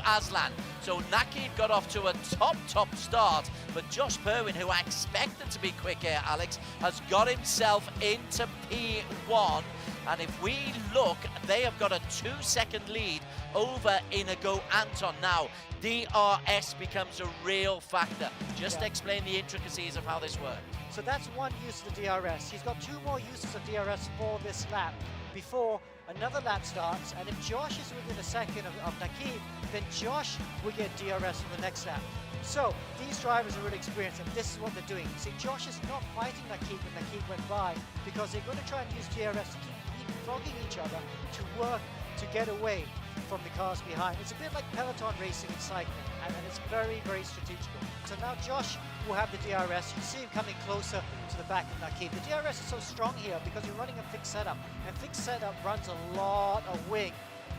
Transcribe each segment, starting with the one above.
Aslan. So Nakib got off to a top start, but Josh Perwin, who I expected to be quick here, Alex, has got himself into P1. And if we look, they have got a 2-second lead over Inigo Anton. Now, DRS becomes a real factor. Just explain the intricacies of how this works. So that's one use of the DRS. He's got 2 more uses of DRS for this lap before another lap starts, and if Josh is within a second of Nakib, then Josh will get DRS for the next lap. So these drivers are really experienced, and this is what they're doing. See, Josh is not fighting Nakib when Nakib went by, because they're going to try and use DRS to keep flogging each other to work to get away from the cars behind. It's a bit like peloton racing in cycling, and it's very, very strategical. So now Josh will have the DRS. You see him coming closer to the back of Nakib. The DRS is so strong here because you're running a fixed setup, and fixed setup runs a lot of wing.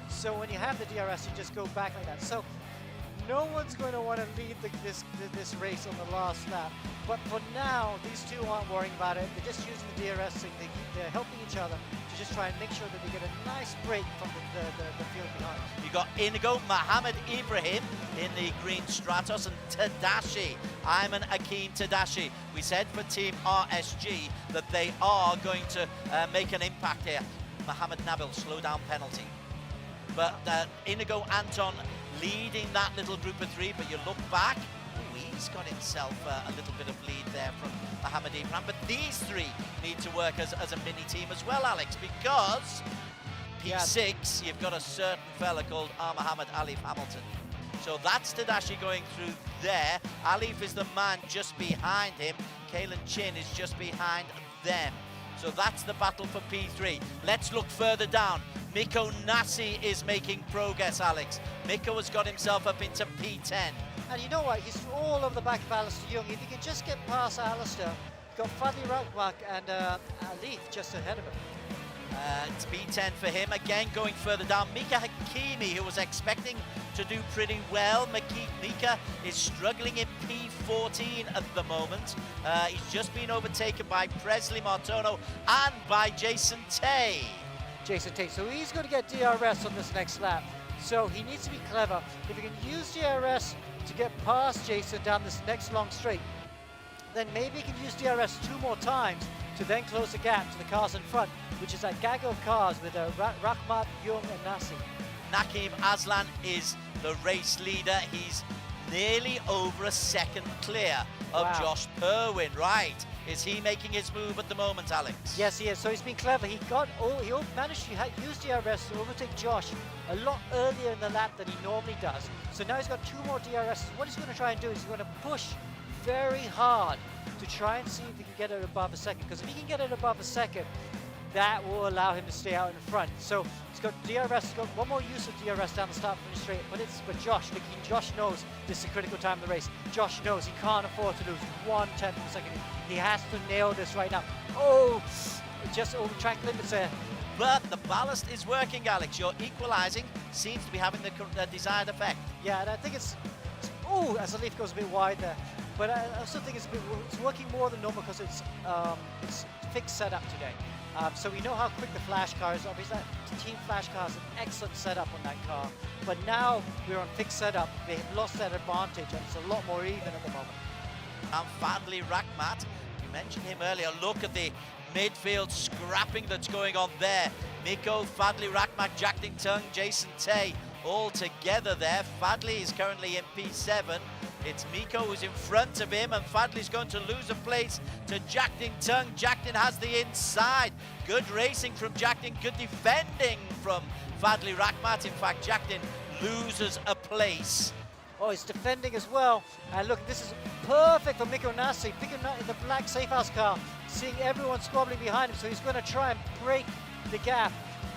So when you have the DRS, you just go back like that. So no one's going to want to lead this race on the last lap. But for now, these two aren't worrying about it. They're just using the DRS thing. They're helping each other to just try and make sure that they get a nice break from the field behind. You got Inigo, Mohammed Ibrahim in the green Stratos, and Tadashi, Ayman Akeem Tadashi. We said for Team RSG that they are going to make an impact here. Mohammed Nabil, slow down penalty. But Inigo Anton leading that little group of 3, but you look back, he's got himself a little bit of lead there from Mohammed Ibrahim. But these 3 need to work as a mini team as well, Alex, because P6, you've got a certain fella called Mohammed Alif Hamilton. So that's Tadashi going through there. Alif is the man just behind him. Kalen Chin is just behind them. So that's the battle for P3. Let's look further down. Miko Nasi is making progress, Alex. Miko has got himself up into P10. And you know what? He's all over the back of Alistair Young. If he can just get past Alistair, you've got Fadli Rakmak and Alif just ahead of him. It's P10 for him. Again, going further down, Mika Hakimi, who was expecting to do pretty well. Mika is struggling in P14 at the moment. He's just been overtaken by Presley Martono and by Jason Tay. So he's going to get DRS on this next lap. So he needs to be clever. If he can use DRS to get past Jason down this next long straight, then maybe he can use DRS 2 more times to then close the gap to the cars in front, which is that gaggle of cars with Rahmat, Young and Nasi. Nakib Aslan is the race leader. He's nearly over a second clear of Josh Perwin, right? Is he making his move at the moment, Alex? Yes, he is. So he's been clever. He managed to use DRS to overtake Josh a lot earlier in the lap than he normally does. So now he's got 2 more DRS. What he's going to try and do is he's going to push very hard to try and see if he can get it above a second. Because if he can get it above a second, that will allow him to stay out in front. So he's got DRS, he's got 1 more use of DRS down the start finish straight. But Josh, Josh knows this is a critical time of the race. Josh knows he can't afford to lose 1/10 of a second. He has to nail this right now. Oh, just over track limits there. But the ballast is working, Alex. Your equalising seems to be having the desired effect. Yeah, and I think it's as the leaf goes a bit wide there. But I also think it's working more than normal because it's fixed setup today. So we know how quick the flash car is. Obviously, that Team Flash car is an excellent setup on that car. But now we're on fixed setup. They have lost that advantage, and it's a lot more even at the moment. And Fadli Rakmat, you mentioned him earlier. Look at the midfield scrapping that's going on there. Miko, Fadli Rakmat, Jack Ding Tung, Jason Tay, all together there. Fadli is currently in P7. It's Miko who's in front of him, and Fadli's going to lose a place to Jack Ding Tung. Jack Ding has the inside. Good racing from Jack Ding, good defending from Fadli Rakmat. In fact, Jack Ding loses a place. Oh, he's defending as well. And look, this is perfect for Miko Nasi. Miko in the black safe house car, seeing everyone squabbling behind him, so he's going to try and break the gap.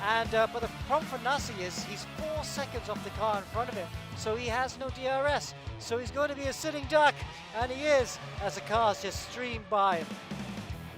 And but the problem for Nasi is he's 4 seconds off the car in front of him, so he has no DRS. So he's going to be a sitting duck, and he is, as the cars just stream by him.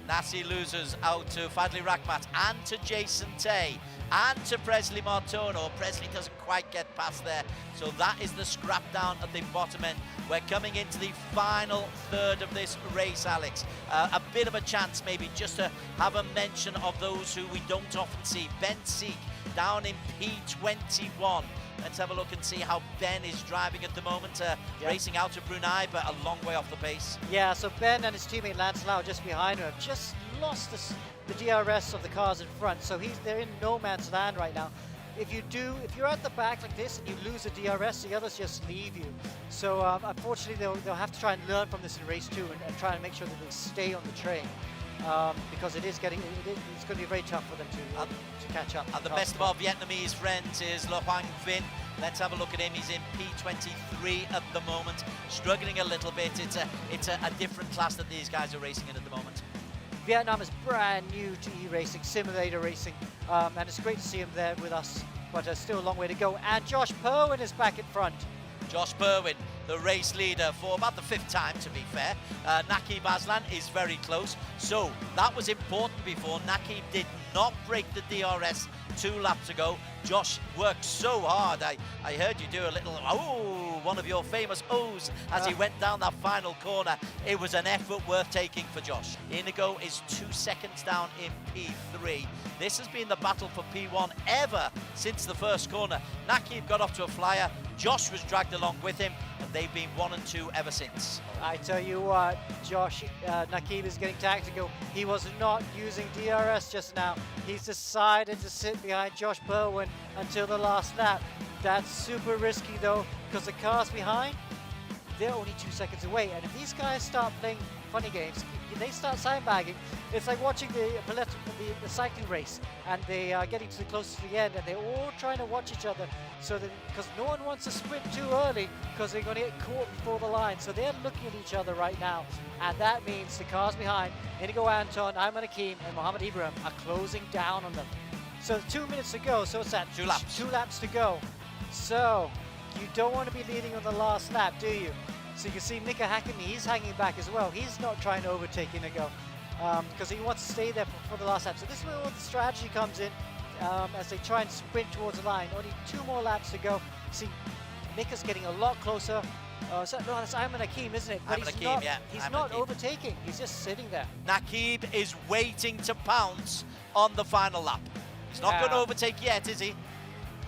Nasi loses out to Fadli Rakmat and to Jason Tay and to Presley Martono. Presley doesn't quite get past there, so that is the scrap down at the bottom end. We're coming into the final third of this race, Alex. A bit of a chance maybe just to have a mention of those who we don't often see. Ben Seek down in P21. Let's have a look and see how Ben is driving at the moment, racing out of Brunei, but a long way off the pace. Yeah, so Ben and his teammate Lance Lau just behind him have just lost the DRS of the cars in front, so they're in no man's land right now. If you're at the back like this and you lose a DRS, the others just leave you. So unfortunately, they'll have to try and learn from this in race 2 and try and make sure that they stay on the train. Because it's going to be very tough for them to catch up. And the best of our Vietnamese friends is Le Hoang Vinh. Let's have a look at him. He's in P23 at the moment, struggling a little bit. It's a different class that these guys are racing in at the moment. Vietnam is brand new to e-racing, simulator racing, and it's great to see him there with us, but there's still a long way to go. And Josh Perwin is back in front. Josh Perwin, the race leader for about the 5th time, to be fair. Naqib Aslan is very close, so that was important before. Naqib did not break the DRS 2 laps ago. Josh worked so hard. I heard you do a little, one of your famous O's as he went down that final corner. It was an effort worth taking for Josh. Inigo is 2 seconds down in P3. This has been the battle for P1 ever since the first corner. Naqib got off to a flyer. Josh was dragged along with him, and they've been 1 and 2 ever since. I tell you what, Josh, Naqib is getting tactical. He was not using DRS just now. He's decided to sit behind Josh Perwin until the last lap. That's super risky though, because the cars behind, they're only 2 seconds away. And if these guys start playing funny games, they start sandbagging. It's like watching the cycling race, and they are getting too close to the end, and they're all trying to watch each other, so that because no one wants to sprint too early, because they're going to get caught before the line. So they're looking at each other right now, and that means the cars behind, Inigo Anton, Ayman Hakim, and Mohammed Ibrahim are closing down on them. So 2 minutes to go. So it's that 2 laps. 2 laps to go. So you don't want to be leading on the last lap, do you? So you can see Mika Hakimi, he's hanging back as well. He's not trying to overtake Inigo because he wants to stay there for the last lap. So this is where all the strategy comes in as they try and sprint towards the line. Only 2 more laps to go. See, Mika's getting a lot closer. No, that's Ayman Hakim, isn't it? But he's not overtaking. He's just sitting there. Naqib is waiting to pounce on the final lap. He's not going to overtake yet, is he?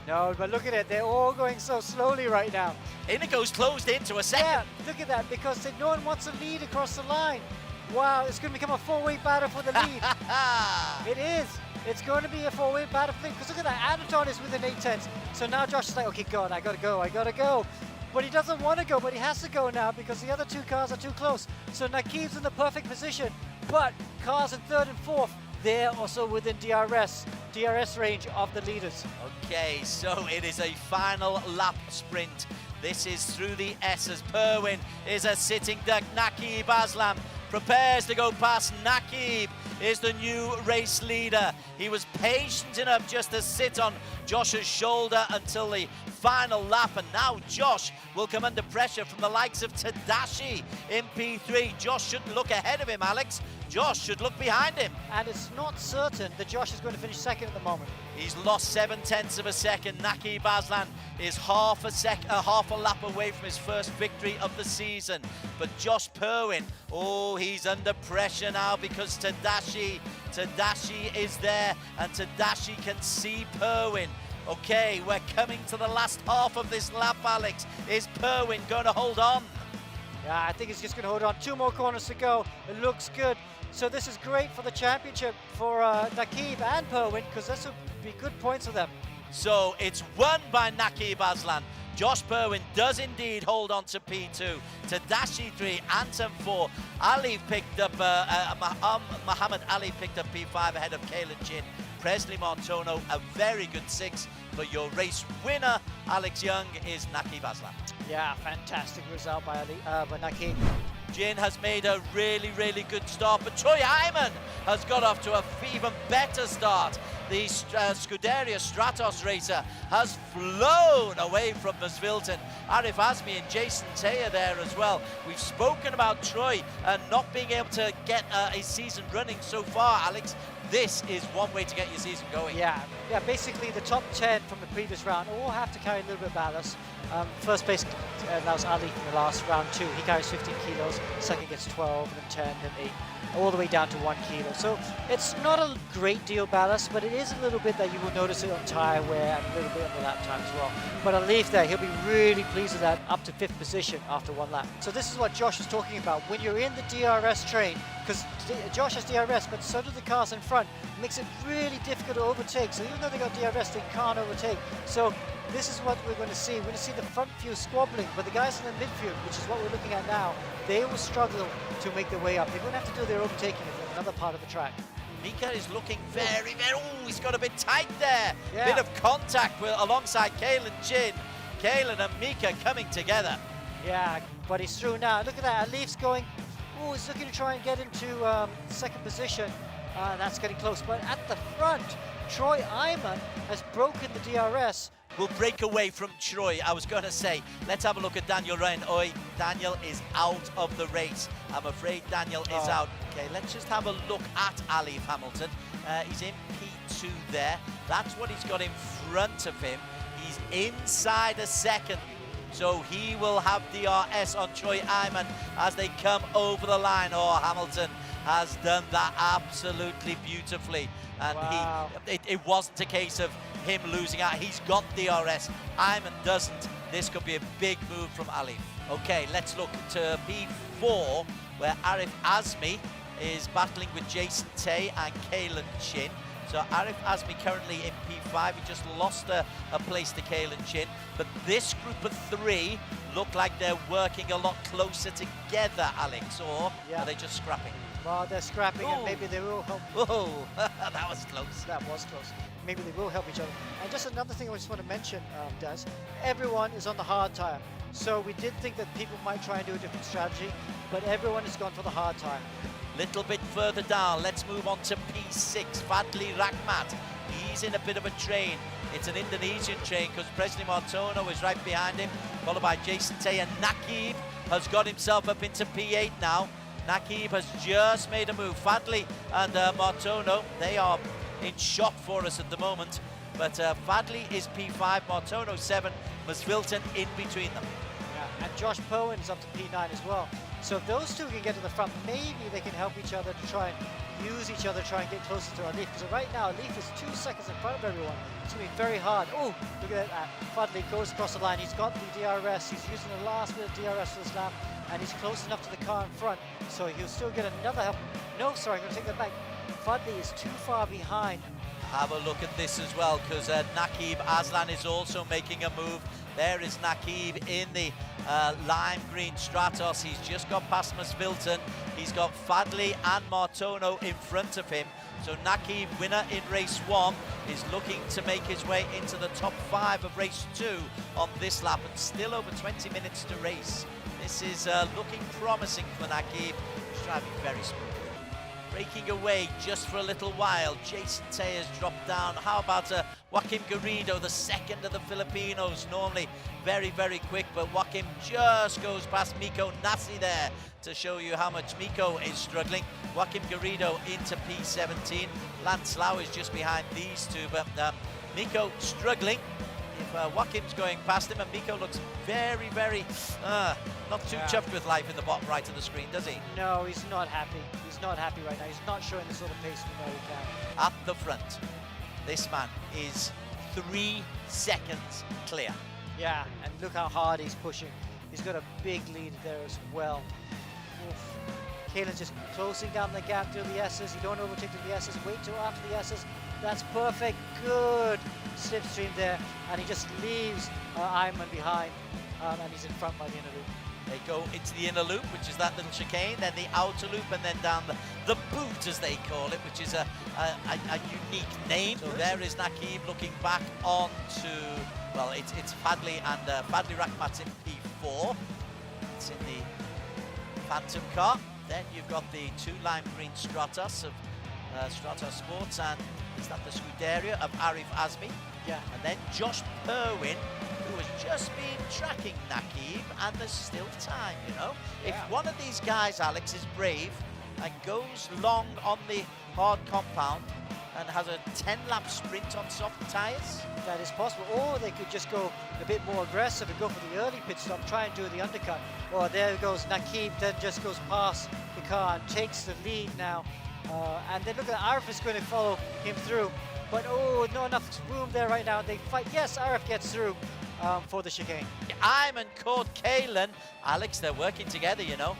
No, but look at it. They're all going so slowly right now. Inigo's closed into a second. Yeah, look at that, because no one wants to lead across the line. Wow, it's going to become a 4-way battle for the lead. It is. It's going to be a 4-way battle for the lead, because look at that. Anton is within 8/10. So now Josh is like, okay, God, I got to go. But he doesn't want to go, but he has to go now because the other 2 cars are too close. So Naqib's in the perfect position, but cars in 3rd and 4th, they're also within DRS range of the leaders. Okay, so it is a final lap sprint. This is through the S's. Perwin is a sitting duck. Naqib Aslam prepares to go past. Naqib is the new race leader. He was patient enough just to sit on Josh's shoulder until the final lap, and now Josh will come under pressure from the likes of Tadashi in P3. Josh shouldn't look ahead of him, Alex. Josh should look behind him. And it's not certain that Josh is going to finish 2nd at the moment. He's lost 7/10 of a second. Naqib Aslan is half a lap away from his first victory of the season. But Josh Perwin, he's under pressure now because Tadashi is there, and Tadashi can see Perwin. Okay, we're coming to the last half of this lap, Alex. Is Perwin going to hold on? Yeah, I think he's just going to hold on. 2 more corners to go. It looks good. So this is great for the championship for Naqib and Perwin, because this will be good points for them. So it's won by Naqib Aslan. Josh Perwin does indeed hold on to P2. Tadashi 3, Anton 4. Ali picked up, Muhammad Ali picked up P5 ahead of Kalen Jin. Presley Martono, a very good 6. But your race winner, Alex Young, is Naqib Aslan. Yeah, fantastic result by Naqib. Jin has made a really, really good start, but Troy Hyman has got off to an even better start. The Scuderia Stratos racer has flown away from Masvilton. Arif Azmi and Jason Taylor there as well. We've spoken about Troy not being able to get a season running so far, Alex, this is one way to get your season going. Yeah, basically the top 10 from the previous round all have to carry a little bit of ballast. First place, that was Ali in the last round 2. He carries 15 kilos, second gets 12, and then 10, then 8, all the way down to 1 kilo. So it's not a great deal of ballast, but it is a little bit that you will notice it on tire wear and a little bit on the lap time as well. But Alif there, he'll be really pleased with that, up to 5th position after 1 lap. So this is what Josh was talking about. When you're in the DRS train, because Josh has DRS, but so do the cars in front, it makes it really difficult to overtake. So even though they got DRS, they can't overtake. So this is what we're going to see. We're going to see the front few squabbling, but the guys in the midfield, which is what we're looking at now, they will struggle to make their way up. They're going to have to do their overtaking at another part of the track. Mika is looking very, oh, he's got a bit tight there. Yeah. Bit of contact alongside Kalen Chin. Kalen and Mika coming together. Yeah, but he's through now. Look at that, Alif's going, oh, he's looking to try and get into second position. That's getting close, but at the front, Troy Iman has broken the DRS. Will break away from Troy. I was going to say, let's have a look at Daniel Ryan. Oi, Daniel is out of the race. I'm afraid Daniel is out. Okay, let's just have a look at Alif Hamilton. He's in P2 there. That's what he's got in front of him. He's inside a second. So he will have DRS on Troy Iman as they come over the line. Oh, Hamilton has done that absolutely beautifully. And wow. it wasn't a case of him losing out. He's got DRS. Iman doesn't. This could be a big move from Alif. Okay, let's look to P4, where Arif Azmi is battling with Jason Tay and Kalen Chin. So Arif Azmi currently in P5. He just lost a place to Kalen Chin. But this group of 3 look like they're working a lot closer together, Alex. Or are they just scrapping? Well, they're scrapping and maybe they will help. Whoa, that was close. That was close. Maybe they will help each other. And just another thing I just want to mention, Des, everyone is on the hard tire. So we did think that people might try and do a different strategy, but everyone has gone for the hard tire. Little bit further down, let's move on to P6, Fadli Rahmat. He's in a bit of a train. It's an Indonesian train because Presley Martono is right behind him, followed by Jason Tay, and Nakib has got himself up into P8 now. Nakib has just made a move. Fadli and Martono, they are in shock for us at the moment. But Fadli is P5, Martono 7, Masvilton in between them. Yeah, and Josh Powen is up to P9 as well. So if those two can get to the front, maybe they can help each other to try and use each other, try and get closer to Alif. Because right now, Alif is 2 seconds in front of everyone. It's going to be very hard. Oh, look at that. Fadli goes across the line. He's got the DRS. He's using the last bit of DRS for this lap. And he's close enough to the car in front. So he'll still get another help. No, sorry, I'm going to take that back. Fadli is too far behind. Have a look at this as well, because Nakib Aslan is also making a move. There is Nakib in the lime green Stratos. He's just got past Masvilton. He's got Fadli and Martono in front of him. So Nakib, winner in race 1, is looking to make his way into the top 5 of race 2 on this lap, and still over 20 minutes to race. This is looking promising for Nakib. He's driving very smoothly. Breaking away just for a little while. Jason Tay has dropped down. How about Joaquim Garrido, the second of the Filipinos? Normally very, very quick, but Joaquim just goes past Miko Nasi there to show you how much Miko is struggling. Joaquim Garrido into P17. Lance Lau is just behind these two, but Miko struggling. If Joaquim's going past him, and Miko looks very, very not too chuffed with life in the bottom right of the screen, does he? No, he's not happy. He's not happy right now. He's not showing the sort of pace we know he can. At the front, this man is 3 seconds clear. Yeah, and look how hard he's pushing. He's got a big lead there as well. Oof. Kalen's just closing down the gap to the S's. You don't overtake the S's. Wait till after the S's. That's perfect. Good slipstream there. And he just leaves Iman behind. And he's in front by the inner loop. They go into the inner loop, which is that little chicane, then the outer loop, and then down the boot, as they call it, which is a unique name. So there is Nakib looking back on to, well, it's Fadli and Fadli Rahmat in P4. It's in the Phantom car. Then you've got the 2 lime green Stratos of Stratos Sports, and is that the Scuderia of Arif Azmi? Yeah. And then Josh Perwin, who has just been tracking Nakib, and there's still time, you know. Yeah. If one of these guys, Alex, is brave, and goes long on the hard compound and has a 10-lap sprint on soft tyres? That is possible. Or they could just go a bit more aggressive and go for the early pit stop, try and do the undercut. Or there goes Nakib, then just goes past the car and takes the lead now. And then look at Arif is going to follow him through. But oh, not enough room there right now. They fight. Yes, Arif gets through for the chicane. Iman caught Kalen. Alex, they're working together, you know.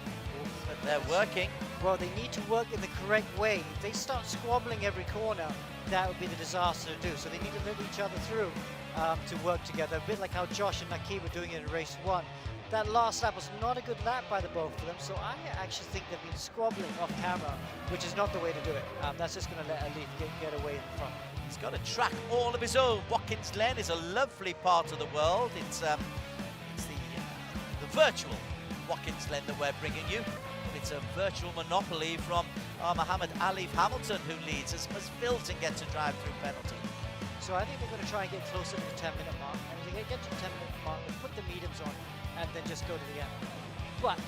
They're working. Well, they need to work in the correct way. If they start squabbling every corner, that would be the disaster to do. So they need to let each other through to work together. A bit like how Josh and Nakib were doing it in race 1. That last lap was not a good lap by the both of them, so I actually think they've been squabbling off camera, which is not the way to do it. That's just going to let Alif get away in front. He's got a track all of his own. Watkins Glen is a lovely part of the world. It's the virtual Watkins Glen that we're bringing you. It's a virtual monopoly from Mohammed Alif Hamilton, who leads as Filton gets a drive-through penalty. So I think they're going to try and get closer to the 10-minute mark. And if they get to the 10-minute mark, they'll put the mediums on and then just go to the end. But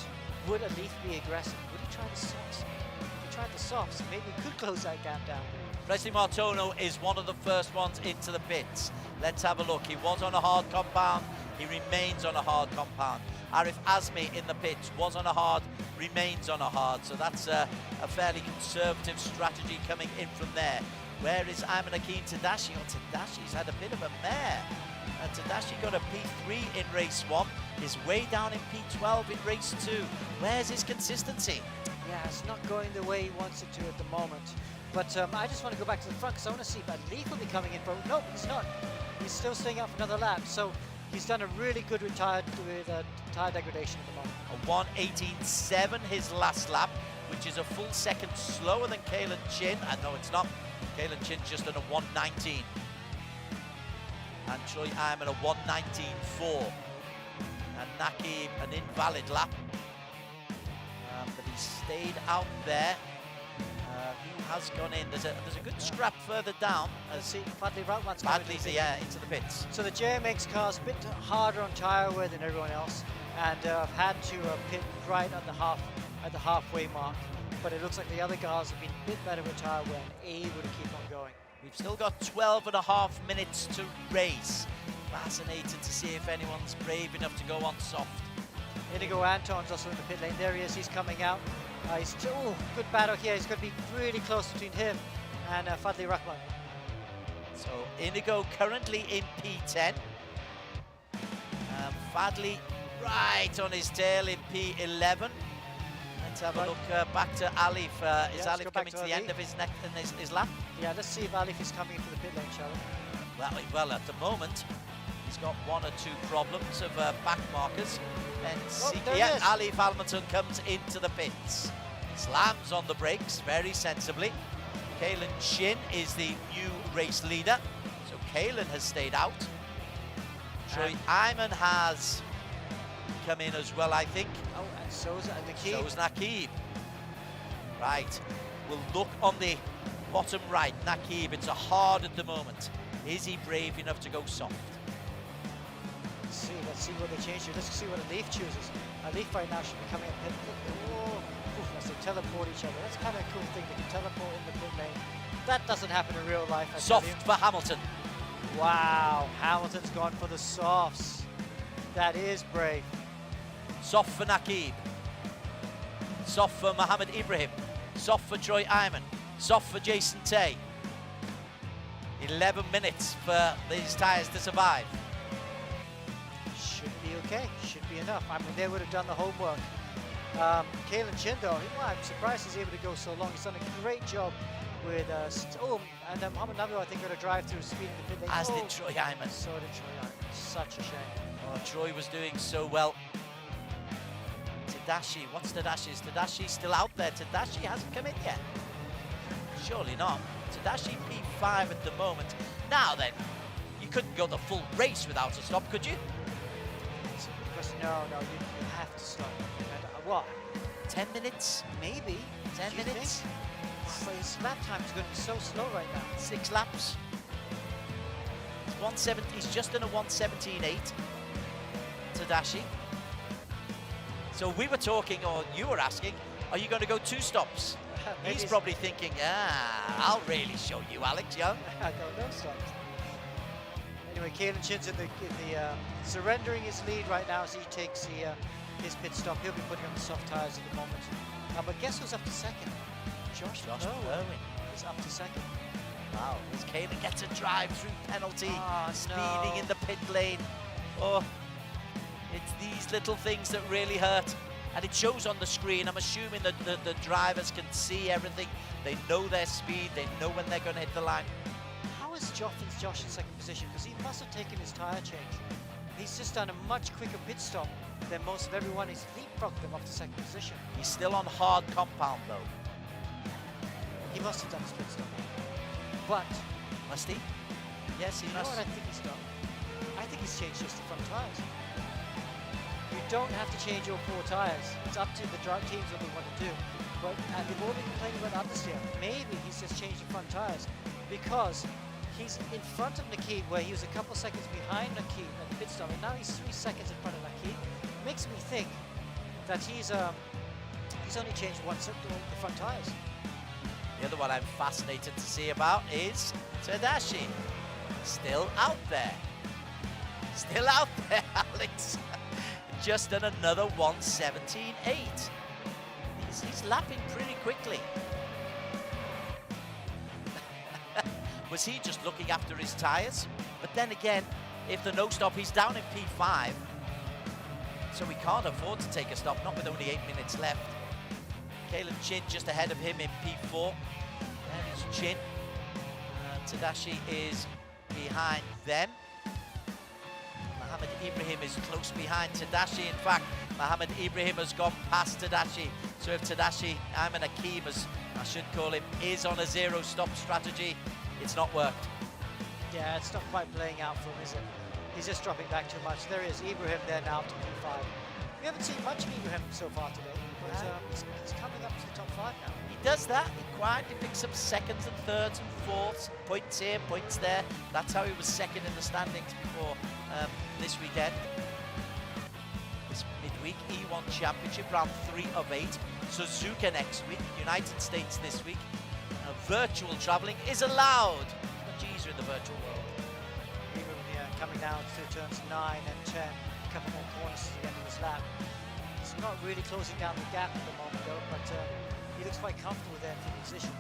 would Alif be aggressive? Would he try the softs? If he tried the softs, maybe he could close that gap down. Presley Martono is one of the first ones into the pits. Let's have a look. He was on a hard compound. He remains on a hard compound. Arif Azmi in the pits was on a hard, remains on a hard. So that's a fairly conservative strategy coming in from there. Where is Ayman Akin Tadashi? Oh, Tadashi's had a bit of a mare. And Tadashi got a P3 in race 1. Is way down in P12 in race 2. Where's his consistency? Yeah, it's not going the way he wants it to at the moment. But I just want to go back to the front because I want to see if Alif will be coming in. But no, he's not. He's still staying out for another lap. So he's done a really good tire degradation at the moment. A 1:18.7 his last lap, which is a full second slower than Kalen Chin. No, it's not. Kalen Chin's just done a 1:19. And Troy Iman a 1:19.4. And Nakib an invalid lap. But he stayed out there. Who has gone in? There's a good scrap further down. See, Fadli Ratman's Fadli's into the pits. So the JMX car's a bit harder on tyre wear than everyone else, and had to pit right at the halfway mark. But it looks like the other cars have been a bit better with tyre wear and able to keep on going. We've still got 12.5 minutes to race. Fascinated to see if anyone's brave enough to go on soft. Inigo Anton's also in the pit lane. There he is, he's coming out. Good battle here. It's going to be really close between him and Fadli Rahman. So Inigo currently in P10. Fadli right on his tail in P11. Let's have a look back to Alif. Is Alif coming to the end of his lap? Yeah, let's see if Alif is coming into the pit lane, shall we? Well, at the moment, he's got 1 or 2 problems of back markers. And Alif Hamilton comes into the pits. Slams on the brakes very sensibly. Kalen Chin is the new race leader. So Kalen has stayed out. Troy Iman has come in as well, I think. Oh, and so's Nakib. So's Nakib. Right. We'll look on the bottom right. Nakib, it's a hard at the moment. Is he brave enough to go soft? Let's see what they change to. Let's see what Alif chooses. Alif right now should be coming up pit. As they teleport each other. That's kind of a cool thing. They can teleport in the pit lane. That doesn't happen in real life. Soft for Hamilton. Wow, Hamilton's gone for the softs. That is brave. Soft for Nakib. Soft for Mohammed Ibrahim. Soft for Troy Iman. Soft for Jason Tay. 11 minutes for these tyres to survive. Should be okay. Should be enough. I mean, they would have done the homework. Kalen Chin, though, I'm surprised he's able to go so long. He's done a great job with and Mohamed Nabil, I think, got a drive through speed in the pit lane. As did Troy Iman. So did Troy Iman. Such a shame. Oh, Troy was doing so well. Tadashi, what's Tadashi? Is Tadashi still out there? Tadashi hasn't come in yet. Surely not. Tadashi P5 at the moment. Now then, you couldn't go the full race without a stop, could you? No, you have to stop. And, what? 10 minutes? Maybe. 10 minutes? But his lap time is going to be so slow right now. 6 laps. He's just in a 1:17.8. Tadashi. So we were talking, or you were asking, Are you going to go 2 stops? He's probably thinking, I'll really show you, Alex Young. I go no stops. Anyway, Kalen Chin's in the surrendering his lead right now as he takes his pit stop. He'll be putting on the soft tires at the moment. But guess who's up to second? Josh Berwin is up to second. Wow, as Kalen gets a drive-through penalty, speeding no. in the pit lane. Oh, it's these little things that really hurt. And it shows on the screen. I'm assuming that the drivers can see everything. They know their speed. They know when they're going to hit the line. How is Josh in second position? Because he must have taken his tyre change. He's just done a much quicker pit stop than most of everyone. He's leapfrogged them up to second position. He's still on hard compound, though. He must have done his pit stop. But... Must he? Yes, he you know must. what I think he's done? I think he's changed just the front tyres. You don't have to change your 4 tyres. It's up to the teams what they want to do. But they've all been complaining about understeer. Maybe he's just changed the front tyres because he's in front of Nakib, where he was a couple seconds behind Nakib at the pit stop, and now he's 3 seconds in front of Nakib. Makes me think that he's only changed the front tyres. The other one I'm fascinated to see about is Tadashi. Still out there. Still out there, Alex. Just done another 1:17.8. He's lapping pretty quickly. Was he just looking after his tyres? But then again, if the no stop, he's down in P5. So we can't afford to take a stop, not with only 8 minutes left. Kalen Chin just ahead of him in P4. There is Chin. Tadashi is behind them. Mohamed Ibrahim is close behind Tadashi. In fact, Mohamed Ibrahim has gone past Tadashi. So if Tadashi, Ayman Akeem, as I should call him, is on a 0 stop strategy, it's not worked. Yeah, it's not quite playing out for him, is it? He's just dropping back too much. There is Ibrahim there now to P5. We haven't seen much of Ibrahim so far today, but he's coming up to the top 5 now. He does that. He quietly picks up seconds and thirds and fourths, points here, points there. That's how he was second in the standings before this weekend. This midweek E1 Championship, round 3 of 8. Suzuka next week, United States this week. Virtual travelling is allowed. Much easier in the virtual world. Coming down through turns 9 and 10, a couple more corners to the end of this lap. He's not really closing down the gap at the moment though, but he looks quite comfortable there in the position.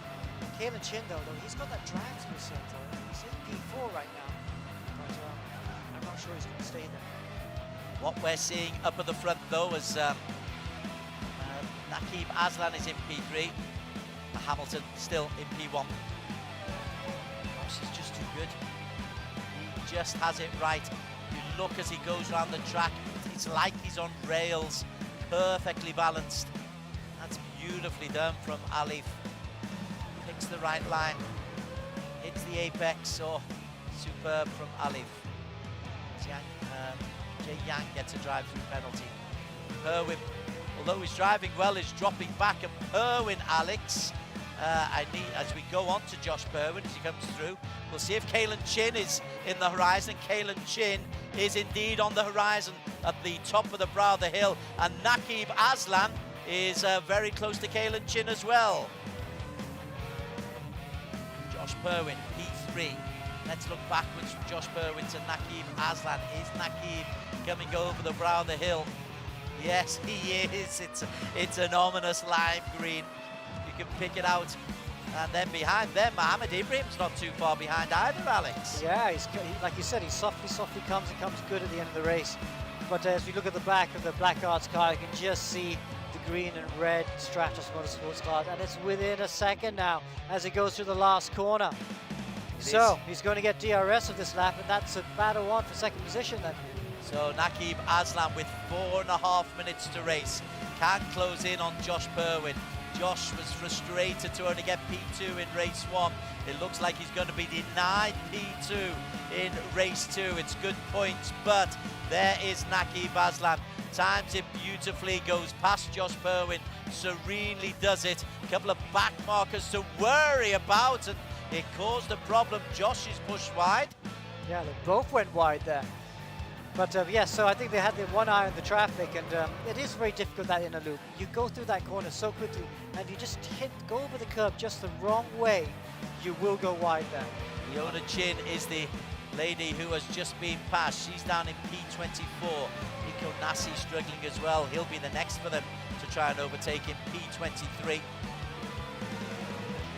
Kalen Chin though, he's got that drive-through center. He's in P4 right now, but I'm not sure he's going to stay there. What we're seeing up at the front though is Nakib Aslan is in P3, Hamilton still in P1. Ross is just too good. He just has it right. You look as he goes around the track, it's like he's on rails, perfectly balanced. That's beautifully done from Alif. Picks the right line, hits the apex, oh, superb from Alif. Jay Yang gets a drive-through penalty. Perwin, although he's driving well, is dropping back, and Perwin, Alex, as we go on to Josh Perwin as he comes through, we'll see if Kalen Chin is in the horizon. Kalen Chin is indeed on the horizon at the top of the brow of the hill, and Nakib Aslan is very close to Kalen Chin as well. Josh Perwin, P3. Let's look backwards from Josh Perwin to Nakib Aslan. Is Nakib coming over the brow of the hill? Yes, he is. It's an ominous lime green. You can pick it out. And then behind them, Mohamed Ibrahim's not too far behind either, Alex. Yeah, like you said, he softly comes and comes good at the end of the race. But as we look at the back of the Blackguards car, you can just see the green and red Stratos Motorsports car, and it's within a second now as it goes through the last corner. So he's going to get DRS of this lap, and that's a battle on for second position then. So Nakib Aslan with 4.5 minutes to race can close in on Josh Perwin. Josh was frustrated to only get P2 in race 1. It looks like he's going to be denied P2 in race 2. It's good points, but there is Nakib Aslan. Times it beautifully, goes past Josh Perwin, serenely does it. A couple of back markers to worry about, and it caused a problem. Josh is pushed wide. Yeah, they both went wide there. But yeah, so I think they had their one eye on the traffic, and it is very difficult, that inner loop. You go through that corner so quickly, and you just go over the curb just the wrong way, you will go wide there. Yoda Chin is the lady who has just been passed. She's down in P24. Nico Nassi struggling as well. He'll be the next for them to try and overtake in P23.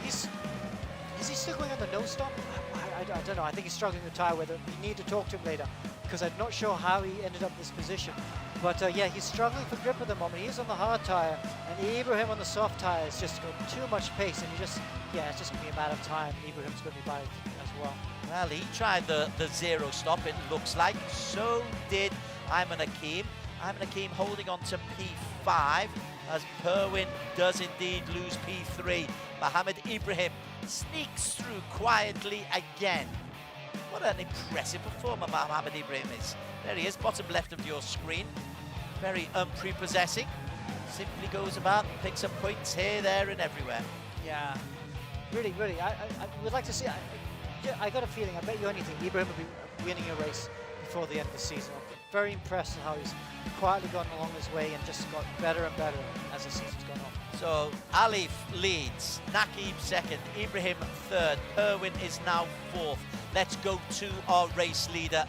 Is he still going on the no stop? I don't know. I think he's struggling with tyre weather. We need to talk to him later, because I'm not sure how he ended up in this position. But yeah, he's struggling for grip at the moment. He's on the hard tyre, and Ibrahim on the soft tyre has just got too much pace, and yeah, it's just going to be a matter of time. Ibrahim's going to be by as well. Well, he tried the zero stop, it looks like. So did Ayman Hakim. Ayman Hakim holding on to P5 as Perwin does indeed lose P3. Mohammed Ibrahim sneaks through quietly again. What an impressive performer Mohammed Ibrahim is. There he is, bottom left of your screen. Very unprepossessing. Simply goes about and picks up points here, there and everywhere. Yeah, really, I would like to see. I got a feeling, I bet you anything, Ibrahim will be winning a race before the end of the season. I'm very impressed with how he's quietly gone along his way and just got better and better as the season's gone on. So Alif leads, Nakib second, Ibrahim third, Perwin is now fourth. Let's go to our race leader,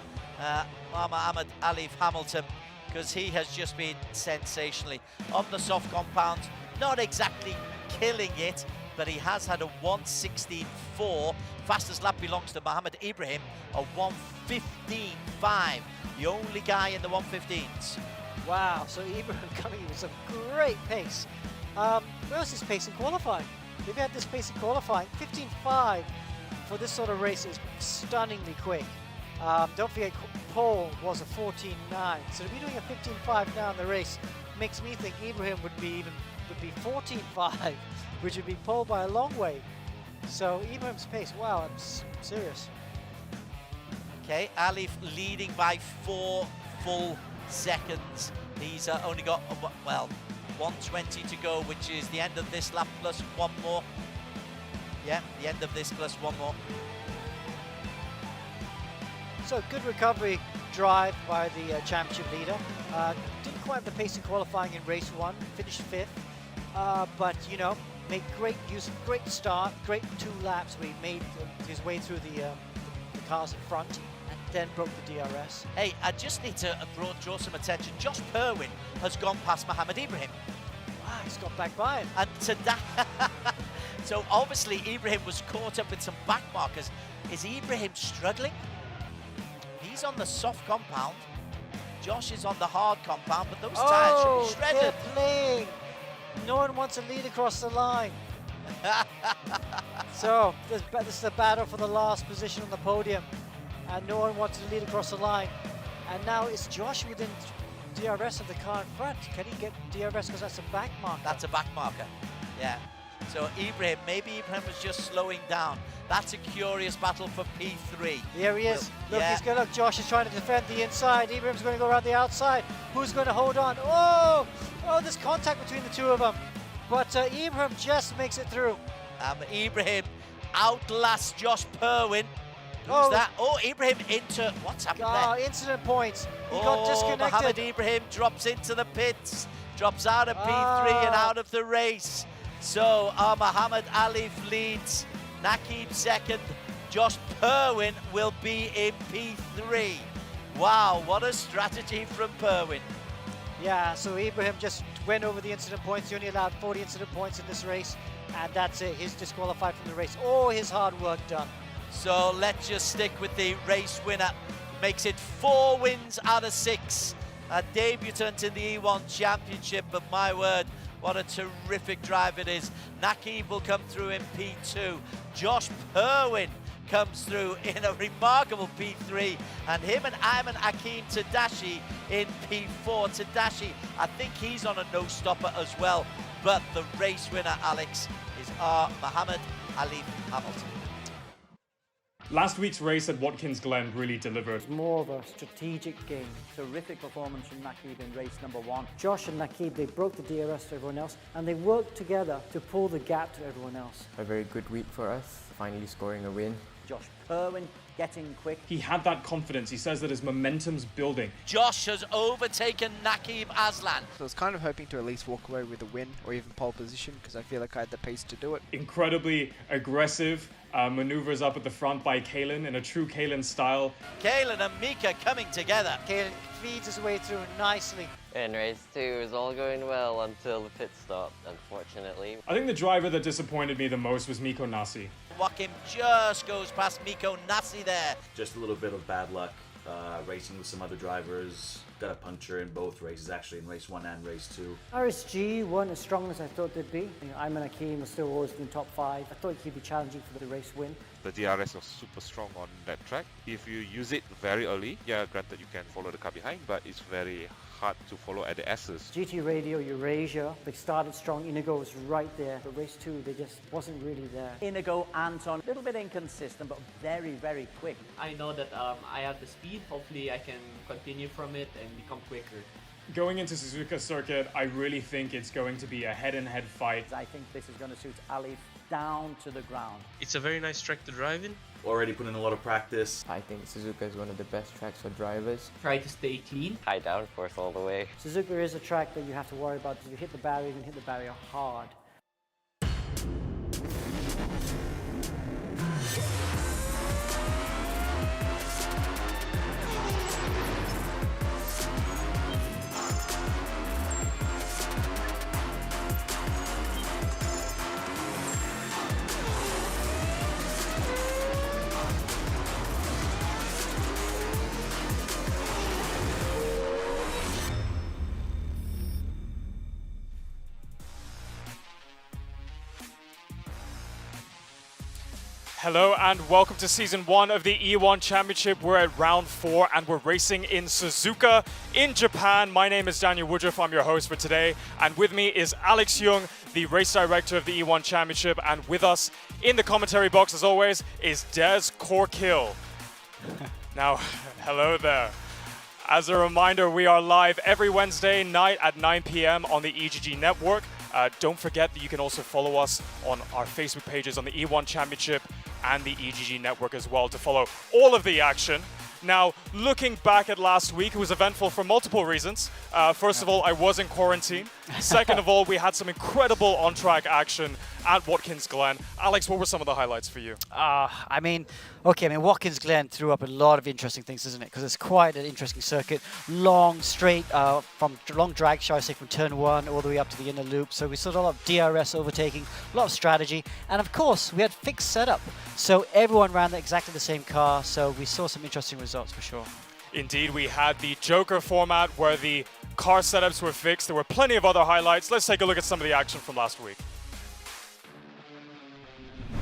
Mohammed Alif Hamilton, because he has just been sensationally on the soft compound, not exactly killing it, but he has had a 1:16.4. Fastest lap belongs to Mohammed Ibrahim, a 1:15.5. The only guy in the 1:15s. Wow, so Ibrahim coming in with some great pace. Where's his pace in qualifying? If he had this pace in qualifying, 15.5 for this sort of race is stunningly quick. Don't forget, pole was a 14.9. So to be doing a 15.5 down the race makes me think Ibrahim would be 14.5, which would be pole by a long way. So Ibrahim's pace, wow, I'm serious. Okay, Alif leading by 4 full seconds. He's only got, well, 1:20 to go, which is the end of this lap plus one more. Yeah, the end of this plus one more. So good recovery drive by the championship leader. Didn't quite have the pace in qualifying in race 1, finished 5th, but you know, made great use, great start, great 2 laps where he made his way through the cars in front and then broke the DRS. Hey, I just need to draw some attention. Josh Perwin has gone past Mohammed Ibrahim. Wow, he's got back by him. And to that, so obviously Ibrahim was caught up with some back markers. Is Ibrahim struggling? He's on the soft compound. Josh is on the hard compound, but those tires should be shredded. They're playing. No one wants to lead across the line. So this is the battle for the last position on the podium, and no one wants to lead across the line. And now it's Josh within DRS of the car in front. Can he get DRS because that's a back marker? That's a back marker, yeah. So Ibrahim, maybe Ibrahim was just slowing down. That's a curious battle for P3. There he is. Well, look, yeah. Look, Josh is trying to defend the inside. Ibrahim's going to go around the outside. Who's going to hold on? Oh, there's contact between the two of them. But Ibrahim just makes it through. Ibrahim outlasts Josh Perwin. Who's that? Oh, Ibrahim into, what's happened there? Incident points. He got disconnected. Mohammed Ibrahim drops into the pits, drops out of P3 and out of the race. So Mohammed Alif leads, Nakib second, Josh Perwin will be in P3. Wow, what a strategy from Perwin. Yeah, so Ibrahim just went over the incident points. He only allowed 40 incident points in this race, and that's it. He's disqualified from the race. All his hard work done. So let's just stick with the race winner. Makes it 4 wins out of 6. A debutant in the E1 Championship, but my word, what a terrific drive it is. Nakib will come through in P2. Josh Perwin comes through in a remarkable P3, and him and Ayman Hakim Tadashi in P4. Tadashi, I think he's on a no-stopper as well, but the race winner, Alex, is Mohammed Alif Hamilton. Last week's race at Watkins Glen really delivered. More of a strategic game. Terrific performance from Nakib in race number 1. Josh and Nakib, they broke the DRS to everyone else, and they worked together to pull the gap to everyone else. A very good week for us, finally scoring a win. Josh Perwin getting quick. He had that confidence. He says that his momentum's building. Josh has overtaken Naqib Aslan. So I was kind of hoping to at least walk away with a win or even pole position because I feel like I had the pace to do it. Incredibly aggressive maneuvers up at the front by Kalen in a true Kalen style. Kalen and Mika coming together. Kalen feeds his way through nicely. In race 2, it was all going well until the pit stop, unfortunately. I think the driver that disappointed me the most was Miko Nasi. Joachim just goes past Miko Nasi there. Just a little bit of bad luck racing with some other drivers. Got a puncture in both races, actually, in race 1 and race 2. RSG weren't as strong as I thought they'd be. Ayman Hakim was still always in the top 5. I thought he'd be challenging for the race win. The DRS was super strong on that track. If you use it very early, yeah, granted you can follow the car behind, but it's very hard to follow at the S's. GT Radio Eurasia, they started strong. Inigo was right there, but race 2 they just wasn't really there. Inigo, Anton, a little bit inconsistent, but very, very quick. I know that I have the speed. Hopefully I can continue from it and become quicker. Going into Suzuka Circuit, I really think it's going to be a head-and-head fight. I think this is going to suit Alif down to the ground. It's a very nice track to drive in. Already put in a lot of practice. I think Suzuka is one of the best tracks for drivers. Try to stay clean. High downforce all the way. Suzuka is a track that you have to worry about. If you hit the barrier, you can hit the barrier hard. Hello and welcome to Season 1 of the E1 Championship. We're at round 4 and we're racing in Suzuka in Japan. My name is Daniel Woodruff, I'm your host for today. And with me is Alex Young, the race director of the E1 Championship. And with us in the commentary box, as always, is Des Corkill. Now, hello there. As a reminder, we are live every Wednesday night at 9 p.m. on the EGG network. Don't forget that you can also follow us on our Facebook pages on the E1 Championship and the EGG network as well to follow all of the action. Now, looking back at last week, it was eventful for multiple reasons. First of all, I was in quarantine. Second of all, we had some incredible on-track action at Watkins Glen. Alex, what were some of the highlights for you? Watkins Glen threw up a lot of interesting things, isn't it? Because it's quite an interesting circuit. Long, straight, long drag, shall I say, from turn 1 all the way up to the inner loop. So we saw a lot of DRS overtaking, a lot of strategy. And of course, we had fixed setup. So everyone ran exactly the same car. So we saw some interesting results for sure. Indeed, we had the Joker format where the car setups were fixed. There were plenty of other highlights. Let's take a look at some of the action from last week.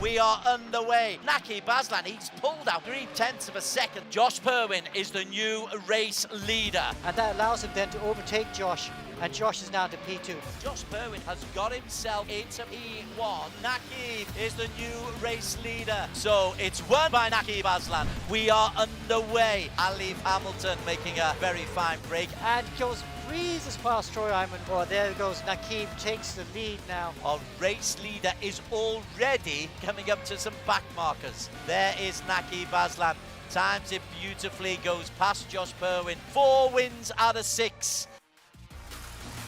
We are underway. Naqib Aslan, he's pulled out 0.3 of a second. Josh Perwin is the new race leader. And that allows him then to overtake Josh. And Josh is now to P2. Josh Perwin has got himself into P1. Naqib is the new race leader. So it's won by Naqib Aslan. We are underway. Alif Hamilton making a very fine break. And goes breezes past Troy Iman. Oh, there goes Naqib, takes the lead now. Our race leader is already coming up to some back markers. There is Naqib Aslan. Times it beautifully, goes past Josh Perwin. 4 wins out of 6.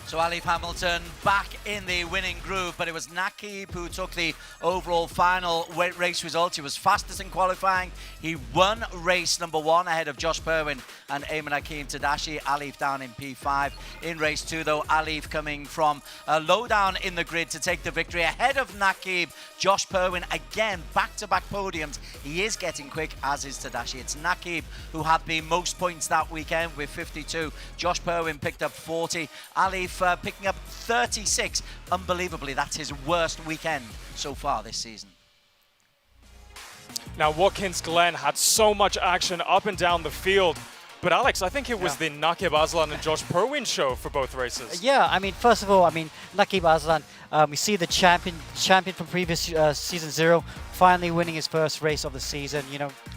So Alif Hamilton back in the winning group, but it was Naqib who took the overall final race result. He was fastest in qualifying. He won race number 1 ahead of Josh Perwin and Ayman Hakim Tadashi. Alif down in P5. In race 2, though, Alif coming from low down in the grid to take the victory ahead of Naqib. Josh Perwin again, back-to-back podiums. He is getting quick, as is Tadashi. It's Naqib who had the most points that weekend with 52. Josh Perwin picked up 40. Alif picking up 36. Unbelievably, that's his worst weekend so far this season. Now, Watkins Glen had so much action up and down the field. But Alex, I think it was the Naqib Aslan and Josh Perwin show for both races. Yeah, first of all, Naqib Aslan, we see the champion from previous season 0, finally winning his first race of the season,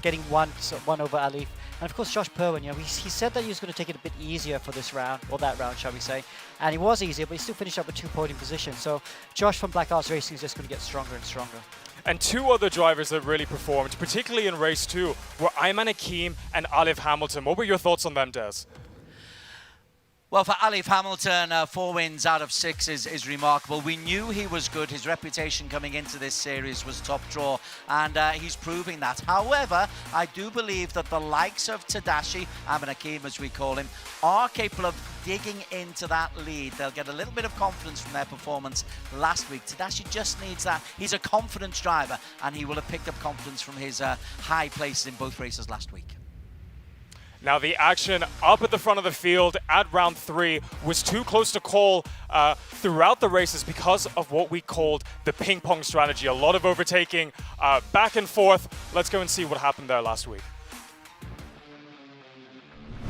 getting one over Alif. And of course, Josh Perwin, you know, he said that he was going to take it a bit easier for this round, or that round, shall we say. And it was easier, but he still finished up with 2 podium positions. So Josh from Black Arts Racing is just going to get stronger and stronger. And 2 other drivers that really performed, particularly in race 2, were Ayman Hakim and Alif Hamilton. What were your thoughts on them, Des? Well, for Alif Hamilton, 4 wins out of 6 is remarkable. We knew he was good. His reputation coming into this series was top draw, and he's proving that. However, I do believe that the likes of Tadashi, Ayman Hakim as we call him, are capable of digging into that lead. They'll get a little bit of confidence from their performance last week. Tadashi just needs that. He's a confidence driver, and he will have picked up confidence from his high places in both races last week. Now the action up at the front of the field at round 3 was too close to call throughout the races because of what we called the ping pong strategy. A lot of overtaking back and forth. Let's go and see what happened there last week.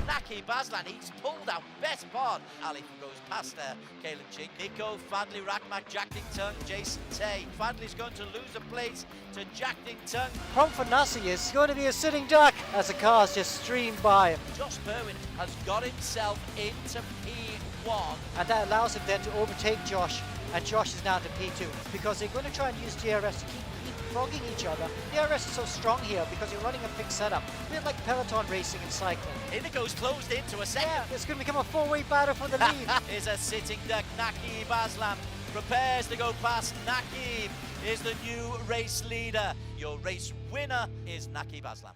Naki Baslan, he's pulled out best part. Alif goes past Caleb Chink. Nico, Fadley, Rakmak, Jack Ding Tung, Jason Tay. Fadley's going to lose a place to Jack Ding Tung. Problem for Nasi is going to be a sitting duck as the cars just stream by him. Josh Perwin has got himself into P1. And that allows him then to overtake Josh, and Josh is now to P2 because they're going to try and use DRS to keep frogging each other. DRS is so strong here because you're running a fixed setup, a bit like peloton racing and cycling. In it goes closed into a second. Yeah, it's going to become a 4-way battle for the lead. Is a sitting duck. Naqib Aslam prepares to go past Naqib. Is the new race leader. Your race winner is Naqib Aslam.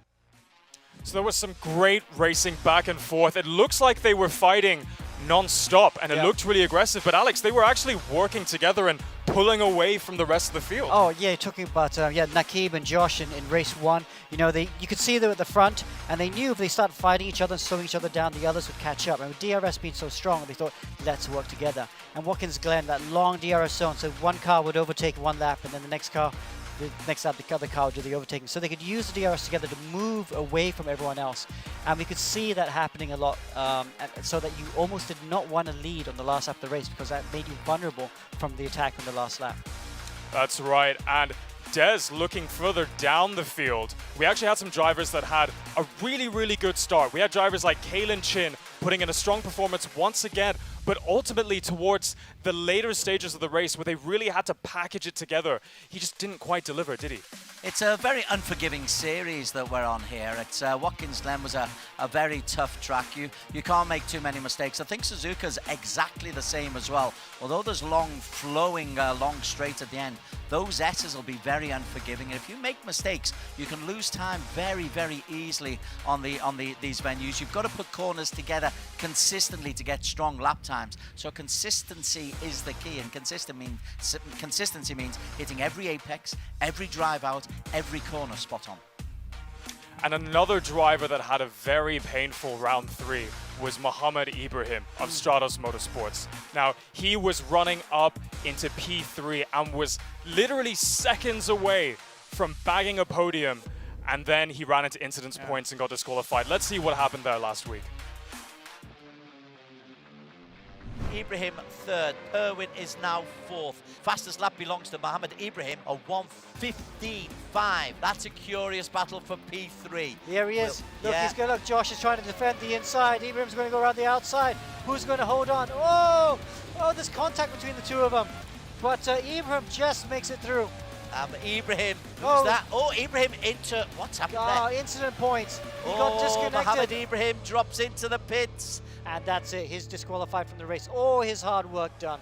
So there was some great racing back and forth. It looks like they were fighting non-stop, and it looked really aggressive. But Alex, they were actually working together and pulling away from the rest of the field. Oh yeah, talking about Naqib and Josh in race 1. You know, you could see them at the front, and they knew if they started fighting each other and slowing each other down, the others would catch up. And with DRS being so strong, they thought, let's work together. And Watkins Glen, that long DRS zone, so one car would overtake one lap, and then the next lap, the other car would do the overtaking. So they could use the DRS together to move away from everyone else. And we could see that happening a lot, so that you almost did not want to lead on the last lap of the race because that made you vulnerable from the attack on the last lap. That's right. And Des, looking further down the field, we actually had some drivers that had a really, really good start. We had drivers like Kalen Chin putting in a strong performance once again, but ultimately towards the later stages of the race where they really had to package it together, he just didn't quite deliver, did he? It's a very unforgiving series that we're on here. It's Watkins Glen was a very tough track. You can't make too many mistakes. I think Suzuka's exactly the same as well. Although there's long flowing, long straight at the end, those S's will be very unforgiving. And if you make mistakes, you can lose time very, very easily on these venues. You've got to put corners together consistently to get strong lap times. So consistency is the key, and consistency means hitting every apex, every drive out, every corner spot on. And another driver that had a very painful round 3 was Mohammed Ibrahim of Stratos Motorsports. Now, he was running up into P3 and was literally seconds away from bagging a podium, and then he ran into incidence points and got disqualified. Let's see what happened there last week. Ibrahim 3rd, Perwin is now 4th. Fastest lap belongs to Mohammed Ibrahim, a 1:15.5. That's a curious battle for P3. Here he is. Look, Josh is trying to defend the inside. Ibrahim's going to go around the outside. Who's going to hold on? Oh, there's contact between the two of them. But Ibrahim just makes it through. Ibrahim, who's that? Oh, Ibrahim into, what's happened there? Incident points. He got disconnected. Mohammed Ibrahim drops into the pits. And that's it, he's disqualified from the race. Oh, his hard work done.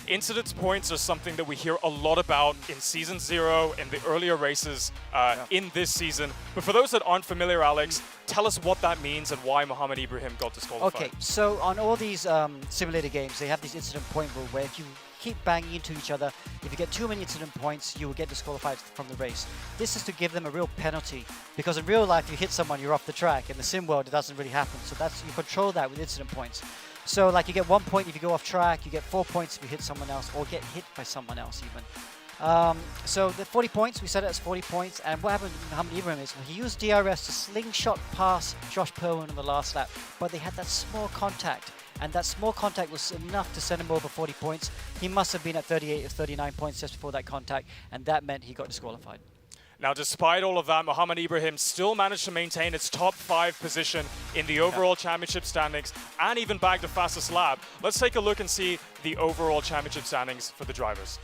Incidence points are something that we hear a lot about in Season 0, in the earlier races in this season. But for those that aren't familiar, Alex, tell us what that means and why Mohammed Ibrahim got disqualified. Okay, so on all these simulator games, they have this incident point rule where if you keep banging into each other, if you get too many incident points, you will get disqualified from the race. This is to give them a real penalty, because in real life, you hit someone, you're off the track. In the sim world, it doesn't really happen. So you control that with incident points. So like you get 1 point if you go off track, you get 4 points if you hit someone else, or get hit by someone else even. So the 40 points, we set it as 40 points, and what happened with Mohammed Ibrahim is he used DRS to slingshot past Josh Perwin on the last lap, but they had that small contact, and that small contact was enough to send him over 40 points. He must have been at 38 or 39 points just before that contact, and that meant he got disqualified. Now, despite all of that, Mohamed Ibrahim still managed to maintain its top 5 position in the overall championship standings and even bagged the fastest lap. Let's take a look and see the overall championship standings for the drivers.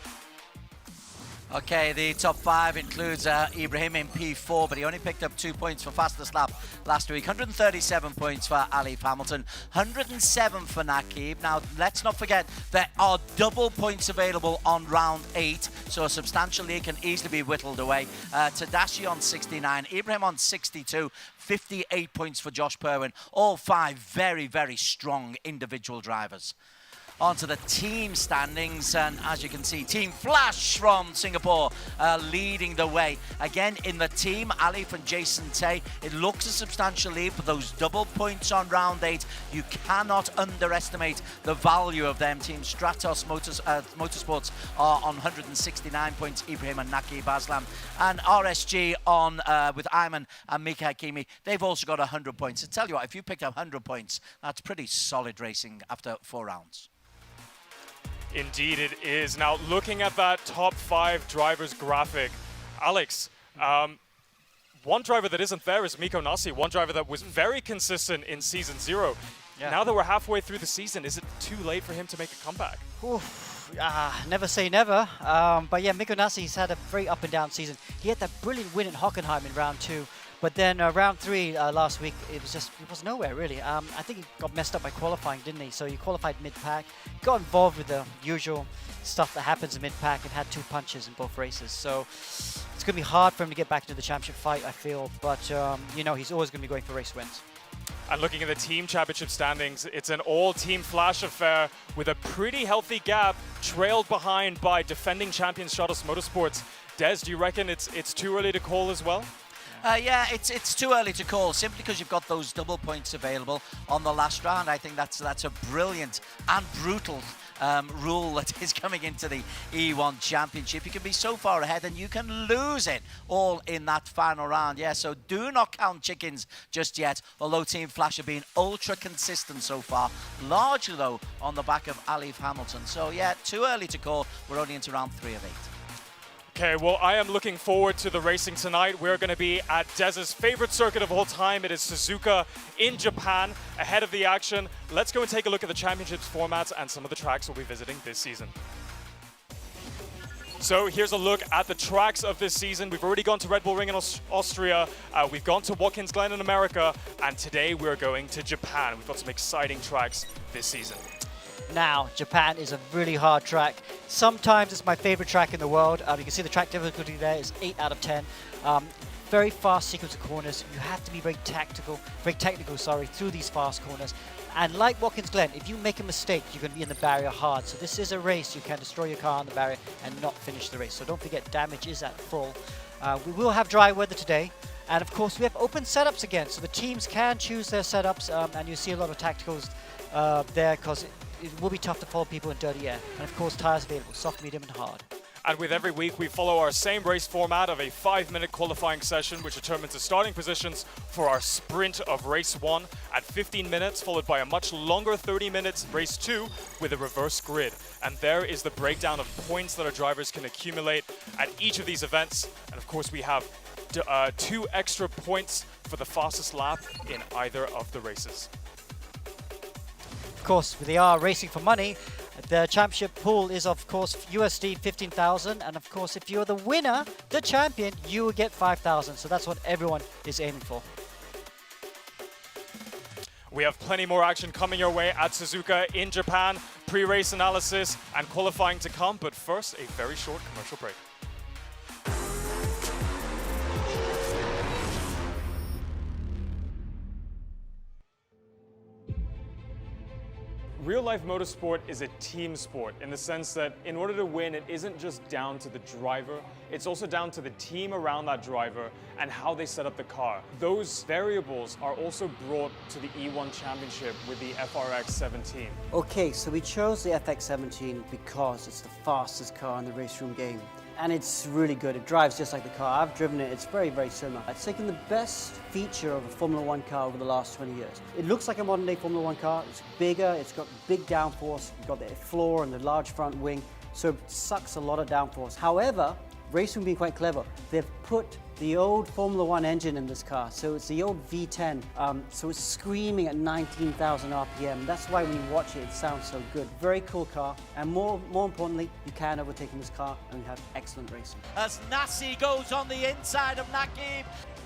Okay, the top 5 includes Ibrahim in P4, but he only picked up 2 points for fastest lap last week. 137 points for Alif Hamilton, 107 for Nakib. Now, let's not forget there are double points available on round 8, so a substantial lead can easily be whittled away. Tadashi on 69, Ibrahim on 62, 58 points for Josh Perwin. All 5 very, very strong individual drivers. Onto the team standings, and as you can see, Team Flash from Singapore leading the way. Again, in the team, Alif and Jason Tay, it looks a substantial lead, but those double points on round 8, you cannot underestimate the value of them. Team Stratos Motorsports are on 169 points, Ibrahim and Nakib Aslam. And RSG on with Ayman and Mika Hakimi, they've also got 100 points. I tell you what, if you picked up 100 points, that's pretty solid racing after 4 rounds. Indeed it is. Now, looking at that top 5 drivers graphic, Alex, one driver that isn't there is Miko Nasi, one driver that was very consistent in Season 0. Yeah. Now that we're halfway through the season, is it too late for him to make a comeback? Never say never. But yeah, Miko Nasi's had a very up and down season. He had that brilliant win at Hockenheim in round 2. But then round 3 last week, it was nowhere really. I think he got messed up by qualifying, didn't he? So he qualified mid-pack, got involved with the usual stuff that happens in mid-pack and had 2 punches in both races. So it's going to be hard for him to get back into the championship fight, I feel. But, you know, he's always going to be going for race wins. And looking at the team championship standings, it's an all-team Flash affair with a pretty healthy gap, trailed behind by defending champion Stratos Motorsports. Des, do you reckon it's too early to call as well? Yeah, it's too early to call, simply because you've got those double points available on the last round. I think that's a brilliant and brutal rule that is coming into the E1 Championship. You can be so far ahead and you can lose it all in that final round. Yeah, so do not count chickens just yet, although Team Flash have been ultra consistent so far, largely though on the back of Alif Hamilton. So yeah, too early to call. We're only into round 3 of 8. Okay, well, I am looking forward to the racing tonight. We're going to be at Dez's favorite circuit of all time. It is Suzuka in Japan. Ahead of the action, let's go and take a look at the championships formats and some of the tracks we'll be visiting this season. So here's a look at the tracks of this season. We've already gone to Red Bull Ring in Austria. We've gone to Watkins Glen in America. And today we're going to Japan. We've got some exciting tracks this season. Now, Japan is a really hard track. Sometimes it's my favorite track in the world. You can see the track difficulty there is 8 out of 10. Very fast sequence of corners. You have to be very technical, through these fast corners. And like Watkins Glen, if you make a mistake, you're going to be in the barrier hard. So this is a race. You can destroy your car on the barrier and not finish the race. So don't forget, damage is at full. We will have dry weather today. And of course, we have open setups again. So the teams can choose their setups. And you see a lot of tacticals there because it will be tough to follow people in dirty air. And of course, tires available, soft, medium, and hard. And with every week, we follow our same race format of a 5-minute qualifying session, which determines the starting positions for our sprint of race 1 at 15 minutes, followed by a much longer 30 minutes race 2 with a reverse grid. And there is the breakdown of points that our drivers can accumulate at each of these events. And of course, we have 2 extra points for the fastest lap in either of the races. Of course, they are racing for money. The championship pool is, of course, USD 15,000, and of course, if you're the winner, the champion, you will get 5,000. So that's what everyone is aiming for. We have plenty more action coming your way at Suzuka in Japan, pre-race analysis and qualifying to come, but first, a very short commercial break. Real-life motorsport is a team sport in the sense that in order to win, it isn't just down to the driver, it's also down to the team around that driver and how they set up the car. Those variables are also brought to the E1 Championship with the FRX 17. Okay, so we chose the FX 17 because it's the fastest car in the RaceRoom game. And it's really good. It drives just like the car. I've driven it. It's very, very similar. It's taken the best feature of a Formula One car over the last 20 years. It looks like a modern day Formula One car. It's bigger. It's got big downforce. You've got the floor and the large front wing. So it sucks a lot of downforce. However, RaceRoom being quite clever, they've put the old Formula One engine in this car. So it's the old V10. So it's screaming at 19,000 RPM. That's why when you watch it, it sounds so good. Very cool car. And more importantly, you can overtake in this car and you have excellent racing. As Nassi goes on the inside of Nakib.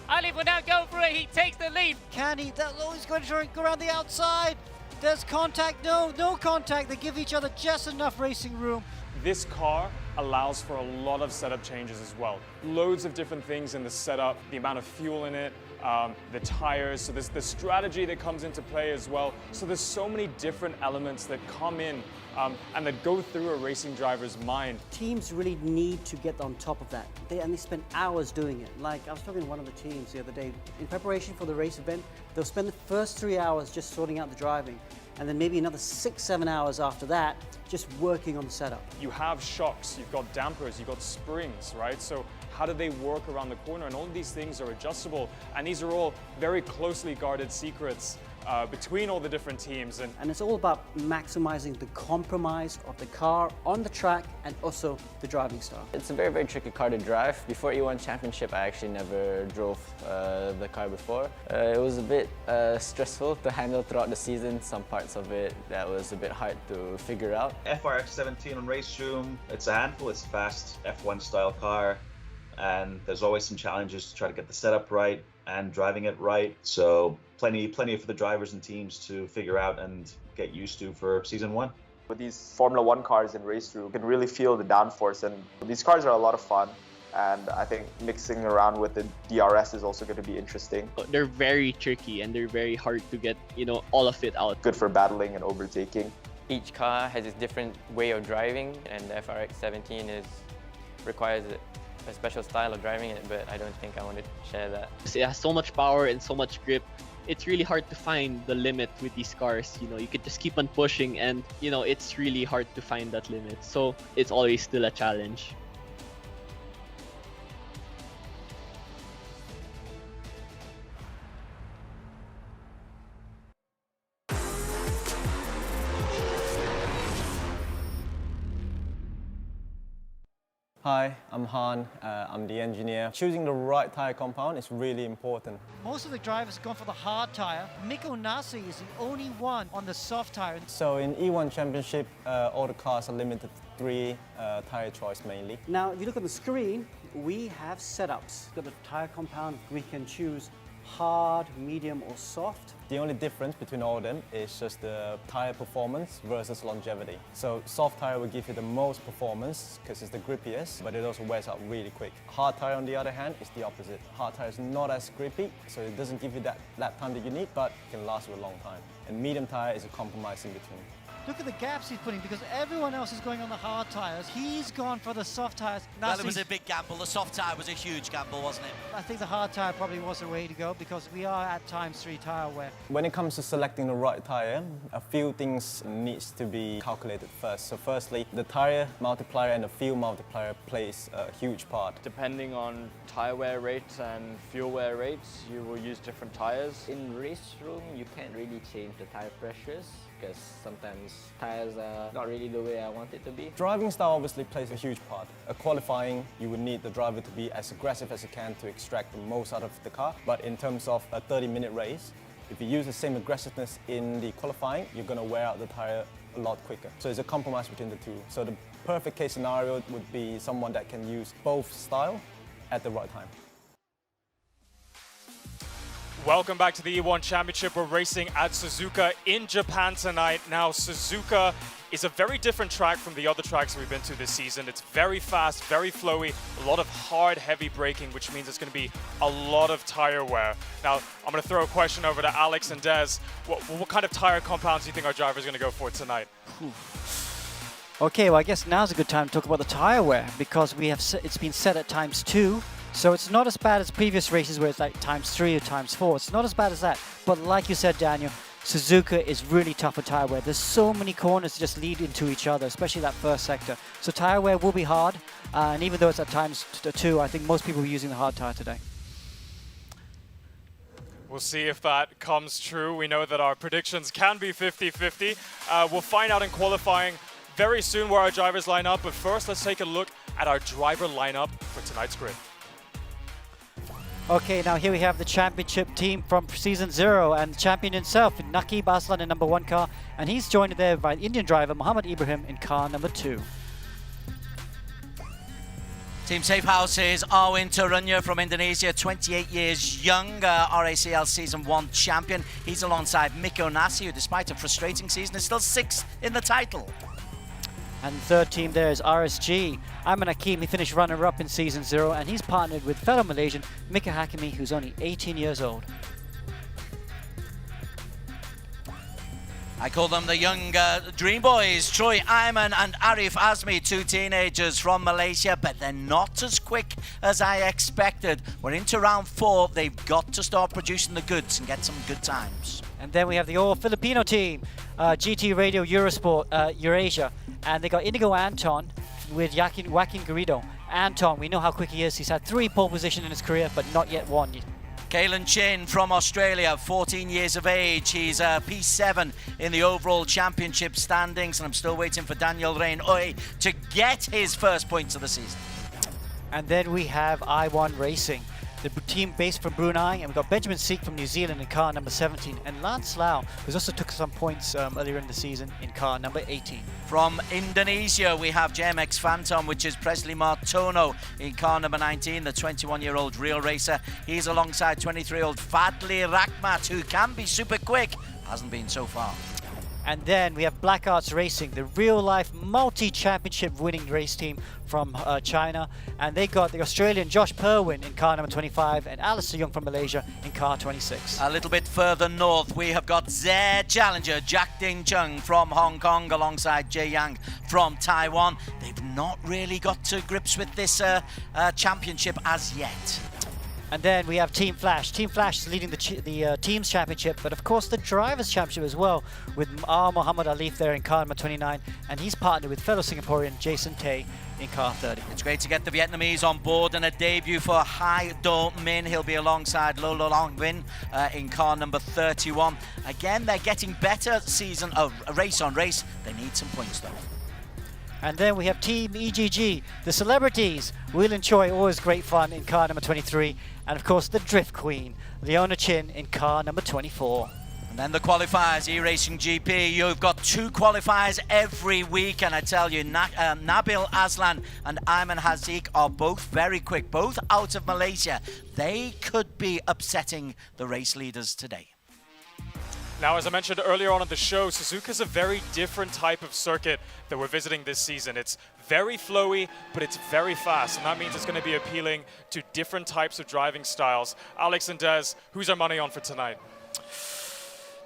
Ali will now go for it. He takes the lead. Can he? Oh, he's going to try and go around the outside. There's contact. No contact. They give each other just enough racing room. This car allows for a lot of setup changes as well. Loads of different things in the setup, the amount of fuel in it, the tires, so there's the strategy that comes into play as well. So there's so many different elements that come in and that go through a racing driver's mind. Teams really need to get on top of that. They spend hours doing it. Like I was talking to one of the teams the other day, in preparation for the race event, they'll spend the first 3 hours just sorting out the driving, and then maybe another 6-7 hours after that, just working on the setup. You have shocks, you've got dampers, you've got springs, right? So how do they work around the corner? And all of these things are adjustable, and these are all very closely guarded secrets between all the different teams. And it's all about maximizing the compromise of the car on the track and also the driving style. It's a very, very tricky car to drive. Before E1 Championship, I actually never drove the car before. It was a bit stressful to handle throughout the season. Some parts of it that was a bit hard to figure out. ERacing 17 on RaceRoom, it's a handful. It's a fast F1 style car, and there's always some challenges to try to get the setup right and driving it right. So plenty for the drivers and teams to figure out and get used to for season 1. With these Formula One cars in RaceRoom, you can really feel the downforce, and these cars are a lot of fun. And I think mixing around with the DRS is also going to be interesting. They're very tricky and they're very hard to get, all of it out. Good for battling and overtaking. Each car has its different way of driving, and the ERacing 17 requires a special style of driving it, but I don't think I want to share that. It has so much power and so much grip. It's really hard to find the limit with these cars. You could just keep on pushing, and it's really hard to find that limit. So it's always still a challenge. Hi, I'm Han. I'm the engineer. Choosing the right tyre compound is really important. Most of the drivers have gone for the hard tyre. Mikko Nassi is the only one on the soft tyre. So in E1 Championship, all the cars are limited to 3 tyre choice mainly. Now, if you look at the screen, we have setups. We've got the tyre compound. We can choose hard, medium, or soft. The only difference between all of them is just the tyre performance versus longevity. So soft tyre will give you the most performance because it's the grippiest, but it also wears out really quick. Hard tyre, on the other hand, is the opposite. Hard tyre is not as grippy, so it doesn't give you that lap time that you need, but it can last you a long time. And medium tyre is a compromise in between. Look at the gaps he's putting, because everyone else is going on the hard tyres. He's gone for the soft tyres. Well, it was a big gamble. The soft tyre was a huge gamble, wasn't it? I think the hard tyre probably was the way to go, because we are at ×3 tyre wear. When it comes to selecting the right tyre, a few things needs to be calculated first. So firstly, the tyre multiplier and the fuel multiplier plays a huge part. Depending on tyre wear rates and fuel wear rates, you will use different tyres. In RaceRoom, you can't really change the tyre pressures, because sometimes tyres are not really the way I want it to be. Driving style obviously plays a huge part. At qualifying, you would need the driver to be as aggressive as you can to extract the most out of the car. But in terms of a 30-minute race, if you use the same aggressiveness in the qualifying, you're going to wear out the tyre a lot quicker. So it's a compromise between the two. So the perfect case scenario would be someone that can use both style at the right time. Welcome back to the E1 Championship. We're racing at Suzuka in Japan tonight. Now, Suzuka is a very different track from the other tracks we've been to this season. It's very fast, very flowy, a lot of hard, heavy braking, which means it's going to be a lot of tire wear. Now, I'm going to throw a question over to Alex and Des. What kind of tire compounds do you think our driver is going to go for tonight? Okay, well, I guess now's a good time to talk about the tire wear, because it's been set at ×2. So it's not as bad as previous races where it's like ×3 or ×4. It's not as bad as that. But like you said, Daniel, Suzuka is really tough for tire wear. There's so many corners that just lead into each other, especially that first sector. So tire wear will be hard. And even though it's at ×2, I think most people are using the hard tire today. We'll see if that comes true. We know that our predictions can be 50-50. We'll find out in qualifying very soon where our drivers line up. But first, let's take a look at our driver lineup for tonight's grid. Okay, now here we have the championship team from season 0 and the champion himself, Naqib Aslan in number 1 car, and he's joined there by Indian driver Muhammad Ibrahim in car number 2. Team Safehouse's Arwin Tarunya from Indonesia, 28 years young, RACL Season 1 champion. He's alongside Miko Nasi, who despite a frustrating season is still 6th in the title. And the third team there is RSG. Ayman Hakim, he finished runner-up in season 0, and he's partnered with fellow Malaysian Mika Hakimi, who's only 18 years old. I call them the young Dream Boys, Troy Ayman and Arif Azmi, 2 teenagers from Malaysia, but they're not as quick as I expected. We're into round 4. They've got to start producing the goods and get some good times. And then we have the all-Filipino team, GT Radio Eurosport Eurasia, and they got Inigo Anton with Joaquin Garrido. Anton, we know how quick he is. He's had 3 pole positions in his career, but not yet 1. Kalen Chin from Australia, 14 years of age. He's P7 in the overall championship standings, and I'm still waiting for Daniel Rain Oi to get his first points of the season. And then we have I1 Racing, the team based from Brunei, and we've got Benjamin Seek from New Zealand in car number 17, and Lance Lau, who's also took some points earlier in the season in car number 18. From Indonesia, we have JMX Phantom, which is Presley Martono in car number 19, the 21-year-old real racer. He's alongside 23-year-old Fadli Rahmat, who can be super quick, hasn't been so far. And then we have Black Arts Racing, the real-life multi-championship winning race team from China. And they got the Australian Josh Perwin in car number 25 and Alistair Young from Malaysia in car 26. A little bit further north, we have got Z Challenger Jack Ding Chung from Hong Kong alongside Jay Yang from Taiwan. They've not really got to grips with this championship as yet. And then we have Team Flash. Team Flash is leading the team's championship, but of course the drivers' championship as well, with Muhammad Alif there in car number 29, and he's partnered with fellow Singaporean Jason Tay in car 30. It's great to get the Vietnamese on board, and a debut for Hai Do Min. He'll be alongside Lo Lo Long Win in car number 31. Again, they're getting better season of race on race. They need some points though. And then we have Team EGG, the celebrities. Whelan Choi, always great fun in car number 23. And of course, the Drift Queen, Leona Chin in car number 24. And then the qualifiers, ERacing GP. You've got 2 qualifiers every week. And I tell you, Nabil Aslan and Ayman Haziq are both very quick, both out of Malaysia. They could be upsetting the race leaders today. Now, as I mentioned earlier on in the show, Suzuka is a very different type of circuit that we're visiting this season. It's very flowy, but it's very fast, and that means it's going to be appealing to different types of driving styles. Alex and Des, who's our money on for tonight?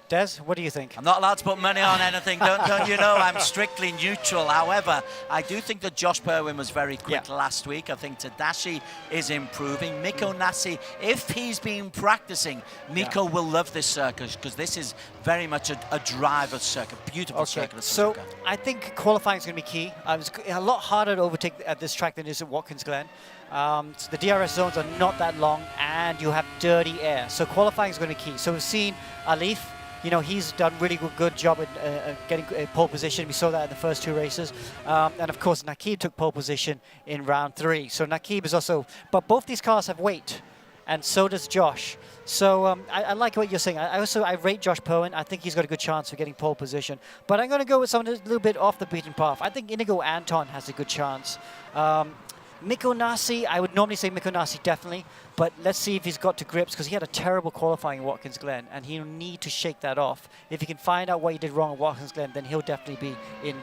Des, what do you think? I'm not allowed to put money on anything, don't you know? I'm strictly neutral. However, I do think that Josh Perwin was very quick last week. I think Tadashi is improving. Miko Nasi, if he's been practicing, Miko will love this circuit because this is very much a driver's circuit, beautiful circuit of Suzuka. So I think qualifying is going to be key. It's a lot harder to overtake at this track than it is at Watkins Glen. So the DRS zones are not that long, and you have dirty air. So qualifying is going to be key. So we've seen Alif. You know, he's done really good job at getting a pole position. We saw that in the first 2 races. And of course, Naqib took pole position in round 3. So Naqib is also, but both these cars have weight, and so does Josh. So I like what you're saying. I rate Josh Perwin. I think he's got a good chance of getting pole position. But I'm going to go with someone a little bit off the beaten path. I think Inigo Anton has a good chance. Miko Nasi, I would normally say Miko Nasi definitely, but let's see if he's got to grips, because he had a terrible qualifying in Watkins Glen, and he'll need to shake that off. If he can find out what he did wrong at Watkins Glen, then he'll definitely be in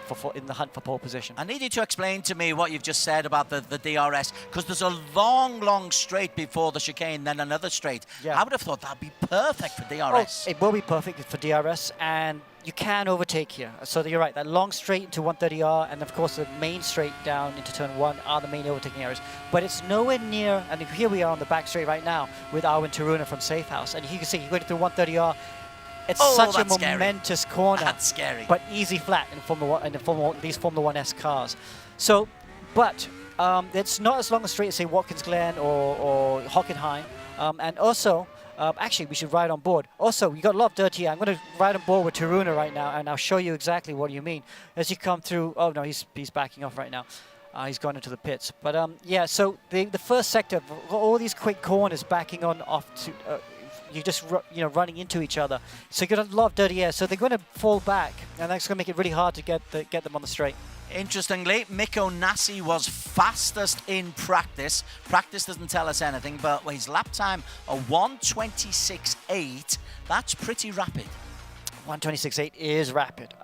the hunt for pole position. I need you to explain to me what you've just said about the DRS, because there's a long straight before the chicane, then another straight. Yeah. I would have thought that'd be perfect for DRS. Oh, it will be perfect for DRS, and you can overtake here. So you're right, that long straight into 130R, and of course the main straight down into turn 1 are the main overtaking areas. But it's nowhere near, and here we are on the back straight right now with Arwin Taruna from Safe House, and you can see you're going through 130R. It's such a momentous corner. That's scary. But easy flat in these Formula 1S cars. So, but it's not as long a straight as say Watkins Glen or Hockenheim, and also. Actually, we should ride on board. Also, we got a lot of dirty air. I'm going to ride on board with Taruna right now, and I'll show you exactly what you mean. As you come through, oh no, he's backing off right now. He's gone into the pits. But yeah, so the first sector, all these quick corners backing on off to, you're just running into each other. So you've got a lot of dirty air. So they're going to fall back, and that's going to make it really hard to get them on the straight. Interestingly, Mikko Nassi was fastest in practice. Practice doesn't tell us anything, but his lap time of 1:26.8. That's pretty rapid. 1:26.8 is rapid.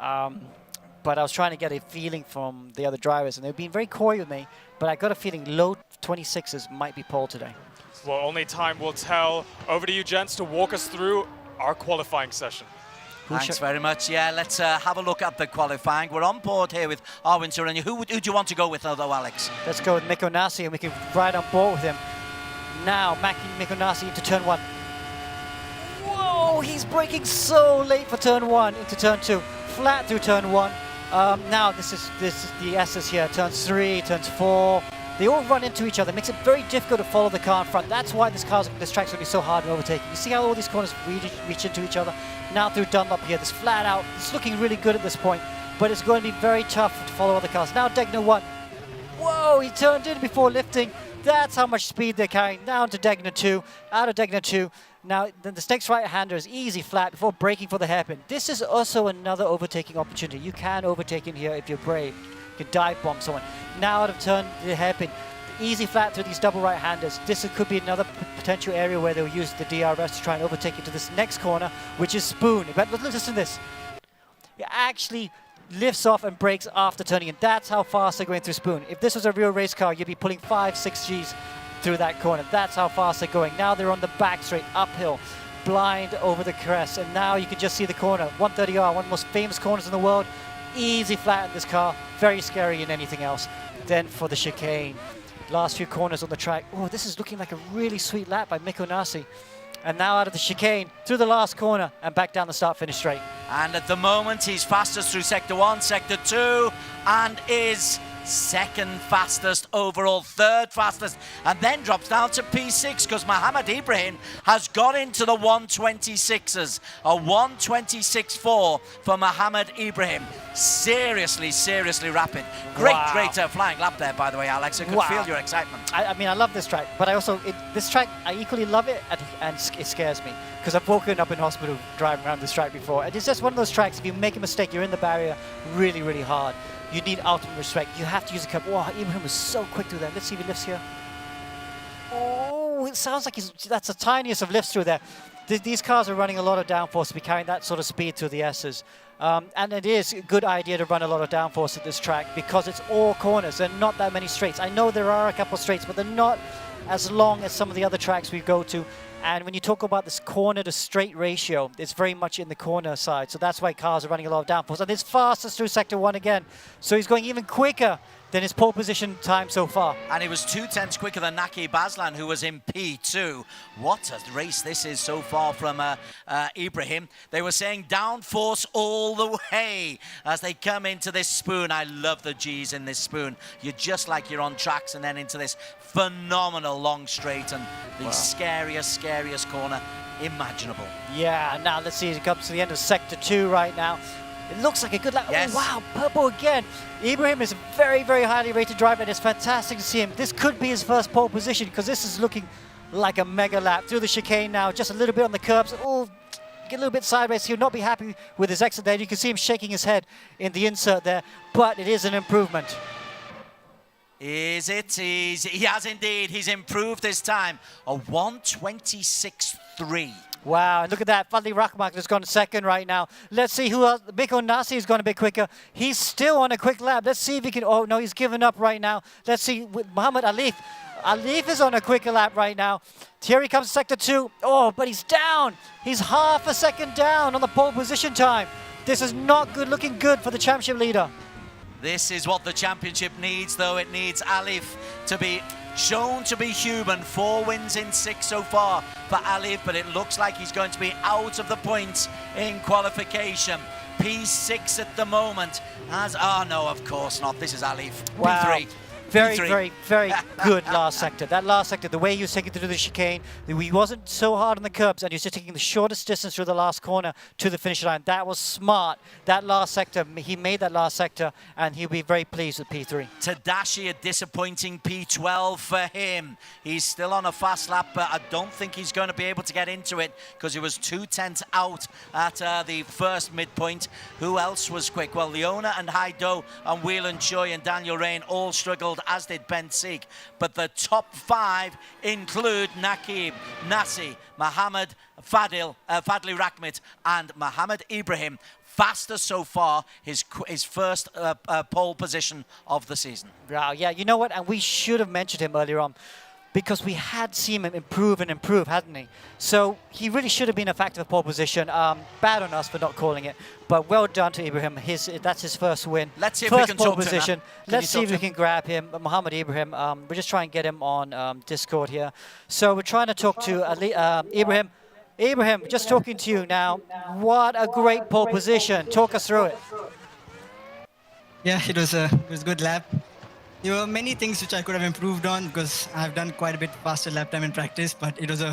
But I was trying to get a feeling from the other drivers, and they've been very coy with me, but I got a feeling low 26s might be pole today. Well, only time will tell. Over to you, gents, to walk us through our qualifying session. Thanks very much. Yeah, let's have a look at the qualifying. We're on board here with Arwin Surenya. Who do you want to go with, though, Alex? Let's go with Mikko Nassi, and we can ride on board with him. Now, Mikko Nassi into turn 1. Whoa, he's braking so late for turn 1 into turn 2. Flat through turn 1. Now this is the S's here. Turns 3, turns 4. They all run into each other. It makes it very difficult to follow the car in front. That's why this track's going to be so hard in overtaking. You see how all these corners reach into each other? Now through Dunlop here, this flat out. It's looking really good at this point, but it's going to be very tough to follow other cars. Now Degner 1. Whoa, he turned in before lifting. That's how much speed they're carrying. Down to Degner 2, out of Degner 2. Now, the next right-hander is easy flat before braking for the hairpin. This is also another overtaking opportunity. You can overtake in here if you're brave. You can dive bomb someone. Now out of turn, the hairpin. Easy flat through these double right-handers. This could be another potential area where they'll use the DRS to try and overtake into this next corner, which is Spoon. But listen to this. It actually lifts off and brakes after turning in. That's how fast they're going through Spoon. If this was a real race car, you'd be pulling 5-6 Gs through that corner. That's how fast they're going. Now they're on the back straight, uphill, blind over the crest, and now you can just see the corner. 130R, one of the most famous corners in the world. Easy flat in this car, very scary in anything else. Then for the chicane, last few corners on the track. Oh, this is looking like a really sweet lap by Mikko Nassi. And now out of the chicane, through the last corner, and back down the start-finish straight. And at the moment, he's fastest through Sector 1, Sector 2, and is second fastest overall, third fastest, and then drops down to P6 because Mohammed Ibrahim has got into the 126s. A 126.4 for Mohammed Ibrahim. Seriously rapid. Great flying lap there, by the way, Alex. I could feel your excitement. I mean, I love this track, but I also, this track, I equally love it, and it scares me because I've woken up in hospital driving around this track before. And it's just one of those tracks, if you make a mistake, you're in the barrier really hard. You need ultimate respect. You have to use a curb. Wow, Ibrahim was so quick through there. Let's see if he lifts here. Oh, it sounds like that's the tiniest of lifts through there. These cars are running a lot of downforce to be carrying that sort of speed through the S's. And it is a good idea to run a lot of downforce at this track because it's all corners. There are not that many straights. I know there are a couple of straights, but they're not as long as some of the other tracks we go to. And when you talk about this corner to straight ratio, it's very much in the corner side. So that's why cars are running a lot of downforce. And it's fastest through Sector 1 again. So he's going even quicker than his pole position time so far. And he was 2/10 quicker than Naki Baslan, who was in P2. What a race this is so far from Ibrahim. They were saying downforce all the way as they come into this Spoon. I love the G's in this Spoon. You're just like you're on tracks and then into this phenomenal long straight and the scariest corner imaginable. Yeah, now let's see, it comes to the end of Sector 2 right now. It looks like a good lap. Yes. Oh, wow, purple again. Ibrahim is a very highly rated driver, and it's fantastic to see him. This could be his first pole position because this is looking like a mega lap. Through the chicane now, just a little bit on the curbs. Oh, get a little bit sideways. He'll not be happy with his exit there. You can see him shaking his head in the insert there, but it is an improvement. Is it? He has indeed. He's improved his time. A 126.3. Wow, and look at that. Fadli Rahmak has gone second right now. Let's see who else. Mikko Nassi has gone a bit quicker. He's still on a quick lap. Let's see if he can. Oh, no, he's given up right now. Let's see with Muhammad Alif. Alif is on a quicker lap right now. Here he comes, Sector 2. Oh, but he's down. He's half a second down on the pole position time. This is not good, looking good for the championship leader. This is what the championship needs, though. It needs Alif to be shown to be human. 4 wins in 6 so far for Alif, but it looks like he's going to be out of the points in qualification. P6 at the moment. Oh, no, of course not. This is Alif. Wow. P3. Very, P3. very good last sector. That last sector, the way he was taking through the chicane, he wasn't so hard on the curbs, and he was just taking the shortest distance through the last corner to the finish line. That was smart. That last sector, he made that last sector, and he'll be very pleased with P3. Tadashi, a disappointing P12 for him. He's still on a fast lap, but I don't think he's going to be able to get into it because he was 2/10 out at the first midpoint. Who else was quick? Well, Leona and Haido and Whelan Choi and Daniel Rain all struggled, as did Ben Seek. But the top 5 include Nakib, Nasi, Mohammed, Fadli Rakhmit, and Mohammed Ibrahim. Faster so far, his first pole position of the season. Wow, yeah, you know what? And we should have mentioned him earlier on, because we had seen him improve and improve, hadn't he? So he really should have been a factor of pole position. Bad on us for not calling it, but well done to Ibrahim. That's his first win. Let's see if first we can pole talk position. to him. Let's see if we can grab him. Muhammad Ibrahim, we're just trying to get him on Discord here. So we're trying to talk to Ibrahim. Ibrahim, just talking to you now. What a great pole position. Talk us through it. Yeah, it was a good lap. There were many things which I could have improved on because I've done quite a bit faster lap time in practice, but it was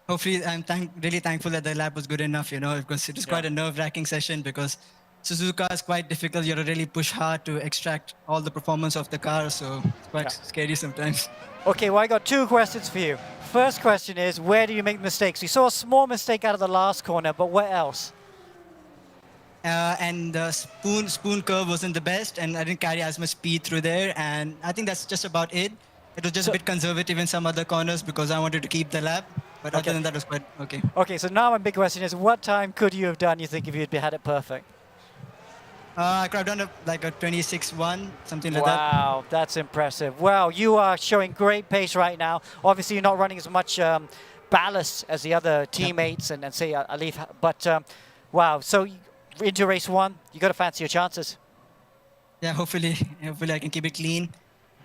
hopefully I'm really thankful that the lap was good enough, because it was quite a nerve-wracking session because Suzuka is quite difficult. You have to really push hard to extract all the performance of the car, so it's quite scary sometimes. Okay, well, I got 2 questions for you. First question is, where do you make mistakes? We saw a small mistake out of the last corner, but where else? And the spoon curve wasn't the best, and I didn't carry as much speed through there, and I think that's just about it. It was just a bit conservative in some other corners because I wanted to keep the lap, but other than that, it was quite okay. Okay, so now my big question is, what time could you have done, you think, if you had it perfect? I could have done like a 26-1, something like that. Wow, that's impressive. Wow, you are showing great pace right now. Obviously, you're not running as much ballast as the other teammates and say Alif, but wow, so into race 1, you got to fancy your chances. Yeah, hopefully I can keep it clean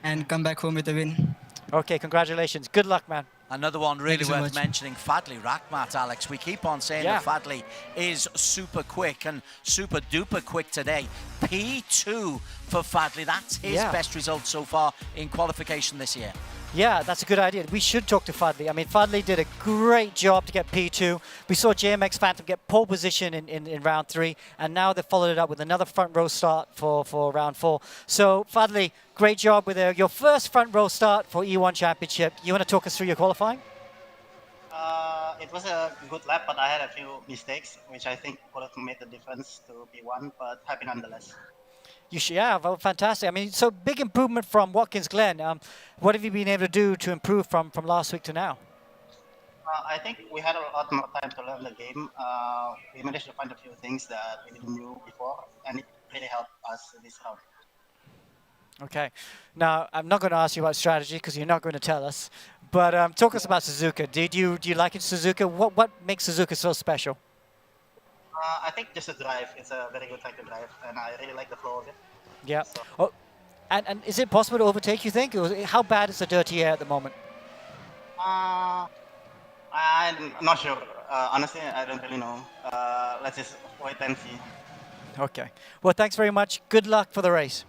and come back home with a win. Okay, congratulations. Good luck, man. Another one really worth mentioning, Fadli Rakhmat, Alex. We keep on saying that Fadli is super quick and super duper quick today. P2 for Fadli. That's his best result so far in qualification this year. Yeah, that's a good idea. We should talk to Fadli. I mean, Fadli did a great job to get P2. We saw JMX Phantom get pole position in round 3, and now they followed it up with another front row start for round 4. So, Fadli, great job with your first front row start for E1 Championship. You want to talk us through your qualifying? It was a good lap, but I had a few mistakes, which I think would have made the difference to P1, but happy nonetheless. Well, fantastic. I mean, so big improvement from Watkins Glen. What have you been able to do to improve from last week to now? I think we had a lot more time to learn the game. We managed to find a few things that we didn't know before, and it really helped us this round. Okay. Now, I'm not going to ask you about strategy because you're not going to tell us. But talk us about Suzuka. Do you like it, Suzuka? What makes Suzuka so special? I think just the drive. It's a very good track to drive, and I really like the flow of it. Yeah. So. Oh, and is it possible to overtake, you think? Or how bad is the dirty air at the moment? I'm not sure. Honestly, I don't really know. Let's just wait and see. Okay. Well, thanks very much. Good luck for the race.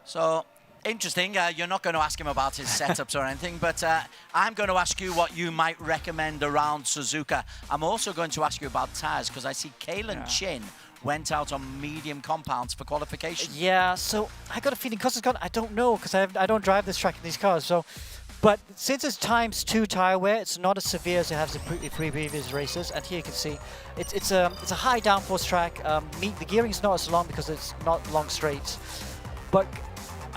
So, interesting. You're not going to ask him about his setups or anything, but I'm going to ask you what you might recommend around Suzuka. I'm also going to ask you about tires because I see Kalen Chin went out on medium compounds for qualification. Yeah, so I got a feeling because it's got, I don't know because I don't drive this track in these cars. So, but since it's ×2 tire wear, it's not as severe as it has in previous races. And here you can see it's a high downforce track. The gearing is not as long because it's not long straights, but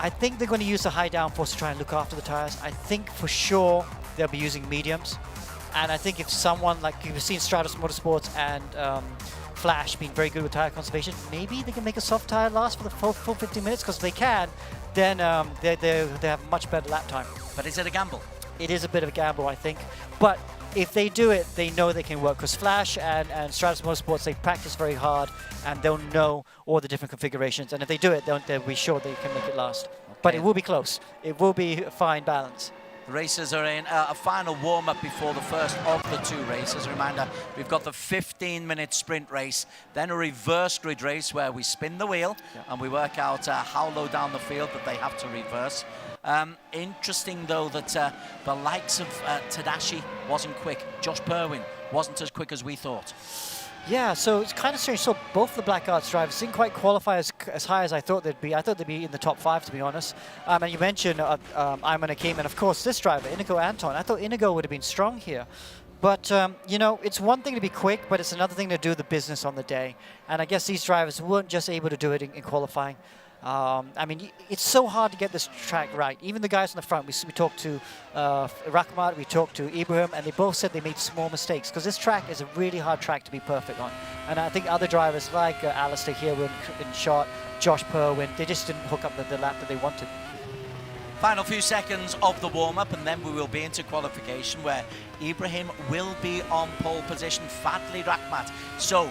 I think they're going to use the high downforce to try and look after the tires. I think for sure they'll be using mediums. And I think if someone like you've seen Stratos Motorsports and Flash being very good with tire conservation, maybe they can make a soft tire last for the full 50 minutes because if they can, then they have much better lap time. But is it a gamble? It is a bit of a gamble, I think. But if they do it, they know they can work because Flash and Stratos Motorsports, they practice very hard and they'll know all the different configurations. And if they do it, they'll be sure they can make it last. Okay. But it will be close. It will be a fine balance. The racers are in a final warm-up before the first of the two races. A reminder, we've got the 15-minute sprint race, then a reverse grid race where we spin the wheel and we work out how low down the field that they have to reverse. Interesting though that the likes of Tadashi wasn't quick. Josh Perwin wasn't as quick as we thought. Yeah, so it's kind of strange. So both the Black Arts drivers didn't quite qualify as high as I thought they'd be. I thought they'd be in the top 5, to be honest. And you mentioned Ayman Hakim, and of course this driver, Inigo Anton. I thought Inigo would have been strong here. But, you know, it's one thing to be quick, but it's another thing to do the business on the day. And I guess these drivers weren't just able to do it in qualifying. I mean, it's so hard to get this track right. Even the guys on the front, we talked to Rahmat, we talked to Ibrahim, and they both said they made small mistakes because this track is a really hard track to be perfect on. And I think other drivers like Alistair here were in shot, Josh Perwin, they just didn't hook up the lap that they wanted. Final few seconds of the warm-up and then we will be into qualification where Ibrahim will be on pole position, Fadli Rahmat. So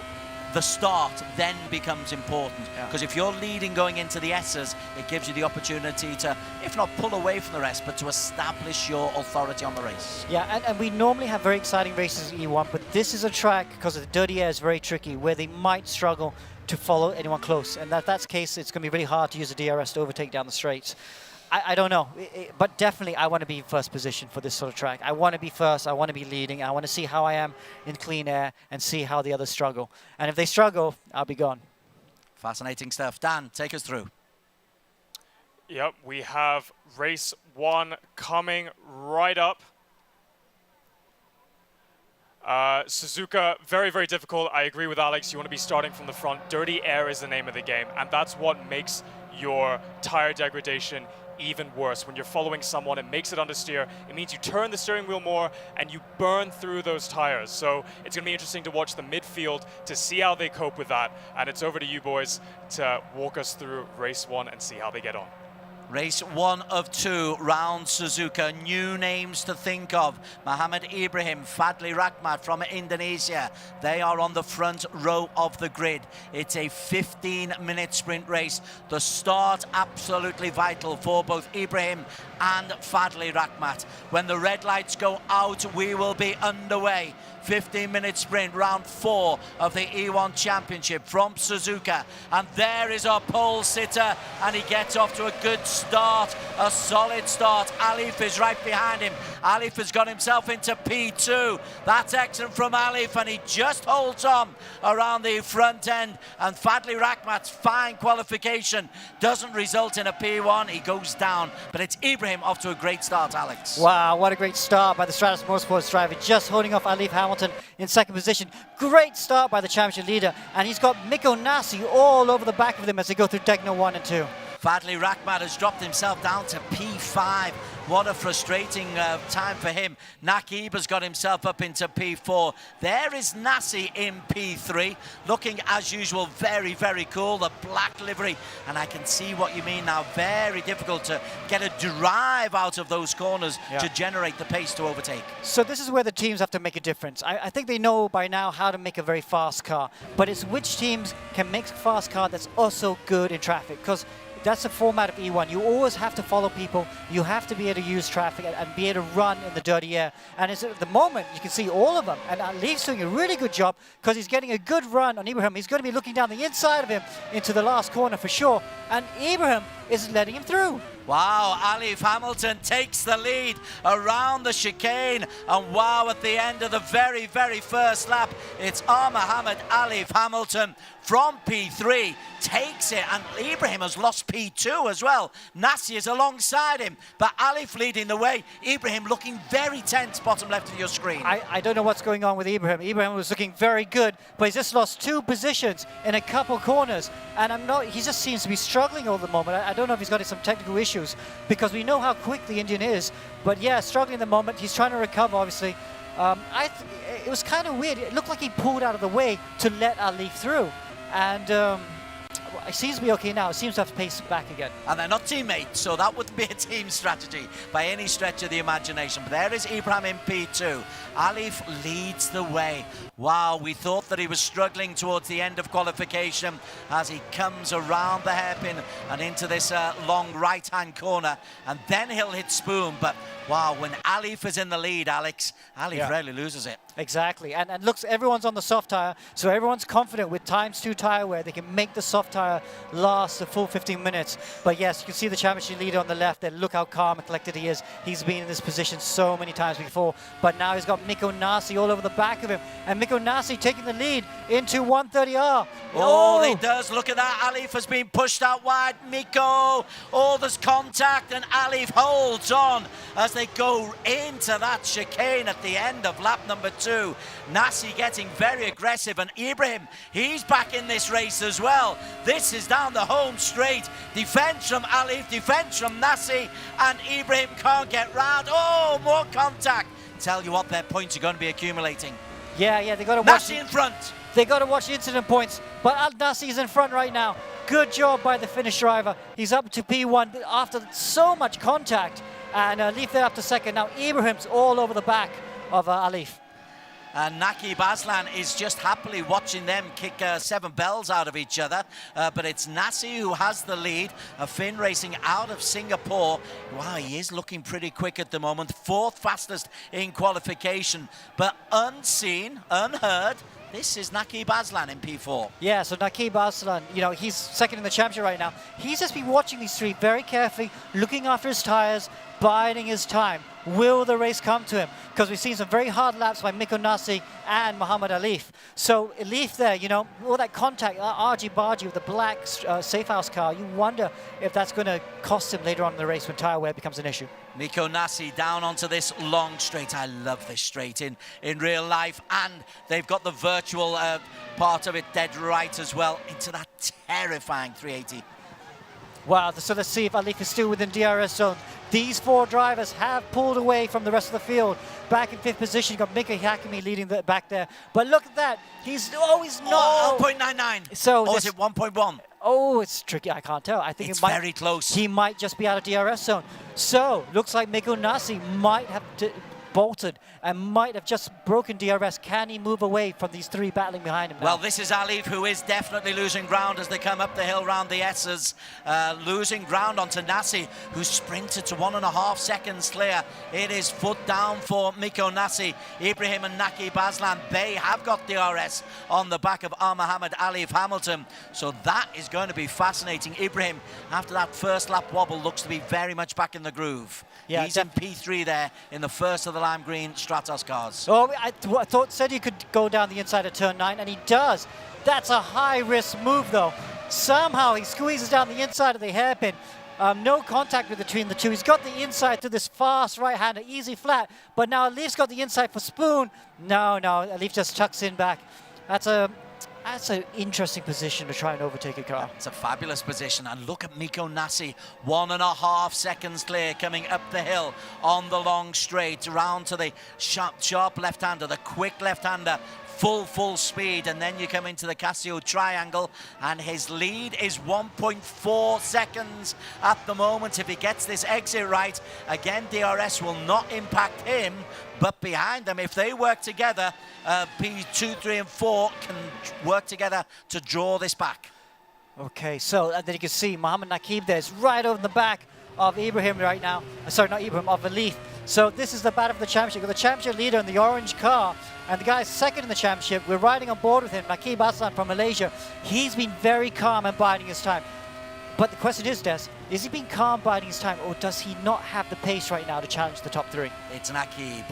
the start then becomes important because if you're leading going into the S's, it gives you the opportunity to, if not pull away from the rest, but to establish your authority on the race. Yeah, and we normally have very exciting races in E1, but this is a track, because of the dirty air, is very tricky, where they might struggle to follow anyone close. And that's the case, it's going to be really hard to use the DRS to overtake down the straights. I don't know, but definitely I want to be in first position for this sort of track. I want to be first, I want to be leading, I want to see how I am in clean air and see how the others struggle. And if they struggle, I'll be gone. Fascinating stuff. Dan, take us through. Yep, we have race 1 coming right up. Suzuka, very, very difficult. I agree with Alex. You want to be starting from the front. Dirty air is the name of the game, and that's what makes your tire degradation even worse. When you're following someone, it makes it understeer. It means you turn the steering wheel more and you burn through those tires. So it's going to be interesting to watch the midfield to see how they cope with that. And it's over to you boys to walk us through race 1 and see how they get on. Race 1 of 2, round Suzuka. New names to think of. Muhammad Ibrahim, Fadli Rahmat from Indonesia. They are on the front row of the grid. It's a 15-minute sprint race. The start absolutely vital for both Ibrahim and Fadli Rahmat. When the red lights go out, we will be underway. 15-minute sprint, round 4 of the E1 Championship from Suzuka. And there is our pole sitter, and he gets off to a good start, a solid start. Alif is right behind him. Alif has got himself into P2. That's excellent from Alif, and he just holds on around the front end. And Fadli Rahmat's fine qualification doesn't result in a P1. He goes down, but it's Ibrahim off to a great start, Alex. Wow, what a great start by the Stratus Motorsports driver, just holding off Alif Hamilton in second position. Great start by the championship leader, and he's got Mikko Nasi all over the back of them as they go through Techno 1 and 2. Fadli Rahmat has dropped himself down to P5. What a frustrating time for him. Nakib has got himself up into P4. There is Nasi in P3, looking as usual very, very cool. The black livery, and I can see what you mean now. Very difficult to get a drive out of those corners to generate the pace to overtake. So this is where the teams have to make a difference. I think they know by now how to make a very fast car, but it's which teams can make a fast car that's also good in traffic, because that's the format of E1. You always have to follow people. You have to be able to use traffic and be able to run in the dirty air. And it's at the moment, you can see all of them. And Leaf's doing a really good job because he's getting a good run on Ibrahim. He's going to be looking down the inside of him into the last corner for sure. And Ibrahim isn't letting him through. Wow, Alif Hamilton takes the lead around the chicane. And wow, at the end of the very, very first lap, it's Mohammed Alif Hamilton from P3 takes it, and Ibrahim has lost P2 as well. Nasi is alongside him, but Alif leading the way. Ibrahim looking very tense, bottom left of your screen. I don't know what's going on with Ibrahim. Ibrahim was looking very good, but he's just lost 2 positions in a couple corners, and he just seems to be struggling all the moment. I don't know if he's got some technical issues, because we know how quick the Indian is, but yeah, struggling at the moment. He's trying to recover, obviously. It was kind of weird. It looked like he pulled out of the way to let Alif through. And it seems to be okay now. It seems to have paced back again. And they're not teammates, so that wouldn't be a team strategy by any stretch of the imagination. But there is Ibrahim in P2. Alif leads the way. Wow, we thought that he was struggling towards the end of qualification as he comes around the hairpin and into this long right-hand corner, and then he'll hit Spoon. But wow, when Alif is in the lead, Alex, Alif rarely loses it. Exactly, and looks, everyone's on the soft tire, so everyone's confident with ×2 tire wear they can make the soft tire last the full 15 minutes. But yes, you can see the championship leader on the left there. Look how calm and collected he is. He's been in this position so many times before, but now he's got Mikko Nasi all over the back of him, and Mikko Nasi taking the lead into 130R. Oh, he does. Look at that. Alif has been pushed out wide. Mikko. Oh, there's contact, and Alif holds on as they go into that chicane at the end of lap number 2. Nasi getting very aggressive, and Ibrahim, he's back in this race as well. This is down the home straight. Defense from Alif, defense from Nasi, and Ibrahim can't get round. Oh, more contact. Tell you what, their points are going to be accumulating. Yeah, they got to watch. Nasi in front. They got to watch the incident points, but Al Nasi's in front right now. Good job by the Finnish driver. He's up to P1 after so much contact, and Alif there up to second. Now Ibrahim's all over the back of Alif. And Naqib Aslan is just happily watching them kick 7 bells out of each other. But it's Nasi who has the lead. Finn racing out of Singapore. Wow, he is looking pretty quick at the moment. 4th fastest in qualification. But unseen, unheard, this is Naqib Aslan in P4. Yeah, so Naqib Aslan, you know, he's second in the championship right now. He's just been watching these three very carefully, looking after his tires, biding his time. Will the race come to him? Because we've seen some very hard laps by Mikko Nasi and Muhammad Alif. So Alif there, you know, all that contact, argy-bargy with the black safe house car, you wonder if that's going to cost him later on in the race when tire wear becomes an issue. Mikko Nasi down onto this long straight. I love this straight in real life, and they've got the virtual part of it dead right as well into that terrifying 380. Wow, so let's see if Alif is still within DRS zone. These 4 drivers have pulled away from the rest of the field. Back in 5th position, you've got Mika Hakimi leading back there. But look at that. He's always not... Oh, 0.99. So or is it 1.1? Oh, it's tricky. I can't tell. I think it's very close. He might just be out of DRS zone. So, looks like Mikko Nasi might have bolted and might have just broken DRS. Can he move away from these 3 battling behind him now? Well, this is Alif, who is definitely losing ground as they come up the hill round the S's. Losing ground onto Nasi, who sprinted to 1.5 seconds clear. It is foot down for Mikko Nasi. Ibrahim and Naqib Aslan, they have got DRS on the back of Muhammad Alif Hamilton. So that is going to be fascinating. Ibrahim, after that first lap wobble, looks to be very much back in the groove. Yeah, he's in P3 there in the first of the lime green Stratos cars. Oh, I thought said he could go down the inside of turn 9, and he does. That's a high-risk move, though. Somehow he squeezes down the inside of the hairpin. No contact between the two. He's got the inside to this fast right-hander, easy flat. But now Alif's got the inside for Spoon. No, Alif just tucks in back. That's an interesting position to try and overtake a car. It's a fabulous position, and look at Mikko Nasi, 1.5 seconds clear coming up the hill on the long straight, around to the sharp left-hander, the quick left-hander, full speed, and then you come into the Casio triangle, and his lead is 1.4 seconds at the moment. If he gets this exit right, again, DRS will not impact him, but behind them, if they work together, P2, 3 and 4 can work together to draw this back. Okay, so then you can see Muhammad Naqib there is right over the back of Ibrahim right now. Sorry, not Ibrahim, of Alif. So this is the battle of the championship. We've got the championship leader in the orange car, and the guy's second in the championship. We're riding on board with him, Naqib Aslan from Malaysia. He's been very calm and biding his time. But the question is, Des, is he being calm, biding his time, or does he not have the pace right now to challenge the top 3? It's Naqib.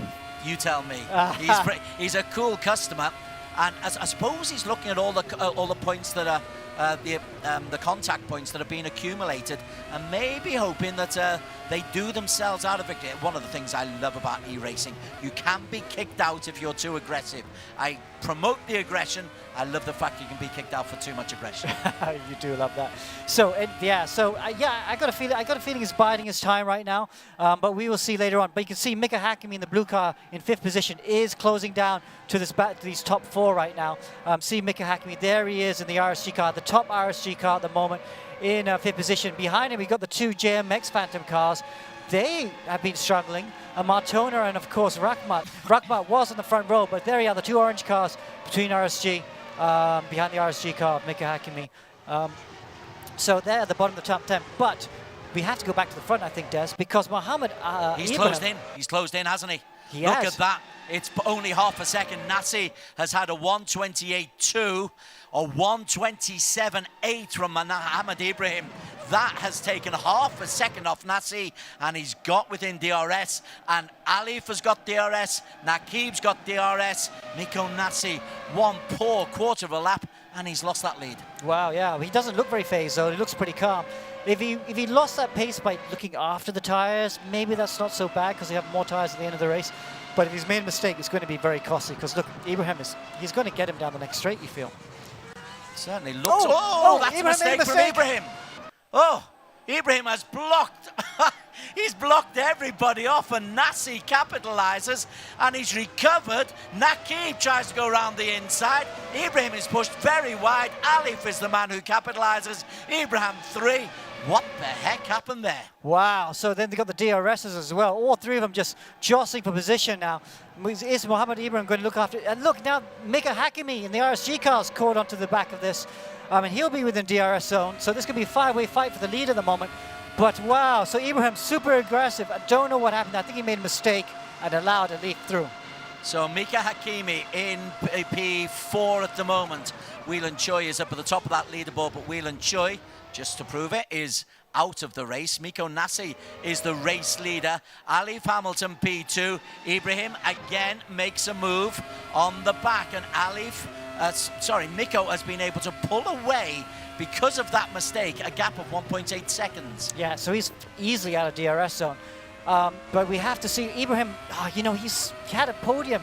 You tell me. He's a cool customer, and I suppose he's looking at all the points that are the contact points that have been accumulated, and maybe hoping that they do themselves out of victory. One of the things I love about e-racing, you can be kicked out if you're too aggressive. I promote the aggression. I love the fact you can be kicked out for too much aggression. You do love that. So I got a feeling he's biding his time right now, but we will see later on. But you can see Mika Hakimi in the blue car in 5th position is closing down to these top 4 right now. See Mika Hakimi, there he is in the RSG car at the top RSG car at the moment in 5th position. Behind him, we've got the 2 JMX Phantom cars. They have been struggling. Martona and, of course, Rakhmat. Rakhmat was on the front row, but there you are, the 2 orange cars between RSG, behind the RSG car of Mika Hakkimi. So they're at the bottom of the top 10. But we have to go back to the front, I think, Des, because Mohammed He's Ibrahim, closed in. He's closed in, hasn't he? He Look has. at that. It's only half a second. Nasi has had a 1:28.2, a 1:27.8 from Mohammed Ibrahim. That has taken half a second off Nasi, and he's got within DRS. And Alif has got DRS. Naqib's got DRS. Miko Nasi, one poor quarter of a lap, and he's lost that lead. Wow, yeah, he doesn't look very phased though. He looks pretty calm. If he lost that pace by looking after the tires, maybe that's not so bad because they have more tires at the end of the race. But if he's made a mistake, it's going to be very costly because look, Ibrahim he's going to get him down the next straight, you feel. Certainly looks. Oh, that's a mistake from Ibrahim. Oh, Ibrahim has blocked. He's blocked everybody off, and Nasi capitalizes, and he's recovered. Naqib tries to go around the inside. Ibrahim is pushed very wide. Alif is the man who capitalizes. Ibrahim 3. What the heck happened there? Wow, so then they got the DRSs as well. All 3 of them just jostling for position now. Is Mohammed Ibrahim going to look after it? And look, now Mika Hakkimi in the RSG cars caught onto the back of this. And he'll be within DRS zone. So this could be a 5-way fight for the lead at the moment. But wow, so Ibrahim super aggressive. I don't know what happened. I think he made a mistake and allowed a leap through. So Mika Hakkimi in P4 at the moment. Whelan Choi is up at the top of that leaderboard, but Whelan Choi, just to prove it, is out of the race. Miko Nasi is the race leader. Alif Hamilton P2. Ibrahim again makes a move on the back, and Miko has been able to pull away because of that mistake, a gap of 1.8 seconds. Yeah, so he's easily out of DRS zone. But we have to see Ibrahim, he had a podium,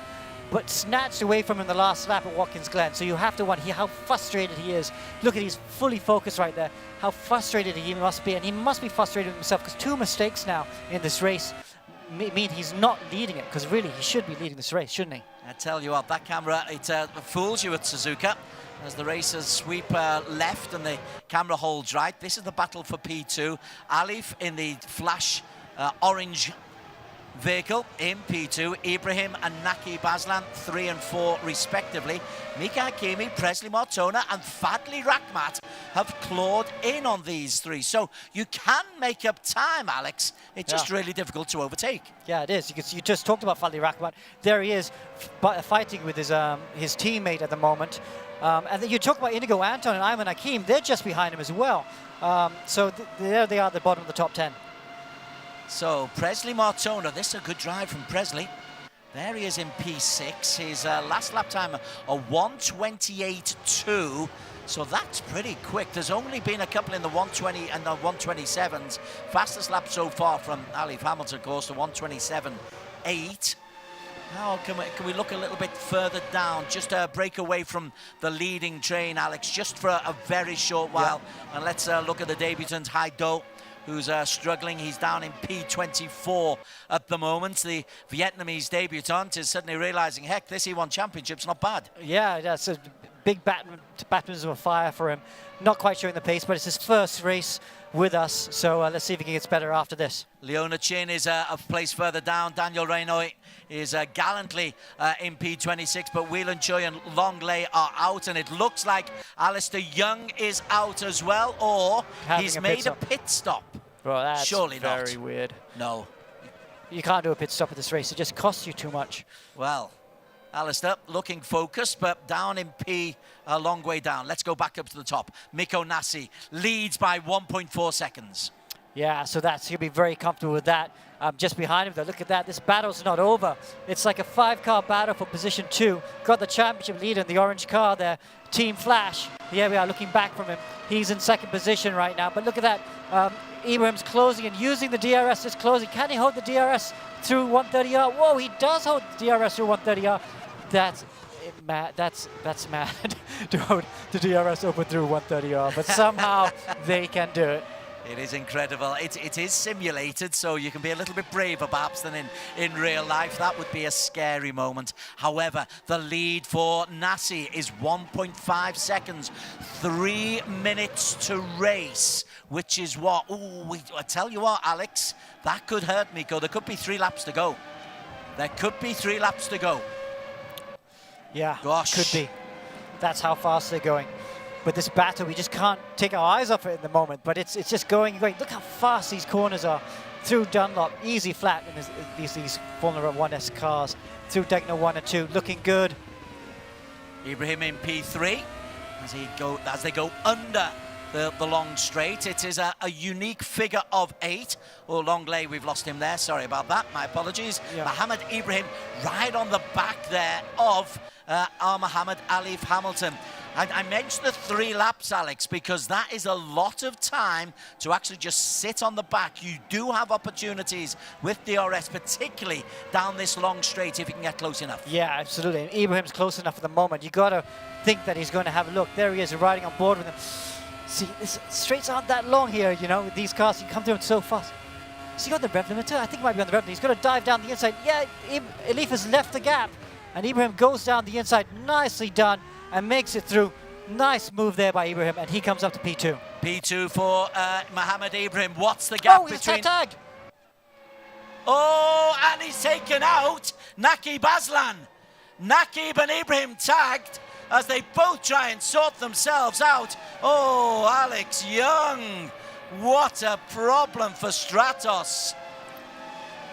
but snatched away from him the last lap at Watkins Glen. So you have to wonder how frustrated he is. Look at, he's fully focused right there. How frustrated he must be, and he must be frustrated with himself because 2 mistakes now in this race mean he's not leading it, because really he should be leading this race, shouldn't he? I tell you what, that camera, it fools you at Suzuka as the racers sweep left and the camera holds right. This is the battle for P2. Alif in the flash orange vehicle in P2. Ibrahim and Naqib Aslan 3 and 4 respectively. Mika Hakkimi, Presley Martona and Fadli Rakhmat have clawed in on these 3. So you can make up time, Alex. It's just really difficult to overtake. Yeah, it is. You just talked about Fadli Rakhmat. There he is fighting with his teammate at the moment. And then you talk about Inigo Anton and Ayman Hakim. They're just behind him as well. So there they are at the bottom of the top 10. So Presley Martona, this is a good drive from Presley. There he is in P6. His last lap time, a 1:28.2. So that's pretty quick. There's only been a couple in the 1:20 and the 1:27s. Fastest lap so far from Alif Hamilton, of course, to 1:27.8. Now can we look a little bit further down, just a break away from the leading train, Alex, just for a very short while. Yeah. And let's look at the debutant, Hai Do, who's struggling. He's down in P24 at the moment. The Vietnamese debutant is suddenly realizing, heck, this E1 Championship's not bad. Yeah, that's a big baptism of fire for him. Not quite showing the pace, but it's his first race with us. So let's see if he gets better after this. Leona Chin is a place further down. Daniel Reynoy is gallantly in P26, but Whelan Choi and Long Lei are out, and it looks like Alistair Young is out as well, or he's made a pit stop. Bro, that's surely very not. Weird. No. You can't do a pit stop at this race. It just costs you too much. Well, Alistair looking focused, but down in P, a long way down. Let's go back up to the top. Miko Nasi leads by 1.4 seconds. Yeah, so he'll be very comfortable with that. Just behind him, though, look at that. This battle's not over. It's like a 5-car battle for position 2. Got the championship leader in the orange car there, Team Flash. Here we are looking back from him. He's in 2nd position right now, but look at that. Ibrahim's closing and using the DRS is closing. Can he hold the DRS through 130R? Whoa, he does hold the DRS through 130R. That's mad to hold the DRS open through 130R, but somehow they can do it. It is incredible. It is simulated, so you can be a little bit braver perhaps than in real life. That would be a scary moment. However, the lead for Nassi is 1.5 seconds. 3 minutes to race, which is what? Ooh, I tell you what, Alex, that could hurt Miko. There could be 3 laps to go. There could be 3 laps to go. Yeah, gosh. Could be. That's how fast they're going. With this battle, we just can't take our eyes off it at the moment, but it's just going. Look how fast these corners are through Dunlop, easy flat in these Formula 1S cars, through Degner 1 and 2, looking good. Ibrahim in P3 as they go under the long straight. It is a unique figure of 8. Oh, Longley, we've lost him there. Sorry about that. My apologies. Yeah. Mohammed Ibrahim right on the back there of Mohammed Alif Hamilton. I mentioned the 3 laps, Alex, because that is a lot of time to actually just sit on the back. You do have opportunities with DRS, particularly down this long straight if you can get close enough. Yeah, absolutely. And Ibrahim's close enough at the moment. You got to think that he's going to have a look. There he is, riding on board with him. See, this straights aren't that long here, you know, with these cars. You come through them so fast. Is he on the rev limiter? I think he might be on the rev limiter. He's got to dive down the inside. Yeah, Alif has left the gap. And Ibrahim goes down the inside. Nicely done. And makes it through. Nice move there by Ibrahim, and he comes up to P2. P2 for Mohammed Ibrahim. What's the gap between... tagged. Oh, and he's taken out Nakib Aslan. Nakib and Ibrahim tagged as they both try and sort themselves out. Oh, Alex Young. What a problem for Stratos.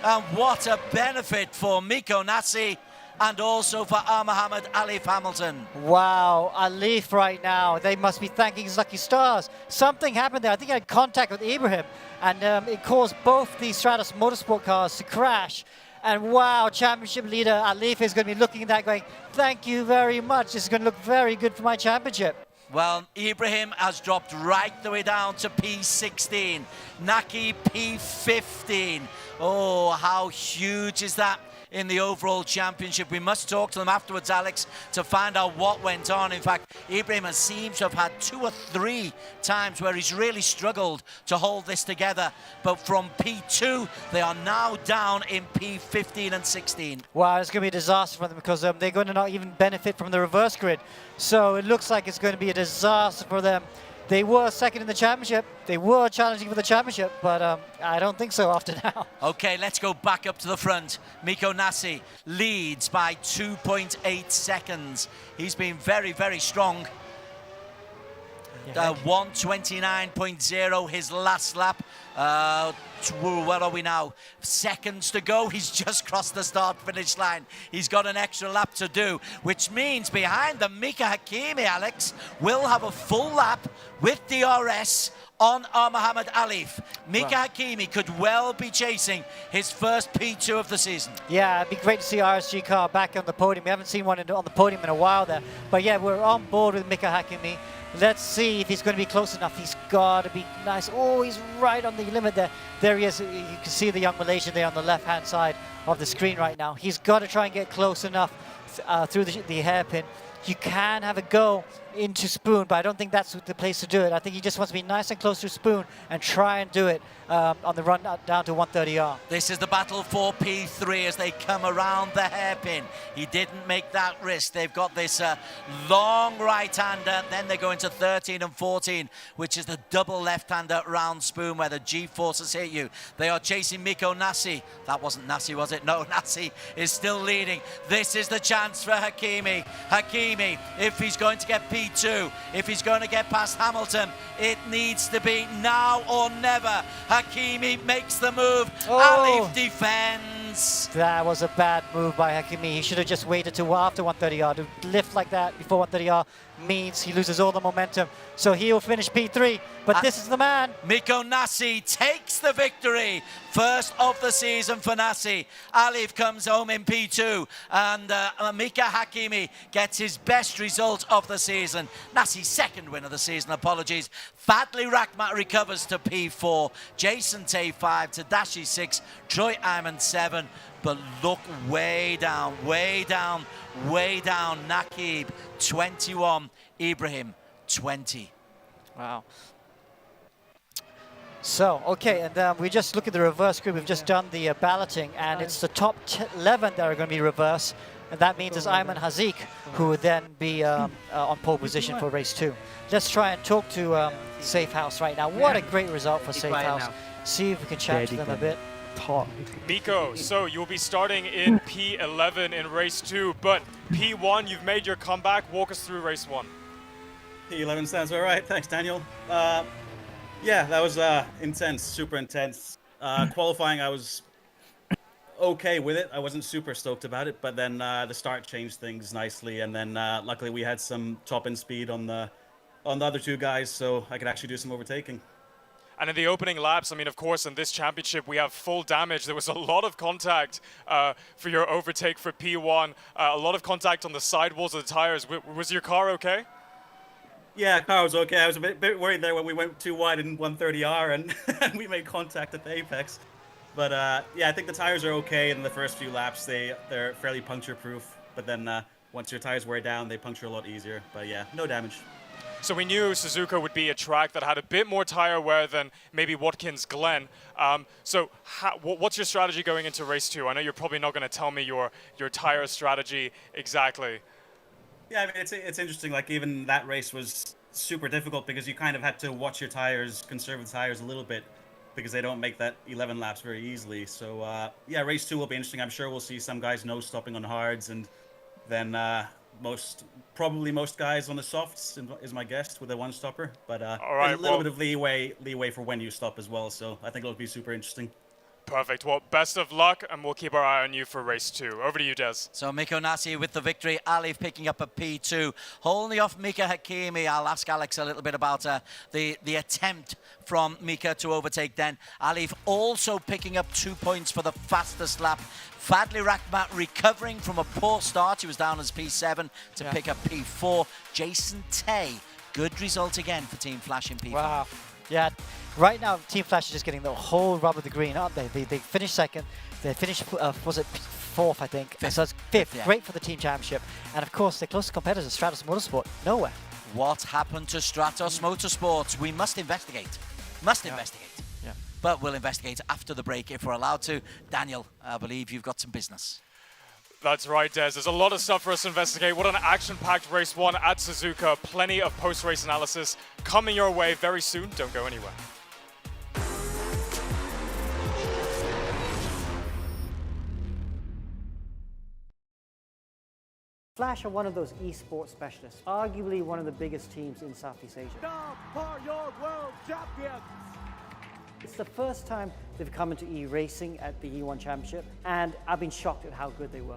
And what a benefit for Miko Nassi. And also for Mohammed Alif Hamilton. Wow, Alif right now, they must be thanking his lucky stars. Something happened there. I think he had contact with Ibrahim, and it caused both the Stratos Motorsport cars to crash. And wow, championship leader Alif is going to be looking at that going, thank you very much. This is going to look very good for my championship. Well, Ibrahim has dropped right the way down to P16. Naki P15. Oh, how huge is that in the overall championship? We must talk to them afterwards, Alex, to find out what went on. In fact, Ibrahim seems to have had 2 or 3 times where he's really struggled to hold this together. But from P2, they are now down in P15 and 16. Wow, it's going to be a disaster for them because they're going to not even benefit from the reverse grid. So it looks like it's going to be a disaster for them. They were second in the championship. They were challenging for the championship, but I don't think so after now. Okay, let's go back up to the front. Miko Nassi leads by 2.8 seconds. He's been very, very strong. 1:29.0 his last lap. Where are we now? Seconds to go. He's just crossed the start-finish line. He's got an extra lap to do, which means behind them, Mika Hakimi, Alex, will have a full lap with DRS on Mohammed Alif. Mika Hakimi could well be chasing his first P2 of the season. Yeah, it'd be great to see RSG car back on the podium. We haven't seen one on the podium in a while there. But yeah, we're on board with Mika Hakimi. Let's see if he's going to be close enough. He's got to be nice. Oh, he's right on the limit there. There he is. You can see the young Malaysian there on the left-hand side of the screen right now. He's got to try and get close enough through the hairpin. You can have a go into Spoon, but I don't think that's the place to do it. I think he just wants to be nice and close to Spoon and try and do it on the run down to 130R. This is the battle for P3 as they come around the hairpin. He didn't make that risk. They've got this long right-hander, then they go into 13 and 14, which is the double left-hander round Spoon where the G-forces hit you. They are chasing Miko Nassi. That wasn't Nassi, was it? No, Nassi is still leading. This is the chance for Hakimi. Hakimi, if he's going to get P2, if he's going to get past Hamilton, it needs to be now or never. Hakimi makes the move. Alif defends. That was a bad move by Hakimi. He should have just waited till after 130R. To lift like that before 130R means he loses all the momentum. So he'll finish P3, but this is the man. Miko Nassi takes the victory. First of the season for Nassi. Alif comes home in P2, and Mika Hakimi gets his best result of the season. Nassi's second win of the season, apologies. Fadli Rakhmat recovers to P4. Jason Tay 5, Tadashi 6, Troy Iman 7. But look way down, way down, way down. Nakib 21, Ibrahim 20. Wow. So, okay, and we just look at the reverse group. We've just done the balloting, and it's the top 11 that are going to be reverse. And that means it's Ayman Haziq who would then be on pole position for race 2. Let's try and talk to Safe House right now. What a great result for Safe House. See if we can chat to them a bit. Miko, so you'll be starting in P11 in race 2, but P1, you've made your comeback. Walk us through race 1. P11 sounds all right. Thanks, Daniel. Yeah, that was intense, super intense. Qualifying, I was okay with it. I wasn't super stoked about it, but then the start changed things nicely, and then luckily we had some top-end speed on the other two guys, so I could actually do some overtaking. And in the opening laps, I mean, of course, in this championship, we have full damage. There was a lot of contact for your overtake for P1, a lot of contact on the sidewalls of the tires. Was your car okay? Yeah, car was okay. I was a bit worried there when we went too wide in 130R and we made contact at the apex. But yeah, I think the tires are okay in the first few laps. They're fairly puncture-proof. But then once your tires wear down, they puncture a lot easier. But yeah, no damage. So we knew Suzuka would be a track that had a bit more tire wear than maybe Watkins Glen. So what's your strategy going into race 2? I know you're probably not going to tell me your tire strategy exactly. Yeah, I mean, it's interesting. Like, even that race was super difficult because you kind of had to watch your tires, conserve the tires a little bit, because they don't make that 11 laps very easily. So yeah, race 2 will be interesting. I'm sure we'll see some guys nose stopping on hards, and then probably most guys on the softs is my guess with a one stopper. But all right, a little bit of leeway for when you stop as well. So I think it'll be super interesting. Perfect. Well, best of luck, and we'll keep our eye on you for race 2. Over to you, Des. So Miko Nasi with the victory. Alif picking up a P2. Only off Mika Hakimi. I'll ask Alex a little bit about the attempt from Mika to overtake then. Alif also picking up 2 points for the fastest lap. Fadli Rakhmat recovering from a poor start. He was down as P7 to pick up P4. Jason Tay, good result again for Team Flash in P5. Wow. Yeah, right now Team Flash is just getting the whole rub of the green, aren't they? They finished second. They finished, was it fourth, I think? Fifth. So it's fifth. Yeah. Great for the team championship. And of course, their closest competitors, Stratos Motorsport, nowhere. What happened to Stratos Motorsports? We must investigate. Investigate. Yeah. But we'll investigate after the break if we're allowed to. Daniel, I believe you've got some business. That's right, Des. There's a lot of stuff for us to investigate. What an action-packed race 1 at Suzuka. Plenty of post-race analysis coming your way very soon. Don't go anywhere. Flash are one of those esports specialists, arguably one of the biggest teams in Southeast Asia. Now for your world champions! It's the first time they've come into ERacing at the E1 Championship, and I've been shocked at how good they were.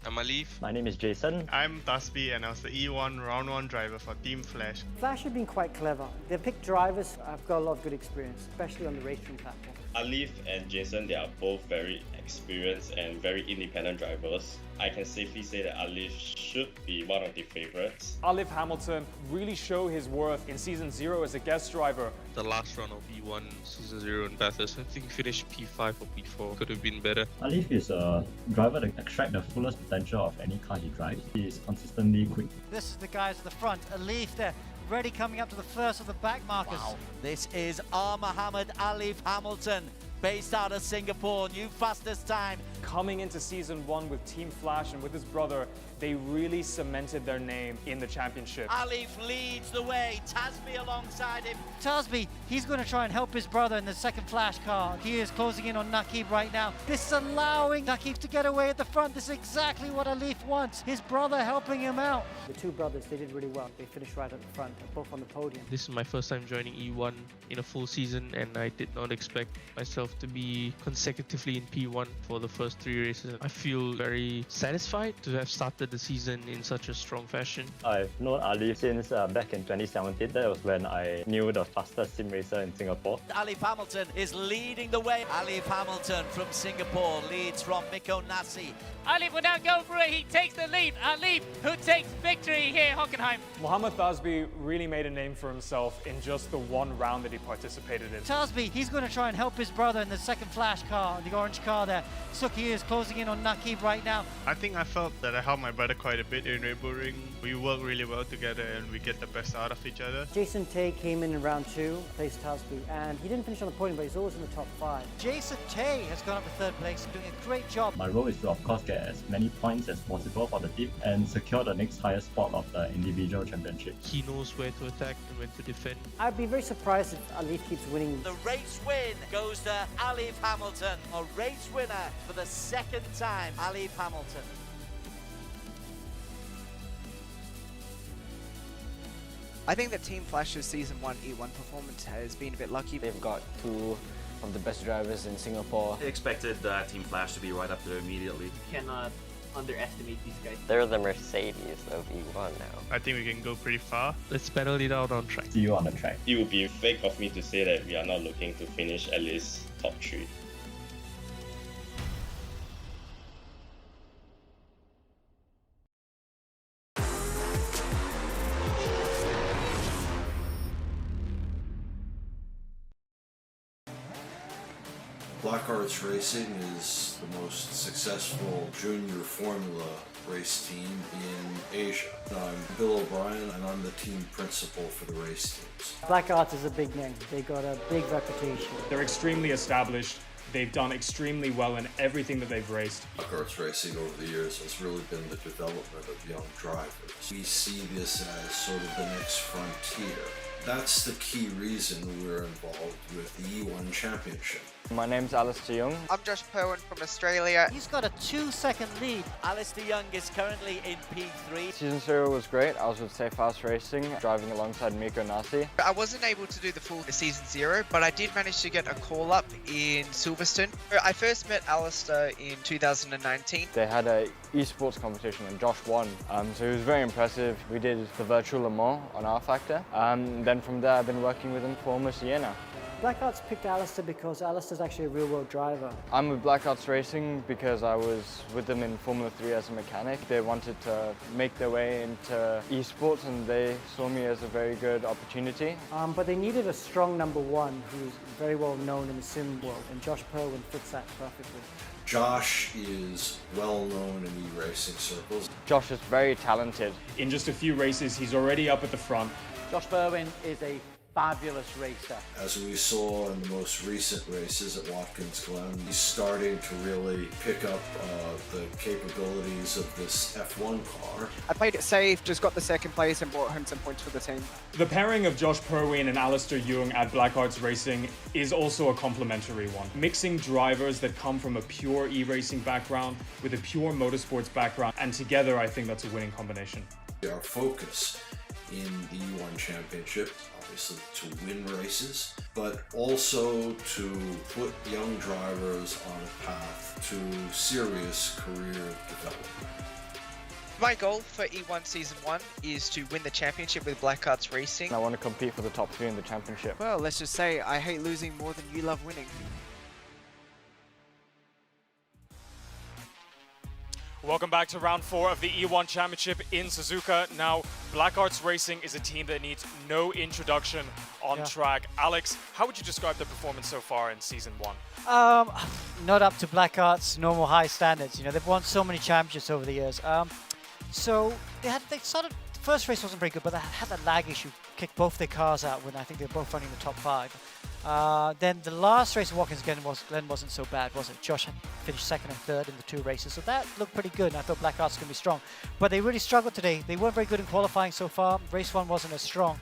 I'm Alif. My name is Jason. I'm Tasbi, and I was the E1 Round 1 driver for Team Flash. Flash have been quite clever. They've picked drivers who've got a lot of good experience, especially on the RaceRoom platform. Alif and Jason, they are both very experienced and very independent drivers. I can safely say that Alif should be one of the favorites. Alif Hamilton really showed his worth in Season 0 as a guest driver. The last round of E1 Season 0 in Bathurst, I think he finished P5 or P4. Could have been better. Alif is a driver that extracts the fullest potential of any car he drives. He is consistently quick. This is the guys at the front. Alif there, ready coming up to the first of the back markers. Wow. This is Mohammed Alif Hamilton, based out of Singapore, new fastest time. Coming into Season 1 with Team Flash and with his brother, they really cemented their name in the championship. Alif leads the way, Tasbi alongside him. Tasbi, he's going to try and help his brother in the second Flash car. He is closing in on Naqib right now. This is allowing Naqib to get away at the front. This is exactly what Alif wants. His brother helping him out. The two brothers, they did really well. They finished right at the front, both on the podium. This is my first time joining E1 in a full season, and I did not expect myself to be consecutively in P1 for the first 3 races. I feel very satisfied to have started the season in such a strong fashion. I've known Alif since back in 2017. That was when I knew the fastest sim racer in Singapore. Alif Hamilton is leading the way. Alif Hamilton from Singapore leads from Miko Nasi. Alif will now go for it. He takes the lead. Alif, who takes victory here in Hockenheim. Mohammed Tasbi really made a name for himself in just the one round that he participated in. Tasbi, he's going to try and help his brother in the second flash car, the orange car there. Suki is closing in on Nakib right now. I think I felt that I helped my brother quite a bit in Red Bull Ring. We work really well together and we get the best out of each other. Jason Tay came in round 2, placed Tasby, and he didn't finish on the podium, but he's always in the top 5. Jason Tay has gone up to third place, doing a great job. My role is to, of course, get as many points as possible for the team and secure the next highest spot of the individual championship. He knows where to attack and when to defend. I'd be very surprised if Alif keeps winning. The race win goes to Alif Hamilton, a race winner for the second time, Alif Hamilton. I think that Team Flash's Season 1 E1 performance has been a bit lucky. They've got 2 of the best drivers in Singapore. I expected Team Flash to be right up there immediately. Cannot underestimate these guys. They're the Mercedes of E1 now. I think we can go pretty far. Let's battle it out on track. See you on the track. It would be fake of me to say that we are not looking to finish at least top 3. Black Arts Racing is the most successful junior Formula race team in Asia. I'm Bill O'Brien and I'm the team principal for the race teams. Black Arts is a big name. They got a big reputation. They're extremely established. They've done extremely well in everything that they've raced. Black Arts Racing over the years has really been the development of young drivers. We see this as sort of the next frontier. That's the key reason we're involved with the E1 Championship. My name's Alistair Young. I'm Josh Perwin from Australia. He's got a 2-second lead. Alistair Young is currently in P3. Season 0 was great. I was with Safe House Racing, driving alongside Miko Nasi. I wasn't able to do the full Season 0, but I did manage to get a call up in Silverstone. I first met Alistair in 2019. They had a esports competition and Josh won, so it was very impressive. We did the virtual Le Mans on R Factor. Then from there I've been working with him for almost a year now. Black Arts picked Alistair because Alistair's actually a real-world driver. I'm with Black Arts Racing because I was with them in Formula 3 as a mechanic. They wanted to make their way into esports and they saw me as a very good opportunity. But they needed a strong number 1 who's very well known in the sim world, and Josh Perwin fits that perfectly. Josh is well known in e-racing circles. Josh is very talented. In just a few races, he's already up at the front. Josh Perwin is a fabulous racer. As we saw in the most recent races at Watkins Glen, he's starting to really pick up the capabilities of this F1 car. I played it safe, just got the second place and brought home some points for the team. The pairing of Josh Perwin and Alistair Young at Black Arts Racing is also a complementary one. Mixing drivers that come from a pure e-racing background with a pure motorsports background, and together I think that's a winning combination. Our focus in the E1 Championship, obviously to win races, but also to put young drivers on a path to serious career development. My goal for E1 Season 1 is to win the championship with Black Arts Racing. I want to compete for the top 3 in the championship. Well, let's just say I hate losing more than you love winning. Welcome back to round 4 of the E1 Championship in Suzuka. Now, Black Arts Racing is a team that needs no introduction on track. Alex, how would you describe the performance so far in Season 1? Not up to Black Arts' normal high standards. You know, they've won so many championships over the years. So they started. The first race wasn't very good, but they had that lag issue. Kicked both their cars out when I think they were both running the top 5. Then the last race at Watkins Glen wasn't so bad, was it? Josh had finished 2nd and 3rd in the 2 races, so that looked pretty good, and I thought Black Arts was going to be strong. But they really struggled today. They weren't very good in qualifying so far. Race 1 wasn't as strong.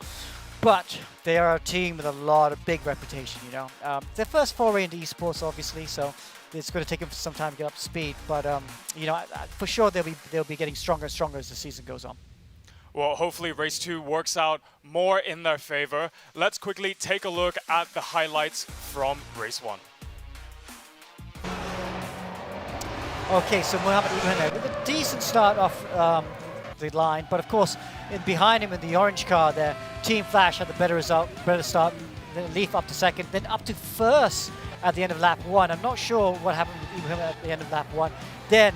But they are a team with a lot of big reputation, you know. Their first foray into esports, obviously, so it's going to take them some time to get up to speed. But, you know, for sure they'll be getting stronger and stronger as the season goes on. Well, hopefully race 2 works out more in their favor. Let's quickly take a look at the highlights from race 1. Okay, so Mohamed Ibrahim with a decent start off the line, but of course, behind him in the orange car there, Team Flash had the better start, then Leaf up to 2nd, then up to 1st at the end of lap 1. I'm not sure what happened with Ibrahim at the end of lap 1. Then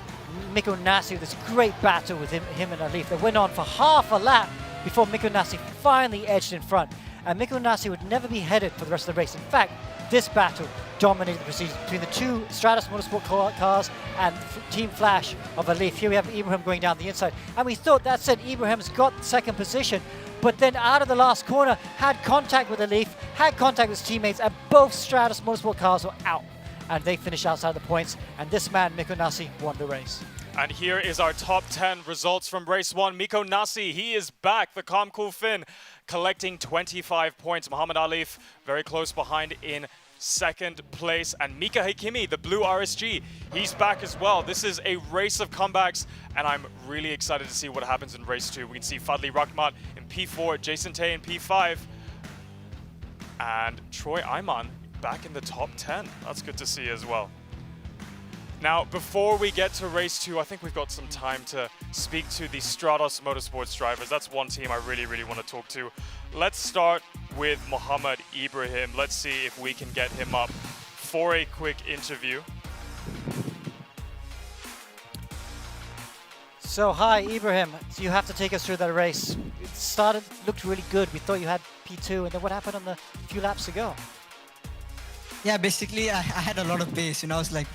Miko Nasi with this great battle with him and Alif that went on for half a lap before Miko Nasi finally edged in front. and Mikko Nasi would never be headed for the rest of the race. In fact, this battle dominated the proceedings between the two Stratos Motorsport cars and Team Flash of Alif. Here we have Ibrahim going down the inside, and we thought that said Ibrahim's got second position, but then out of the last corner had contact with Alif, had contact with his teammates, and both Stratos Motorsport cars were out, and they finished outside the points, and this man, Mikko Nasi, won the race. And here is our top 10 results from race 1. Mikko Nasi, he is back, the calm, cool Finn, collecting 25 points. Muhammad Alif very close behind in second place. And Mika Hakimi, the blue RSG, he's back as well. This is a race of comebacks, and I'm really excited to see what happens in race 2. We can see Fadli Rahmat in P4, Jason Tay in P5, and Troy Ayman back in the top 10. That's good to see as well. Now, before we get to race 2, I think we've got some time to speak to the Stratos Motorsports drivers. That's one team I really, really want to talk to. Let's start with Muhammad Ibrahim. Let's see if we can get him up for a quick interview. So, hi, Ibrahim. So you have to take us through that race. It looked really good. We thought you had P2, and then what happened on the few laps ago? Yeah, basically, I had a lot of pace. I was like,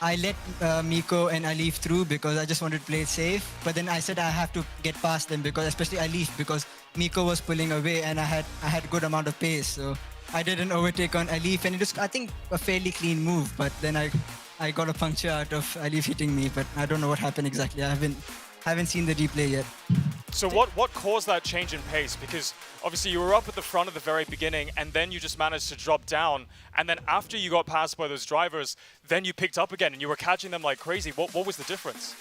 I let Miko and Alif through because I just wanted to play it safe. But then I said I have to get past them, because especially Alif, because Miko was pulling away and I had good amount of pace. So I did an overtake on Alif, and it was, I think, a fairly clean move. But then I got a puncture out of Alif hitting me, but I don't know what happened exactly. I haven't seen the replay yet. So what caused that change in pace? Because obviously you were up at the front at the very beginning, and then you just managed to drop down, and then after you got passed by those drivers, then you picked up again and you were catching them like crazy. What was the difference?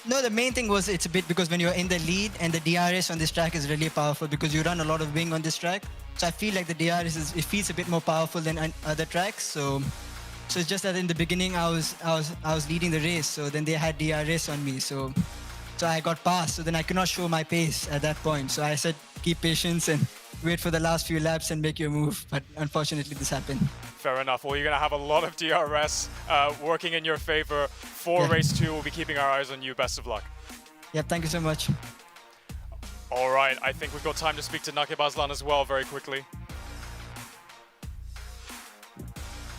No, the main thing was it's a bit because when you're in the lead, and the DRS on this track is really powerful because you run a lot of wing on this track. So I feel like the DRS it feels a bit more powerful than other tracks. So it's just that in the beginning I was leading the race, so then they had DRS on me, so I got past, so then I could not show my pace at that point. So I said, keep patience and wait for the last few laps and make your move. But unfortunately, this happened. Fair enough. Well, you're going to have a lot of DRS working in your favor for race 2. We'll be keeping our eyes on you. Best of luck. Yeah, thank you so much. All right, I think we've got time to speak to Nakib Aslan as well very quickly.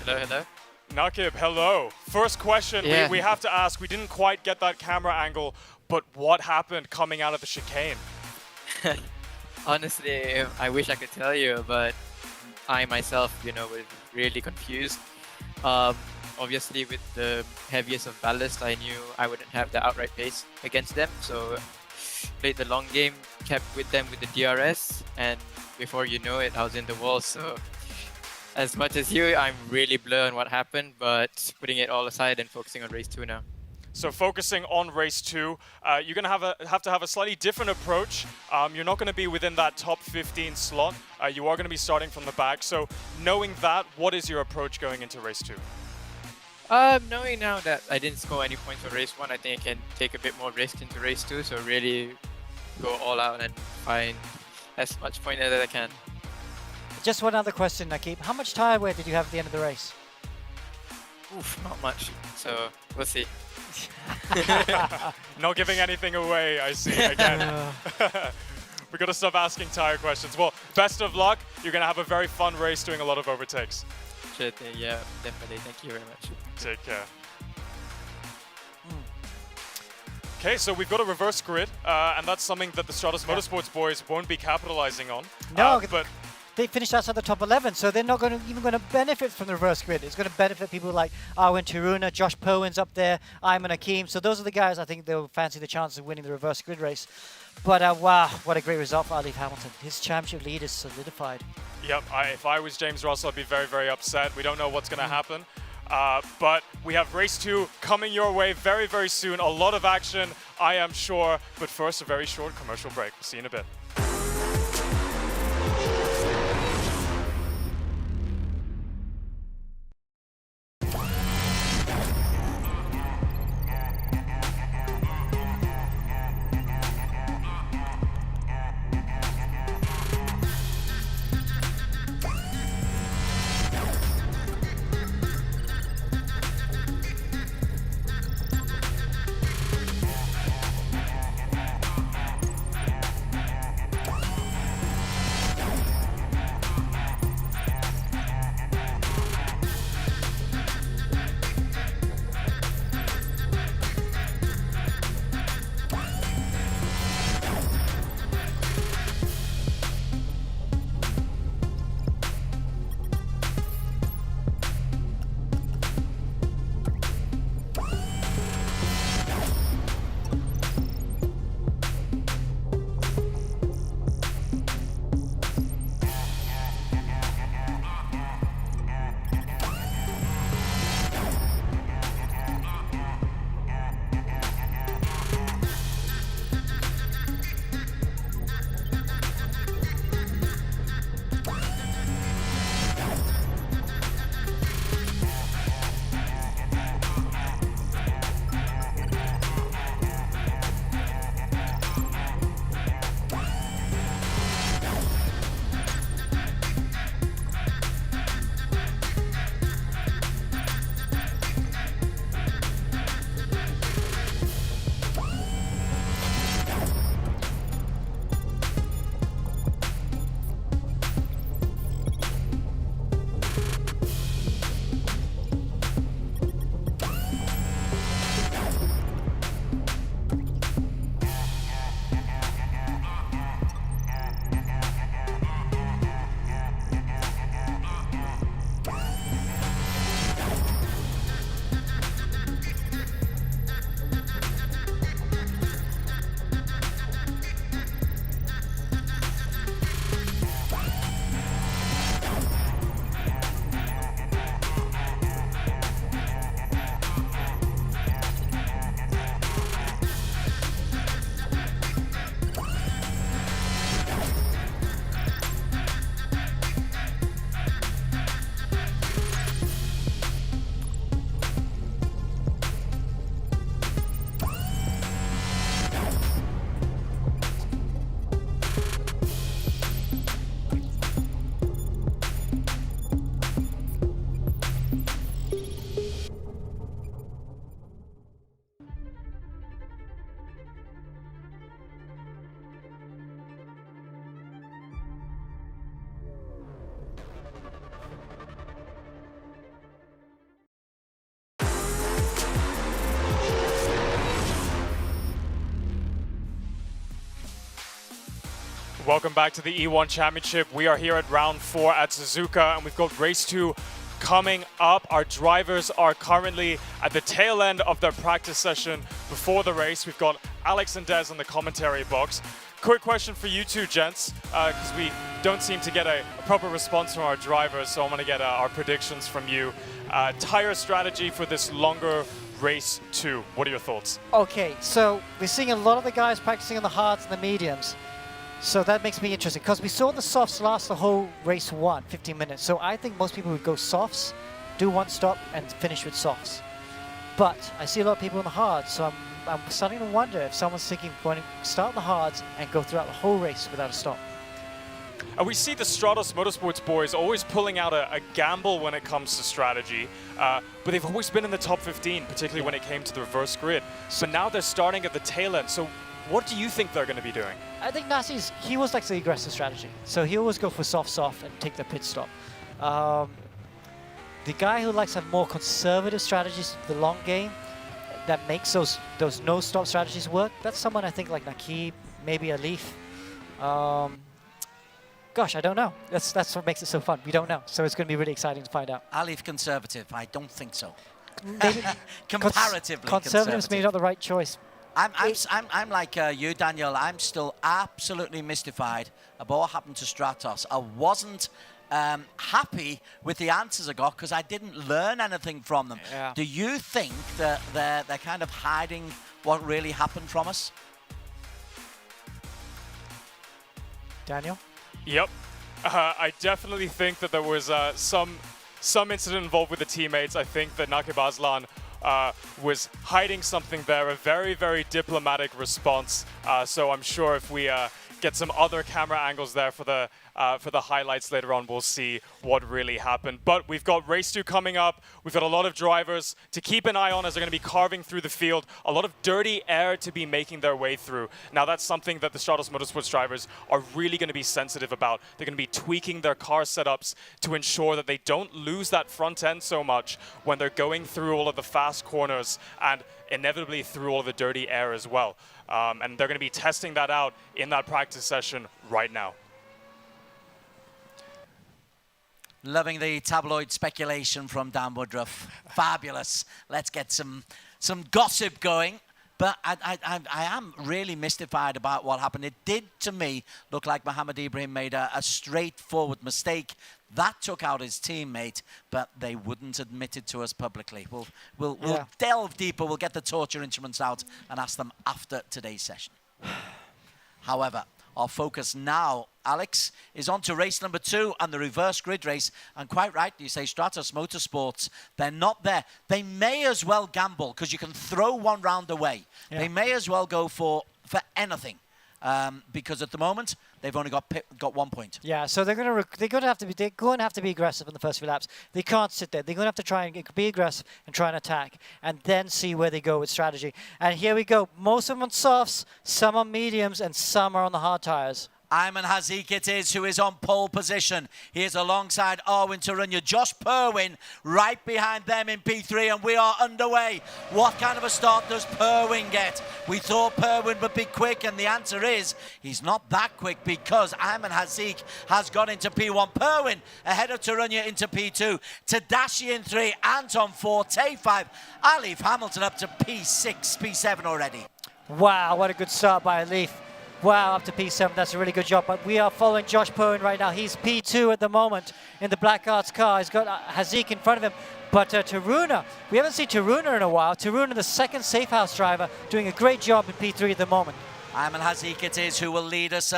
Hello. Nakib, hello. First question we have to ask. We didn't quite get that camera angle, but what happened coming out of the chicane? Honestly, I wish I could tell you, but I myself, was really confused. Obviously, with the heaviest of ballast, I knew I wouldn't have the outright pace against them, so played the long game, kept with them with the DRS, and before you know it, I was in the wall. So as much as you, I'm really blur on what happened, but putting it all aside and focusing on race 2 now. So focusing on race 2, you're going to have to have a slightly different approach. You're not going to be within that top 15 slot. You are going to be starting from the back. So knowing that, what is your approach going into race 2? Knowing now that I didn't score any points for race 1, I think I can take a bit more risk into race 2. So really go all out and find as much point as I can. Just one other question, Nakib. How much tyre wear did you have at the end of the race? Oof, not much. So we'll see. Not giving anything away, I see, again. We've got to stop asking tyre questions. Well, best of luck. You're going to have a very fun race doing a lot of overtakes. Sure thing, yeah, definitely. Thank you very much. Take care. Okay, so we've got a reverse grid, and that's something that the Stratos Motorsports boys won't be capitalizing on. No, but they finished outside the top 11, so they're not even going to benefit from the reverse grid. It's going to benefit people like Arwen Tiruna, Josh Powen's up there, Ayman Hakim. So those are the guys I think they'll fancy the chance of winning the reverse grid race. But wow, what a great result for Alif Hamilton. His championship lead is solidified. Yep, if I was James Russell, I'd be very, very upset. We don't know what's going to happen. But we have race 2 coming your way very, very soon. A lot of action, I am sure. But first, a very short commercial break. We'll see you in a bit. Welcome back to the E1 Championship. We are here at round 4 at Suzuka, and we've got race 2 coming up. Our drivers are currently at the tail end of their practice session before the race. We've got Alex and Des in the commentary box. Quick question for you two gents, because we don't seem to get a proper response from our drivers, so I want to get our predictions from you. Tire strategy for this longer race 2. What are your thoughts? Okay, so we're seeing a lot of the guys practicing on the hards and the mediums. So that makes me interested, because we saw the softs last the whole race 1, 15 minutes. So I think most people would go softs, do one stop, and finish with softs. But I see a lot of people on the hards, so I'm starting to wonder if someone's thinking going to start the hards and go throughout the whole race without a stop. And we see the Stratos Motorsports boys always pulling out a gamble when it comes to strategy, but they've always been in the top 15, particularly when it came to the reverse grid. So now they're starting at the tail end. So what do you think they're going to be doing? I think Nasi's, he always likes the aggressive strategy. So he always go for soft and take the pit stop. The guy who likes to have more conservative strategies, the long game, that makes those no-stop strategies work, that's someone I think like Nakib, maybe Alif. Gosh, I don't know. That's what makes it so fun. We don't know. So it's going to be really exciting to find out. Alif conservative? I don't think so. Maybe Comparatively conservatives maybe not the right choice. I'm like you, Daniel. I'm still absolutely mystified about what happened to Stratos. I wasn't happy with the answers I got because I didn't learn anything from them. Yeah. Do you think that they're kind of hiding what really happened from us? Daniel? Yep. I definitely think that there was some incident involved with the teammates. I think that Nakib Aslan was hiding something there, a very, very diplomatic response. So I'm sure if we get some other camera angles there for the highlights later on, we'll see what really happened. But we've got race 2 coming up. We've got a lot of drivers to keep an eye on as they're going to be carving through the field. A lot of dirty air to be making their way through. Now that's something that the Stratos Motorsports drivers are really going to be sensitive about. They're going to be tweaking their car setups to ensure that they don't lose that front end so much when they're going through all of the fast corners and inevitably through all of the dirty air as well. And they're going to be testing that out in that practice session right now. Loving the tabloid speculation from Dan Woodruff. Fabulous. Let's get some gossip going. But I am really mystified about what happened. It did, to me, look like Mohamed Ibrahim made a straightforward mistake. That took out his teammate, but they wouldn't admit it to us publicly. We'll delve deeper. We'll get the torture instruments out and ask them after today's session. However, our focus now, Alex, is on to race number 2 and the reverse grid race. And quite right, you say Stratos Motorsports, they're not there. They may as well gamble because you can throw one round away. Yeah. They may as well go for anything because at the moment they've only got 1 point. Yeah, so they're going to have to be aggressive in the first few laps. They can't sit there. They're going to have to try and be aggressive and try and attack, and then see where they go with strategy. And here we go. Most of them on softs, some on mediums, and some are on the hard tires. Ayman Hazik it is who is on pole position. He is alongside Arwin Tarunya. Josh Purwin right behind them in P3, and we are underway. What kind of a start does Purwin get? We thought Purwin would be quick, and the answer is he's not that quick because Ayman Hazik has got into P1. Purwin ahead of Tarunya into P2. Tadashi in 3, Anton 4, Tay 5. Alif Hamilton up to P6, P7 already. Wow, what a good start by Alif. Wow, up to P7, that's a really good job. But we are following Josh Purwin right now. He's P2 at the moment in the Black Arts car. He's got Hazik in front of him. But Taruna, we haven't seen Taruna in a while. Taruna, the second safe house driver, doing a great job in P3 at the moment. Ayman Hazik it is who will lead us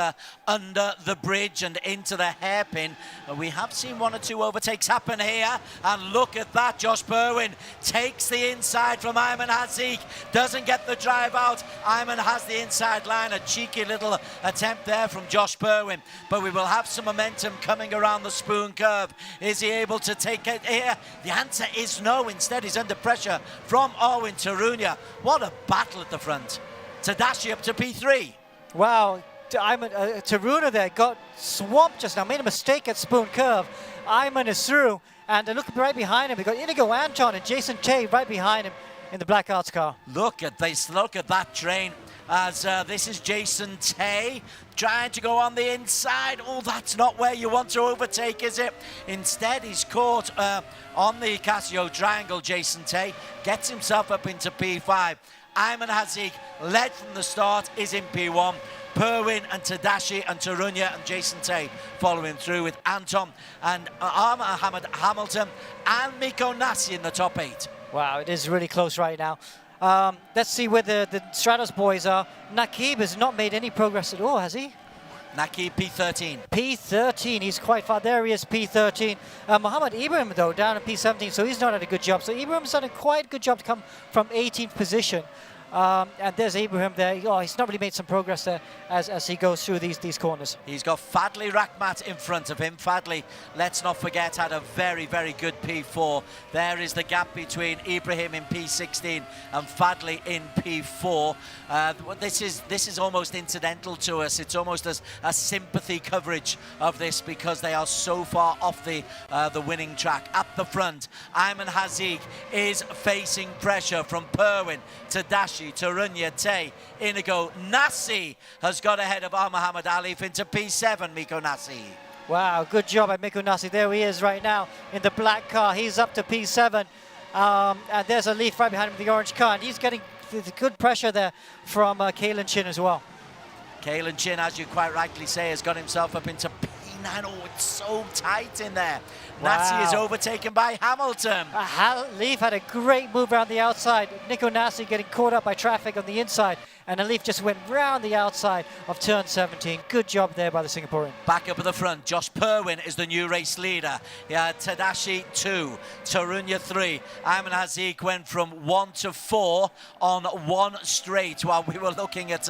under the bridge and into the hairpin. We have seen 1 or 2 overtakes happen here. And look at that, Josh Purwin takes the inside from Ayman Hazik. Doesn't get the drive out. Ayman has the inside line. A cheeky little attempt there from Josh Purwin. But we will have some momentum coming around the spoon curve. Is he able to take it here? The answer is no. Instead, he's under pressure from Arwin Tarunya. What a battle at the front. Tadashi up to P3. Wow, Taruna there got swamped just now, made a mistake at Spoon Curve. Ayman is through, and look right behind him. We've got Inigo Anton and Jason Tay right behind him in the Black Arts car. Look at this, look at that train. as this is Jason Tay trying to go on the inside. Oh, that's not where you want to overtake, is it? Instead, he's caught on the Casio triangle. Jason Tay gets himself up into P5. Ayman Hazik, led from the start, is in P1. Perwin and Tadashi and Tarunya and Jason Tay following through with Anton and Mohammed Hamilton and Miko Nasi in the top 8. Wow, it is really close right now. Let's see where the Stratos boys are. Nakib has not made any progress at all, has he? Nakib P13. P13, he's quite far. There he is, P13. Mohammed Ibrahim, though, down at P17, so he's not had a good job. So Ibrahim's done a quite good job to come from 18th position. And there's Ibrahim there. Oh, he's not really made some progress there as he goes through these corners. He's got Fadli Rakhmat in front of him. Fadli, let's not forget, had a very, very good P4. There is the gap between Ibrahim in P16 and Fadli in P4. This is almost incidental to us. It's almost as a sympathy coverage of this because they are so far off the winning track. At the front, Ayman Hazik is facing pressure from Perwin, Tadashi, Tarunya, Tay, Inigo. Nasi has got ahead of Mohammed Alif into P7, Miko Nasi. Wow, good job by Miko Nasi. There he is right now in the black car. He's up to P7. And there's Alif right behind him in the orange car. And he's getting good pressure there from Kalen Chin as well. Kalen Chin, as you quite rightly say, has got himself up into P9. Oh, it's so tight in there. Wow. Nasi is overtaken by Hamilton. Alif had a great move around the outside. Nico Nasi getting caught up by traffic on the inside. And Alif just went round the outside of turn 17. Good job there by the Singaporean. Back up at the front, Josh Perwin is the new race leader. Yeah, Tadashi 2, Tarunya 3. Ayman Hazik went from 1 to 4 on one straight while we were looking at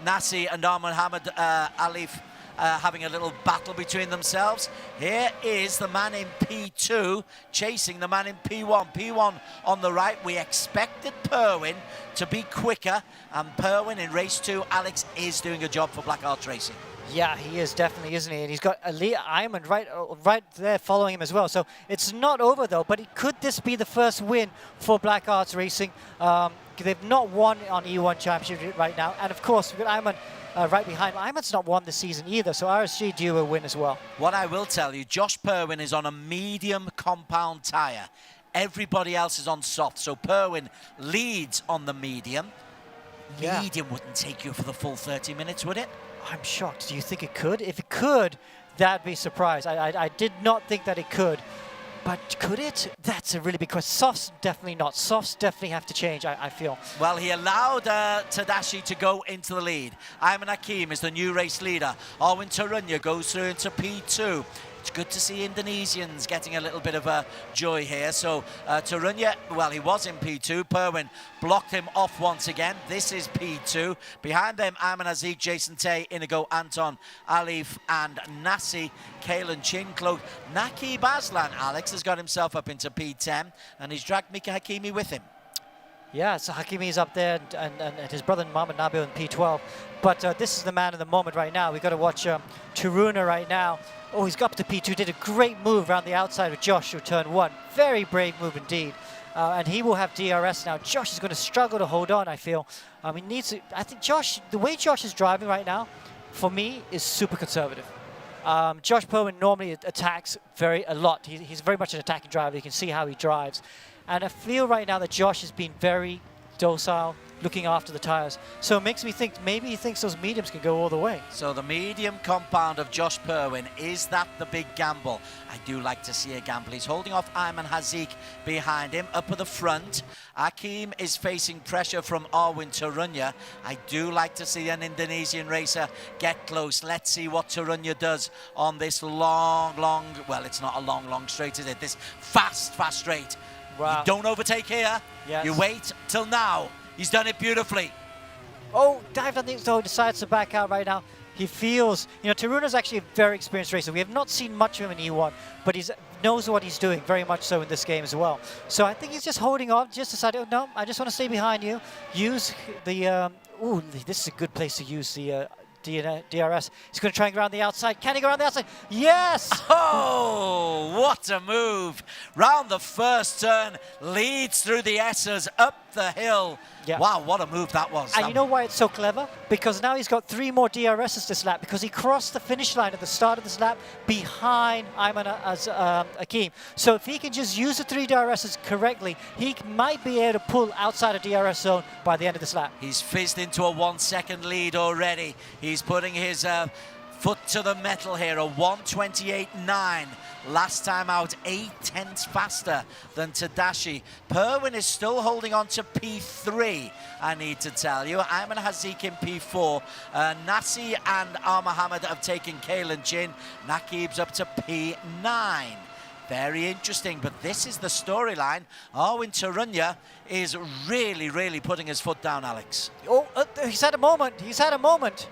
Nasi and Mohammed Alif having a little battle between themselves. Here is the man in P2 chasing the man in P1. P1 on the right. We expected Perwin to be quicker, and Perwin in race 2, Alex, is doing a job for Black Arts Racing. Yeah, he is definitely, isn't he? And he's got Ali Ayman right there following him as well. So it's not over though, but could this be the first win for Black Arts Racing? They've not won on E1 Championship right now. And of course, we've got Ayman right behind. Ayman's not won this season either, so RSG due a win as well. What I will tell you, Josh Perwin is on a medium compound tyre. Everybody else is on soft, so Perwin leads on the medium. Yeah. Medium wouldn't take you for the full 30 minutes, would it? I'm shocked. Do you think it could? If it could, that'd be a surprise. I did not think that it could. But could it? That's a really big question. Softs, definitely not. Softs definitely have to change, I feel. Well, he allowed Tadashi to go into the lead. Ayman Hakim is the new race leader. Arwin Tarunya goes through into P2. It's good to see Indonesians getting a little bit of a joy here. So Tarunya, well, he was in P2. Perwin blocked him off once again. This is P2. Behind them, Ayman Hazik, Jason Tay, Inigo, Anton, Alif, and Nasi. Kalen Chin, Naki Baslan, Alex, has got himself up into P10, and he's dragged Mika Hakimi with him. Yeah, so Hakimi's up there, and his brother Mohamed Nabil in P12. But this is the man of the moment right now. We've got to watch Taruna right now. Oh, he's got up to P2, did a great move around the outside of Josh to turn 1. Very brave move indeed. And he will have DRS now. Josh is going to struggle to hold on, I feel. He needs to, I think Josh, the way Josh is driving right now, for me, is super conservative. Josh Perwin normally attacks a lot. He's very much an attacking driver. You can see how he drives. And I feel right now that Josh has been very docile, looking after the tires. So it makes me think maybe he thinks those mediums can go all the way. So the medium compound of Josh Perwin, is that the big gamble? I do like to see a gamble. He's holding off Ayman Hazik behind him. Up at the front, Hakim is facing pressure from Arwin Tarunya. I do like to see an Indonesian racer get close. Let's see what Tarunya does on this long, well, it's not a long straight, is it? This fast straight. Wow. You don't overtake here. Yes. You wait till now. He's done it beautifully. Oh, dived on the so decides to back out right now. He feels, Taruna's actually a very experienced racer. We have not seen much of him in E1, but he knows what he's doing very much so in this game as well. So I think he's just holding on, just decided, oh, no, I just want to stay behind you. Use the, ooh, this is a good place to use the DRS. He's going to try and go around the outside. Can he go around the outside? Yes! Oh, what a move. Round the first turn, leads through the S's, up the hill. Yeah. Wow, what a move that was. And you know why it's so clever? Because now he's got 3 more DRSs this lap, because he crossed the finish line at the start of this lap behind Ayman Hakim. So if he can just use the 3 DRSs correctly, he might be able to pull outside of DRS zone by the end of this lap. He's fizzed into a 1 second lead already. He's putting his foot to the metal here, a 1:28.9. Last time out, 8/10 faster than Tadashi. Perwin is still holding on to P3, I need to tell you. Ayman Hazik in P4. Nasi and Mohammed have taken Kalen Chin. Nakib's up to P9. Very interesting, but this is the storyline. Arwin Tarunya is really, really putting his foot down, Alex. Oh, he's had a moment. He's had a moment.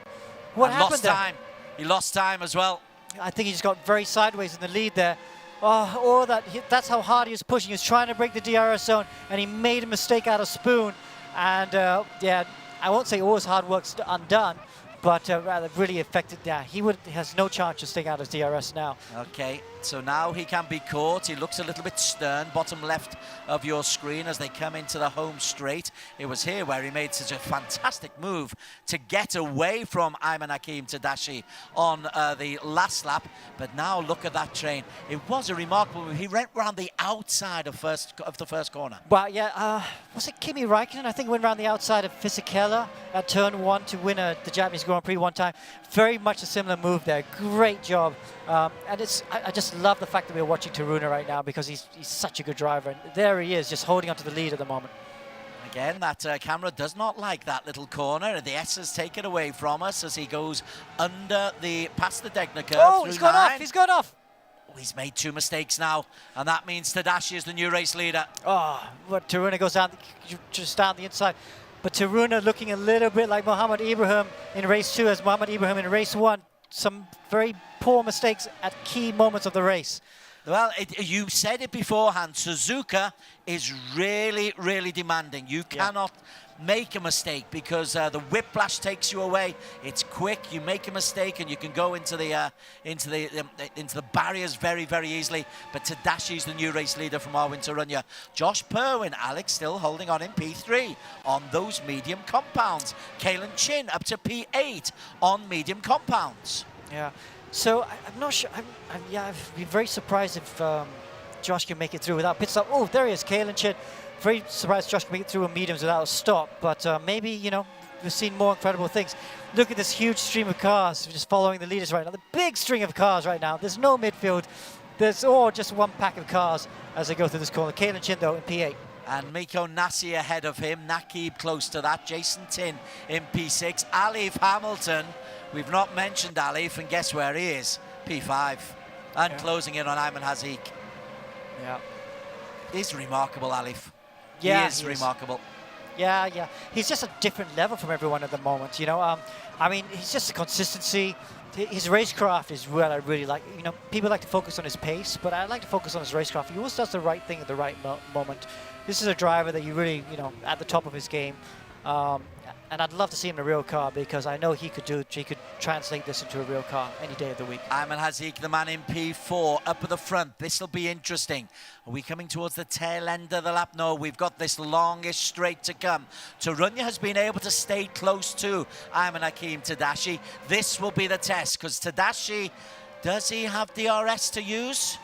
What happened lost there? time. He lost time as well. I think he just got very sideways in the lead there. Oh, that's how hard he was pushing. He was trying to break the DRS zone, and he made a mistake out of Spoon. And yeah, I won't say all his hard work's undone, but rather really affected. Yeah, he has no chance of staying out of DRS now. Okay, so now he can be caught. He looks a little bit stern, bottom left of your screen as they come into the home straight. It was here where he made such a fantastic move to get away from Ayman Hakim Tadashi on the last lap. But now look at that train. It was a remarkable move. He went round the outside of the first corner. Well, yeah, was it Kimi Räikkönen? I think went around the outside of Fisichella at turn 1 to win the Japanese Grand Prix one time. Very much a similar move there. Great job. And I just love the fact that we're watching Taruna right now, because he's such a good driver. And there he is, just holding onto the lead at the moment. Again, that camera does not like that little corner. The S's take it away from us as he goes past the Degner curve. Oh, he's gone off. He's gone off. Oh, he's made 2 mistakes now, and that means Tadashi is the new race leader. Oh, but Taruna goes down, just down the inside. But Taruna looking a little bit like Mohammed Ibrahim in race 2 as Mohammed Ibrahim in race 1. Some very poor mistakes at key moments of the race. Well, you said it beforehand. Suzuka is really, really demanding. You cannot make a mistake because the whiplash takes you away. It's quick. You make a mistake and you can go into the barriers very, very easily. But Tadashi's the new race leader from Arwin Tarunya. Josh Perwin, Alex, still holding on in P3 on those medium compounds. Kalen Chin up to P8 on medium compounds. Yeah. So I'm not sure. I've been very surprised if Josh can make it through without pit stop. Oh, there he is, Kalen Chin. Very surprised Josh can make it through in mediums without a stop. But maybe, you know, we've seen more incredible things. Look at this huge stream of cars just following the leaders right now. The big string of cars right now. There's no midfield. There's just one pack of cars as they go through this corner. Kalen Chin, though, in P8. And Miko Nasi ahead of him. Nakib close to that. Jason Tin in P6. Alif Hamilton. We've not mentioned Alif, and guess where he is? P5. And closing in on Ayman Hazik. Yeah. He's remarkable, Alif. Yeah, he is remarkable. Yeah. He's just a different level from everyone at the moment, you know. I mean, he's just a consistency. His racecraft is what I really like. You know, people like to focus on his pace, but I like to focus on his racecraft. He always does the right thing at the right moment. This is a driver that you really, you know, at the top of his game. And I'd love to see him in a real car because I know he could translate this into a real car any day of the week. Ayman Hazik, the man in P4, up at the front. This will be interesting. Are we coming towards the tail end of the lap? No, we've got this longish straight to come. Tarunya has been able to stay close to Ayman Hakim Tadashi. This will be the test because Tadashi, does he have DRS to use?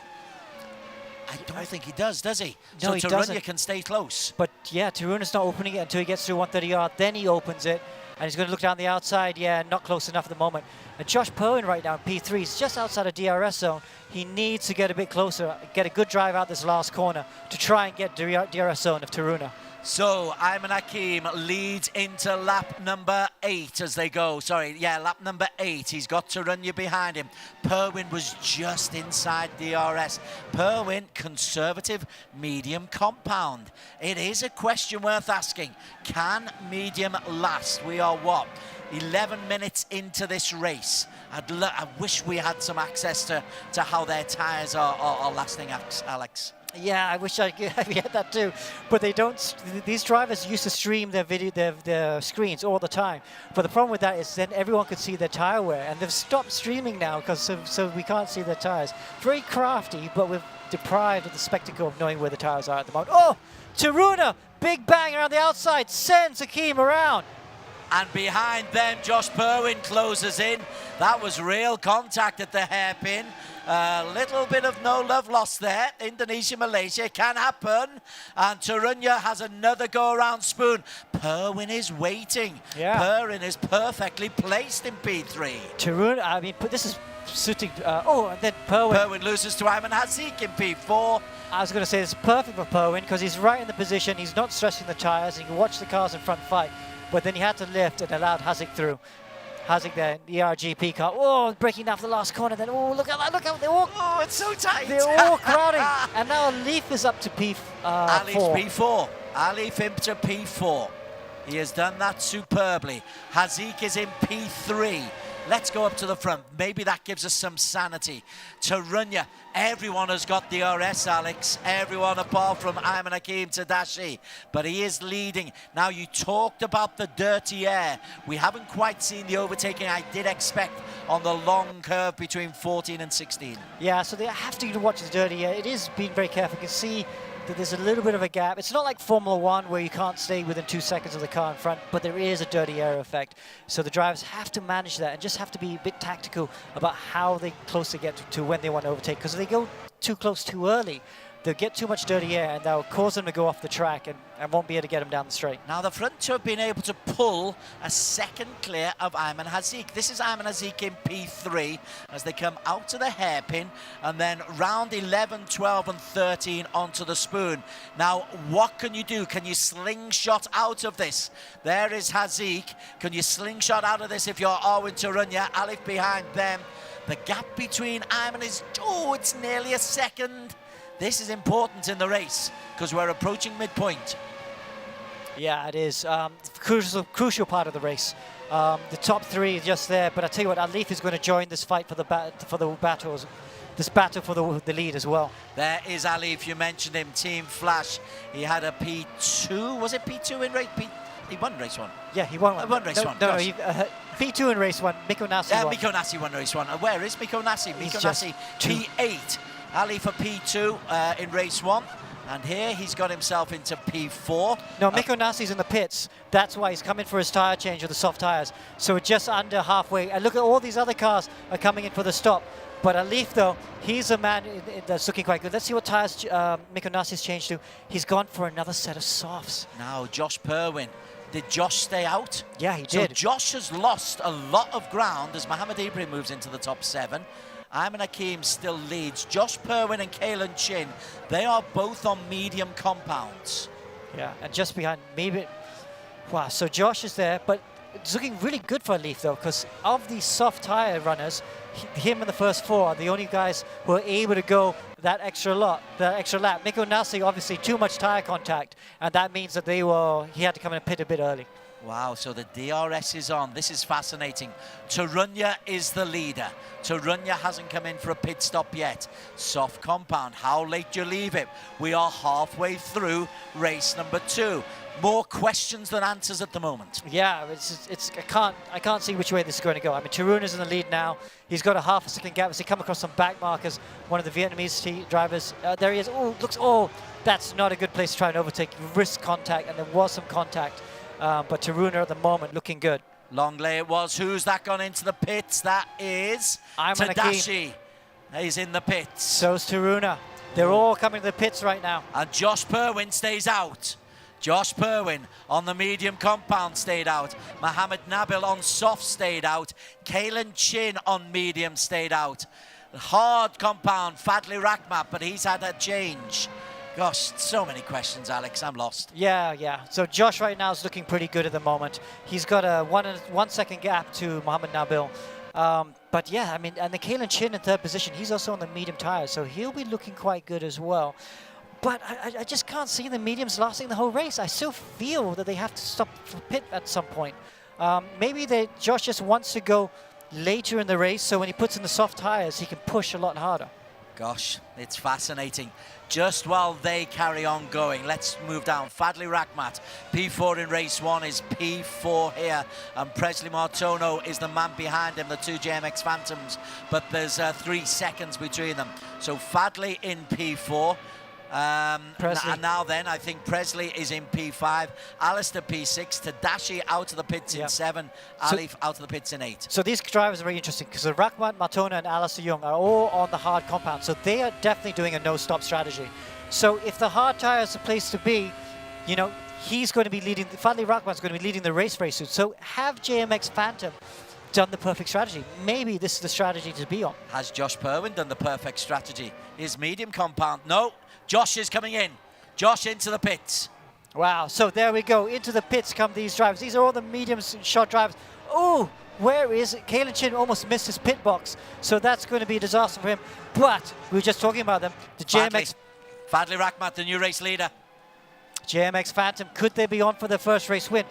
I don't think he does he? No, so he Tarunya doesn't. can stay close. But yeah, Taruna's not opening it until he gets through 130R. Then he opens it, and he's going to look down the outside. Yeah, not close enough at the moment. And Josh Perwin right now in P3 is just outside of DRS zone. He needs to get a bit closer, get a good drive out this last corner to try and get DRS zone of Taruna. So Ayman Hakim leads into lap number 8 as they go. Lap number 8. He's got Tarunya behind him. Perwin was just inside DRS. Perwin, conservative, medium compound. It is a question worth asking. Can medium last? We are what? 11 minutes into this race. I wish we had some access to how their tyres are lasting, Alex. Yeah, I wish I had that too, but they don't. These drivers used to stream their video, their screens all the time. But the problem with that is then everyone could see their tire wear, and they've stopped streaming now because so we can't see their tires. Very crafty, but we're deprived of the spectacle of knowing where the tires are at the moment. Oh, Taruna, big bang around the outside, sends Hakeem around. And behind them, Josh Perwin closes in. That was real contact at the hairpin. A little bit of no love lost there. Indonesia, Malaysia, it can happen. And Tarunya has another go-around spoon. Perwin is waiting. Yeah. Perwin is perfectly placed in P3. Tarunya, I mean, this is suiting. And then Perwin. Perwin loses to Ayman Hazik in P4. I was going to say it's perfect for Perwin because he's right in the position. He's not stressing the tires. He can watch the cars in front fight. But then he had to lift and allowed Hazik through. Hazik there, the ERGP car. Oh, breaking down for the last corner. Then, oh, look at that. Look how they're all. Oh, it's so tight. They're all crowding. And now Alif is up to P4. Alif's P4. Alif into P4. He has done that superbly. Hazik is in P3. Let's go up to the front. Maybe that gives us some sanity. Tarunya, everyone has got the RS, Alex. Everyone apart from Ayman Hakeem Tadashi. But he is leading. Now, you talked about the dirty air. We haven't quite seen the overtaking I did expect on the long curve between 14 and 16. Yeah, so they have to watch the dirty air. It is being very careful. You can see that there's a little bit of a gap. It's not like Formula 1 where you can't stay within 2 seconds of the car in front, but there is a dirty air effect. So the drivers have to manage that and just have to be a bit tactical about how close they get to when they want to overtake. Because if they go too close too early, they'll get too much dirty air and that'll cause them to go off the track and won't be able to get them down the straight. Now the front two have been able to pull a second clear of Ayman Hazik. This is Ayman Hazik in P3 as they come out to the hairpin and then round 11, 12 and 13 onto the spoon. Now what can you do? Can you slingshot out of this? There is Hazik. Can you slingshot out of this if you're Arwin Tarunya? Alif behind them. The gap between Ayman is, it's nearly a second. This is important in the race because we're approaching midpoint. Yeah, it is. Crucial part of the race. The top three is just there, but I tell you what, Alif is going to join this fight for the battles. This battle for the lead as well. There is Alif. You mentioned him. Team Flash. He had a P2. Was it P2 in race? He won race one. Yeah, he won one. Won race one. No, P2 in race one. Miko Nasi won. Miko Nasi won race one. Where is Miko Nasi? Miko Nasi P8. Ali for P2 in race one. And here he's got himself into P4. No, Miko Nasi's in the pits. That's why he's coming for his tyre change with the soft tyres. So we're just under halfway. And look at all these other cars are coming in for the stop. But Alif, though, he's a man that's looking quite good. Let's see what tyres Miko Nasi's changed to. He's gone for another set of softs. Now, Josh Perwin. Did Josh stay out? Yeah, he did. So Josh has lost a lot of ground as Mohammed Ibrahim moves into the top 7. Ayman Hakeem still leads. Josh Perwin and Kalen Chin, they are both on medium compounds. Yeah, and just behind maybe. Wow, so Josh is there, but it's looking really good for Alif though, because of these soft tire runners, him and the first 4 are the only guys who are able to go that extra lap. Miko Nasi, obviously too much tire contact, and that means that he had to come in and pit a bit early. Wow, so the DRS is on. This is fascinating. Tarunya is the leader. Tarunya hasn't come in for a pit stop yet. Soft compound, how late do you leave it? We are halfway through race number 2. More questions than answers at the moment. Yeah, I can't see which way this is going to go. I mean, Taruna's in the lead now. He's got a half a second gap as he come across some back markers. One of the Vietnamese drivers. There he is. That's not a good place to try and overtake. Risk contact, and there was some contact. But Taruna at the moment looking good. Long lay it was. Who's that gone into the pits? That is Tadashi. He's in the pits. So's Taruna. They're all coming to the pits right now. And Josh Perwin stays out. Josh Perwin on the medium compound stayed out. Mohammed Nabil on soft stayed out. Kalen Chin on medium stayed out. Hard compound, Fadli Rakhmat, but he's had a change. Gosh, so many questions, Alex. I'm lost. Yeah. So Josh right now is looking pretty good at the moment. He's got a 1 second gap to Mohammed Nabil. But yeah, I mean, and the Kalen Chin in 3rd position, he's also on the medium tires, so he'll be looking quite good as well. But I just can't see the mediums lasting the whole race. I still feel that they have to stop for pit at some point. Maybe Josh just wants to go later in the race, so when he puts in the soft tires, he can push a lot harder. Gosh, it's fascinating. Just while they carry on going, let's move down. Fadli Rakhmat, P4 in race 1 is P4 here, and Presley Martono is the man behind him, the two JMX Phantoms, but there's 3 seconds between them. So Fadli in P4. And now then, I think Presley is in P5, Alistair P6, Tadashi out of the pits in 7, Alif out of the pits in 8. So these drivers are very interesting because Rakhmat, Martono and Alistair Young are all on the hard compound. So they are definitely doing a no-stop strategy. So if the hard tire is the place to be, you know, he's going to be leading, Fadli Rakhmat's going to be leading the race very soon. So have JMX Phantom done the perfect strategy. Maybe this is the strategy to be on. Has Josh Perwin done the perfect strategy? His medium compound, no. Josh is coming in. Josh into the pits. Wow, so there we go. Into the pits come these drivers. These are all the medium shot drivers. Oh, where is it? Kalen Chin almost missed his pit box. So that's going to be a disaster for him. But we were just talking about them. The JMX... Fadli Rakhmat, the new race leader. JMX Phantom, could they be on for their first race win?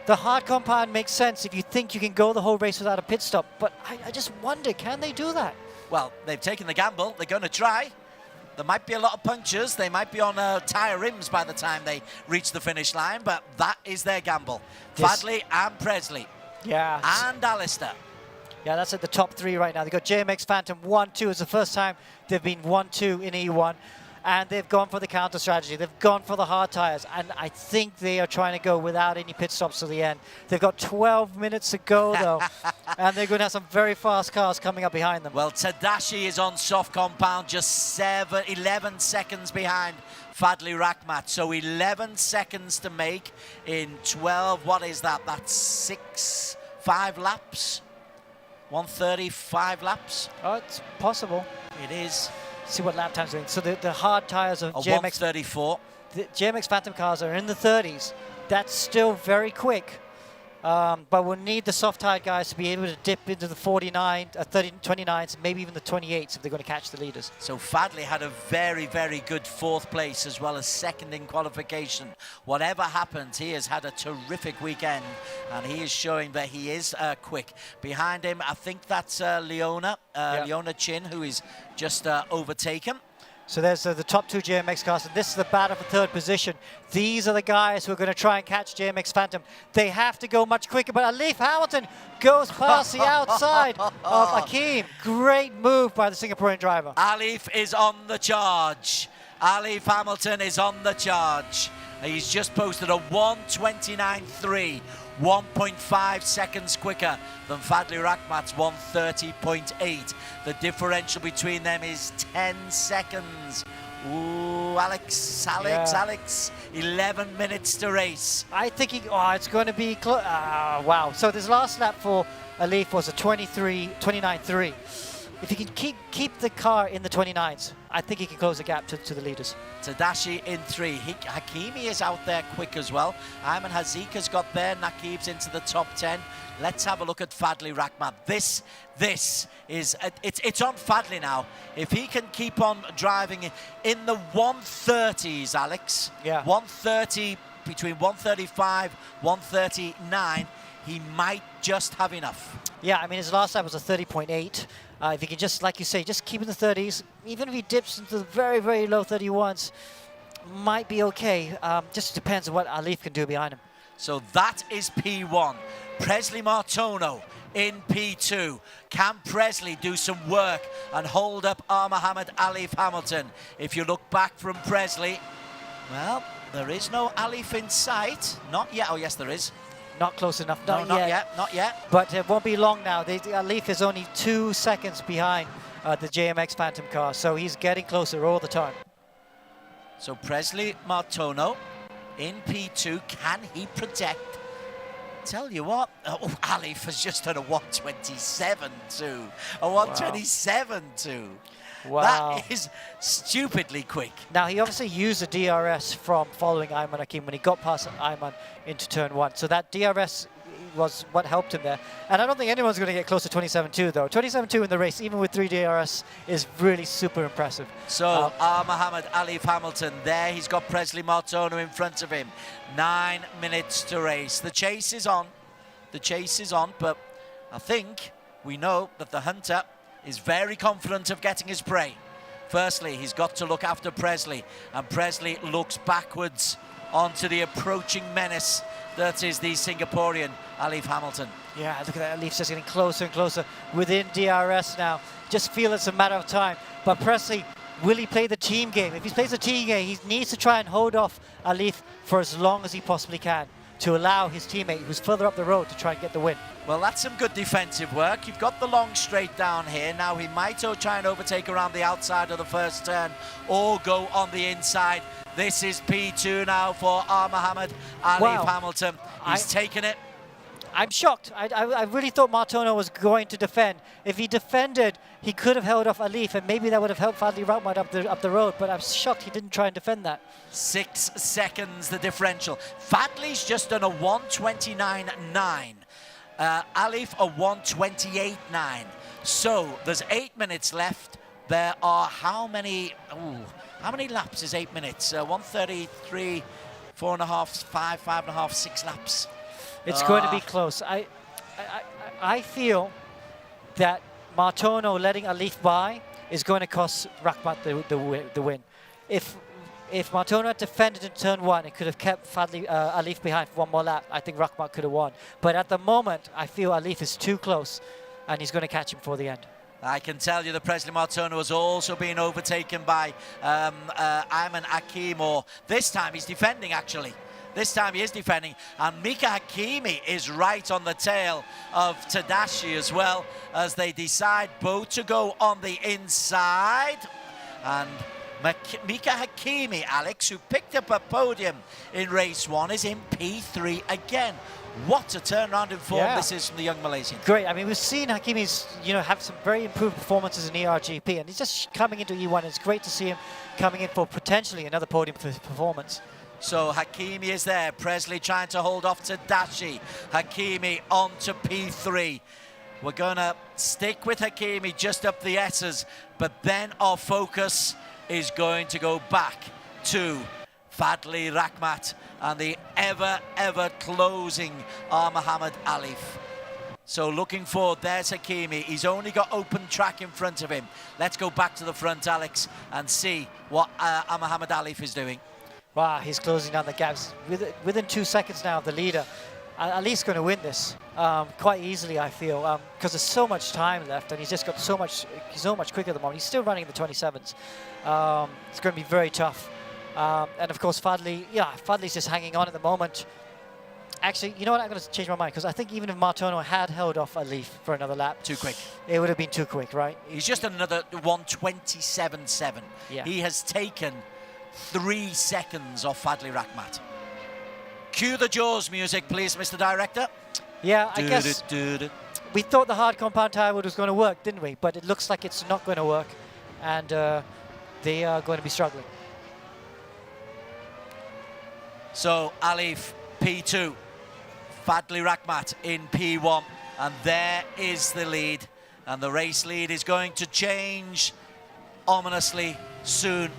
The hard compound makes sense if you think you can go the whole race without a pit stop. But I just wonder, can they do that? Well, they've taken the gamble. They're going to try. There might be a lot of punctures. They might be on tyre rims by the time they reach the finish line, but that is their gamble. Fadli and Presley. Yeah. And Alistair. Yeah, that's at the top 3 right now. They've got JMX Phantom 1-2. It's the first time they've been 1-2 in E1. And they've gone for the counter strategy. They've gone for the hard tyres. And I think they are trying to go without any pit stops to the end. They've got 12 minutes to go, though. And they're going to have some very fast cars coming up behind them. Well, Tadashi is on soft compound, just 11 seconds behind Fadli Rakhmat. So 11 seconds to make in 12. What is that? That's 5 laps? 135 laps? Oh, it's possible. It is. See what lap time's doing. So the hard tyres of JMX... 134. The JMX Phantom cars are in the 30s. That's still very quick. But we'll need the soft-tired guys to be able to dip into the 29s, maybe even the 28s if they're going to catch the leaders. So Fadli had a very, very good 4th place as well as 2nd in qualification. Whatever happens, he has had a terrific weekend and he is showing that he is quick. Behind him, I think that's Leona Chin, who is just overtaken. So there's the top 2 JMX cars, and this is the battle for 3rd position. These are the guys who are going to try and catch JMX Phantom. They have to go much quicker, but Alif Hamilton goes past the outside of Akeem. Great move by the Singaporean driver. Alif is on the charge. Alif Hamilton is on the charge. He's just posted a 1:29.3. 1.5 seconds quicker than Fadli Rakhmat's 1:30.8. The differential between them is 10 seconds. Ooh, Alex, 11 minutes to race. I think it's going to be close. Wow. So this last lap for Alif was a 29.3. If he can keep the car in the 29s, I think he can close the gap to the leaders. Tadashi in 3. Hakimi is out there quick as well. Ayman Hazika's got there. Nakib's into the top 10. Let's have a look at Fadli Rakhmat. This is it's on Fadli now. If he can keep on driving in the 130s, Alex. Yeah. 130, between 135, 139, he might just have enough. Yeah, I mean, his last lap was a 30.8. If he can just, like you say, just keep in the 30s, even if he dips into the very, very low 31s, might be okay. Just depends on what Alif can do behind him. So that is P1. Presley Martono in P2. Can Presley do some work and hold up Mohammed Alif Hamilton? If you look back from Presley, well, there is no Alif in sight. Not yet. Oh, yes, there is. Not close enough. Not yet. Not yet. But it won't be long now. Alif is only 2 seconds behind the JMX Phantom car, so he's getting closer all the time. So Presley Martono in P2. Can he protect? Tell you what, Alif has just done a 1:27.2. A 1:27.2. Wow. That is stupidly quick. Now, he obviously used the DRS from following Ayman Hakim when he got past Ayman into turn 1. So that DRS was what helped him there. And I don't think anyone's going to get close to 27.2, though. 27.2 in the race, even with 3 DRS, is really super impressive. So, Mohammed Alif Hamilton there. He's got Presley Martono in front of him. 9 minutes to race. The chase is on. The chase is on, but I think we know that the hunter is very confident of getting his prey. Firstly, he's got to look after Presley, and Presley looks backwards onto the approaching menace that is the Singaporean Alif Hamilton. Yeah, look at that. Alif's just getting closer and closer within DRS now. Just feel it's a matter of time. But Presley, will he play the team game? If he plays the team game, he needs to try and hold off Alif for as long as he possibly can to allow his teammate, who's further up the road, to try and get the win. Well, that's some good defensive work. You've got the long straight down here. Now he might try and overtake around the outside of the first turn or go on the inside. This is P2 now for Mohammed Alif Hamilton. He's taken it. I'm shocked. I really thought Martono was going to defend. If he defended, he could have held off Alif, and maybe that would have helped Fadli Rahmat up the road, but I'm shocked he didn't try and defend that. 6 seconds, the differential. Fadli's just done a 1:29.9. Alif a 1:28.9. So there's 8 minutes left. There are how many laps is 8 minutes? 1:33, 4.5, 5.5, 6 laps. It's going to be close. I feel that Martono letting Alif by is going to cost Rahmat the win. If Martono had defended in turn 1, it could have kept Alif behind for one more lap. I think Rahmat could have won. But at the moment, I feel Alif is too close, and he's going to catch him for the end. I can tell you that Presley Martono has also been overtaken by Ayman Hakim, or this time he's defending actually. This time he is defending, and Mika Hakimi is right on the tail of Tadashi as well, as they decide both to go on the inside. And Mika Hakimi, Alex, who picked up a podium in race 1, is in P3 again. What a turnaround in form this is from the young Malaysian. Great. I mean, we've seen Hakimi's, have some very improved performances in ERGP, and he's just coming into E1. It's great to see him coming in for potentially another podium performance. So Hakimi is there. Presley trying to hold off to Dashi. Hakimi on to P3. We're going to stick with Hakimi just up the S's, but then our focus is going to go back to Fadli Rahmat and the ever closing Mohammed Alif. So looking forward, there's Hakimi. He's only got open track in front of him. Let's go back to the front, Alex, and see what Mohammed Alif is doing. Wow, he's closing down the gaps. Within 2 seconds now of the leader. Alif's going to win this quite easily, I feel, because there's so much time left, and he's just got so much quicker at the moment. He's still running in the 27s. It's going to be very tough. And of course, Fadli's just hanging on at the moment. Actually, you know what? I'm going to change my mind, because I think even if Martono had held off Alif for another lap, too quick. It would have been too quick, right? He's just another 1:27.7. Yeah. He has taken 3 seconds off Fadli Rahmat. Cue the Jaws music, please, Mr. Director. Yeah, I guess we thought the hard compound tire was going to work, didn't we? But it looks like it's not going to work, and they are going to be struggling. So Alif P2, Fadli Rahmat in P1, and there is the lead, and the race lead is going to change ominously soon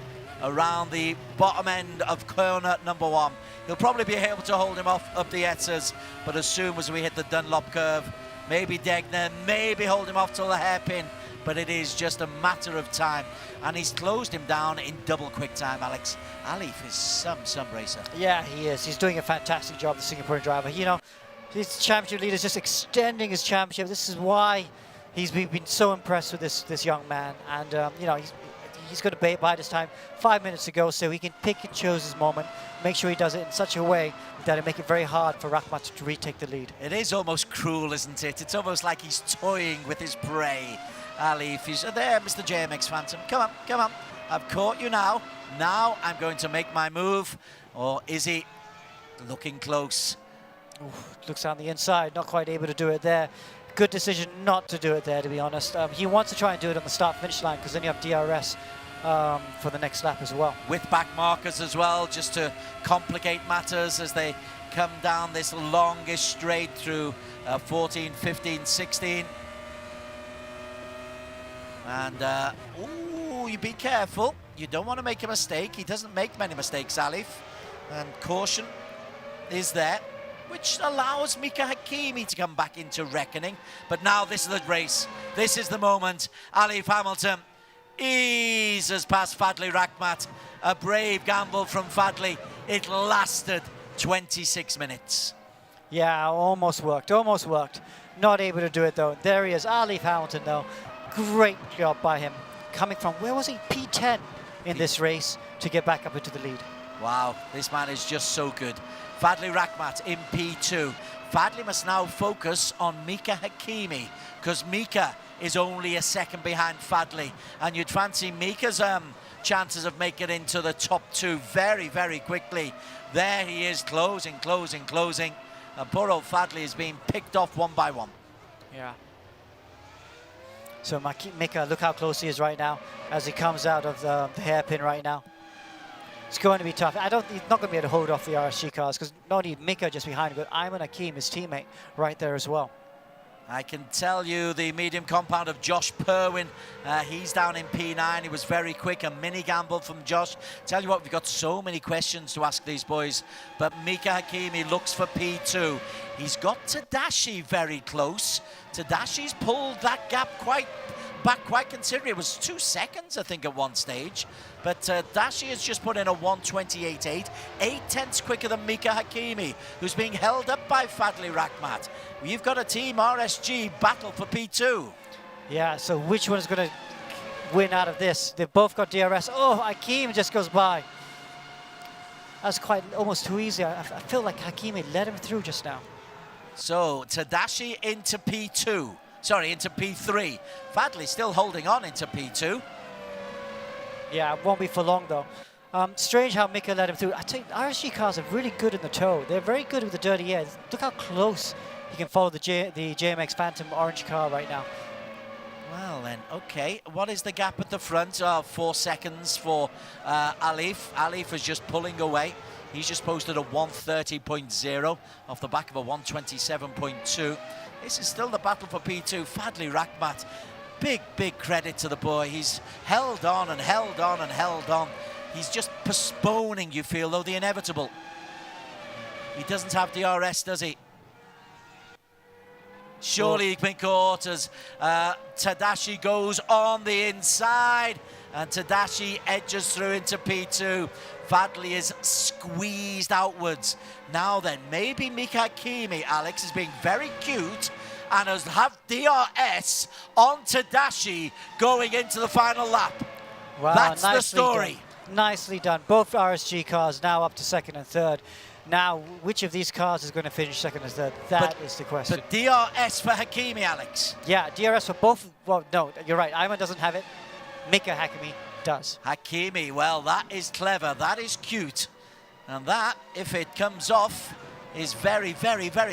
around the bottom end of corner number 1. He'll probably be able to hold him off up the Etzers, but as soon as we hit the Dunlop curve, maybe Degner, maybe hold him off till the hairpin, but it is just a matter of time. And he's closed him down in double quick time, Alex. Alif is some racer. Yeah, he is. He's doing a fantastic job, the Singaporean driver. His championship leader is just extending his championship. This is why he's been so impressed with this young man. And, he's going to bide his time. 5 minutes to go, so he can pick and choose his moment, make sure he does it in such a way that it make it very hard for Rahmat to retake the lead. It is almost cruel, isn't it? It's almost like he's toying with his prey. Alif, he's there, Mr. JMX Phantom. Come on. I've caught you now. Now I'm going to make my move. Or is he looking close? Ooh, looks on the inside, not quite able to do it there. Good decision not to do it there, to be honest. He wants to try and do it on the start-finish line, because then you have DRS for the next lap as well. With back markers as well, just to complicate matters as they come down this longest straight through 14, 15, 16. And, you be careful. You don't want to make a mistake. He doesn't make many mistakes, Alif. And caution is there, which allows Mika Hakimi to come back into reckoning. But now this is the race. This is the moment. Alif Hamilton eases past Fadli Rakhmat. A brave gamble from Fadli. It lasted 26 minutes. Yeah, almost worked, almost worked. Not able to do it though. There he is, Alif Hamilton though. Great job by him. Coming from, where was he? P10 in this race to get back up into the lead. Wow, this man is just so good. Fadli Rakhmat in P2. Fadli must now focus on Mika Hakimi, because Mika is only a second behind Fadli. And you'd fancy Mika's chances of making it into the top 2 very, very quickly. There he is, closing. And poor old Fadli is being picked off one by one. Yeah. So Mika, look how close he is right now as he comes out of the hairpin right now. It's going to be tough. He's not going to be able to hold off the RSG cars, because not only Mika just behind him, but Ayman Hakim, his teammate, right there as well. I can tell you the medium compound of Josh Perwin, he's down in P9. He was very quick, a mini gamble from Josh. Tell you what, we've got so many questions to ask these boys, but Mika Hakimi looks for P2. He's got Tadashi very close. Tadashi's pulled that gap back quite considerably. It was 2 seconds, I think, at one stage. But Dashi has just put in a 1:28.8, 8/10 quicker than Mika Hakimi, who's being held up by Fadli Rakhmat. We've got a Team RSG battle for P2. Yeah, so which one is going to win out of this? They've both got DRS. Oh, Hakim just goes by. That's quite almost too easy. I feel like Hakimi let him through just now. So Tadashi into P2. Sorry, into P3. Fadli still holding on into P2. Yeah, it won't be for long though. Strange how Mika let him through. I tell you, RSG cars are really good in the toe. They're very good with the dirty air. Look how close he can follow the JMX Phantom orange car right now. Well then, okay. What is the gap at the front? 4 seconds for Alif. Alif is just pulling away. He's just posted a 1:30.0 off the back of a 1:27.2. This is still the battle for P2. Fadli Rakhmat, big credit to the boy. He's held on and held on and held on. He's just postponing, you feel, though, the inevitable. He doesn't have DRS, does he? Surely he can be caught as Tadashi goes on the inside, and Tadashi edges through into P2. Fadli is squeezed outwards. Now then, maybe Mika Hakimi, Alex, is being very cute and has have DRS on Tadashi going into the final lap. Wow, that's the story. Done. Nicely done. Both RSG cars now up to second and third. Now, which of these cars is going to finish second and third? That is the question. But DRS for Hakimi, Alex. Yeah, DRS for both. Well, no, you're right. Ayman doesn't have it. Mika Hakimi does. Hakimi, well, that is clever. That is cute. And that, if it comes off, is very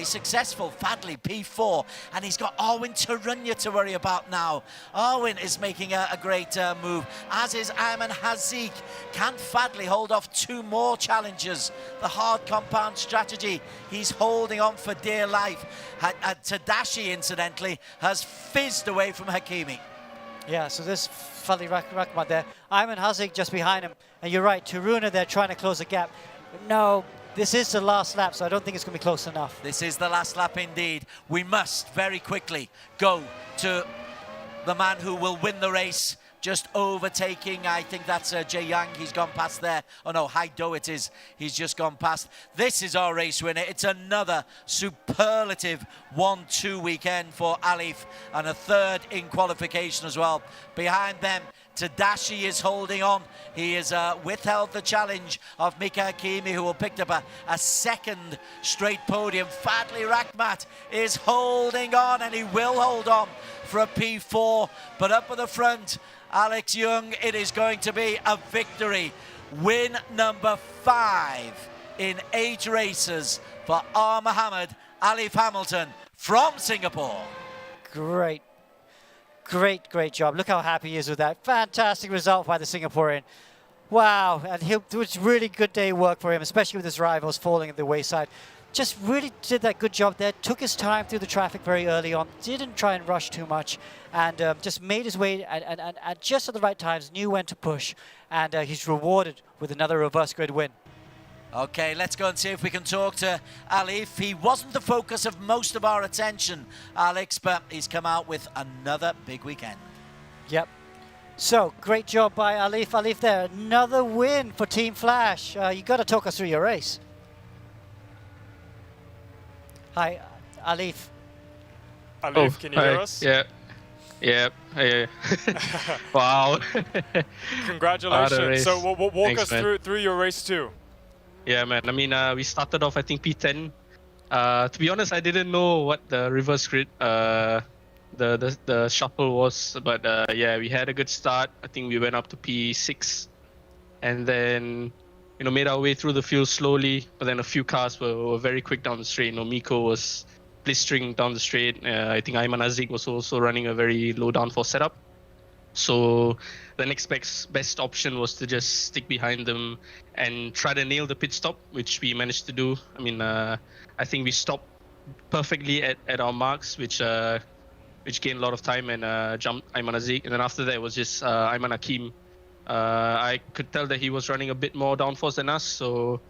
successful. Fadli, P4, and he's got Arwin Tarunya to worry about now. Arwin is making a great move, as is Ayman Hazik. Can Fadli hold off 2 more challenges? The hard compound strategy, he's holding on for dear life. Tadashi, incidentally, has fizzed away from Hakimi. Yeah, so this Fadli Rakhmat there. Ayman Hazik just behind him. And you're right, Taruna there trying to close the gap. No, this is the last lap, so I don't think it's going to be close enough. This is the last lap indeed. We must very quickly go to the man who will win the race, just overtaking, I think that's Jay Yang. He's gone past there. Oh no, Haido it is. He's just gone past. This is our race winner. It's another superlative 1-2 weekend for Alif, and a third in qualification as well. Behind them, Tadashi is holding on. He has withheld the challenge of Mika Hakimi, who will pick up a second straight podium. Fadli Rakhmat is holding on, and he will hold on for a P4. But up at the front, Alex Young, it is going to be a victory. Win number 5 in 8 races for R. Mohammed Alif Hamilton from Singapore. Great job. Look how happy he is with that. Fantastic result by the Singaporean. Wow, and it was really good day work for him, especially with his rivals falling at the wayside. Just really did that good job there, took his time through the traffic very early on, didn't try and rush too much, and just made his way and just at the right times, knew when to push, and he's rewarded with another reverse grid win. Okay, let's go and see if we can talk to Alif. He wasn't the focus of most of our attention, Alex, but he's come out with another big weekend. Yep. So, great job by Alif. Alif there, another win for Team Flash. You got to talk us through your race. Hi, Alif. Alif, can you hear us? Yeah. Yeah. Wow. Congratulations. So walk Thanks, us man. through your race too. Yeah, man. I mean, we started off, I think, P10. To be honest, I didn't know what the reverse grid, the shuffle was, but yeah, we had a good start. I think we went up to P6, and then made our way through the field slowly. But then a few cars were very quick down the straight. Miko was blistering down the straight. I think Ayman Azik was also running a very low downforce setup. So the next best option was to just stick behind them and try to nail the pit stop, which we managed to do. I mean, I think we stopped perfectly at our marks, which gained a lot of time and jumped Ayman Azik. And then after that, it was just Ayman Hakim. I could tell that he was running a bit more downforce than us, so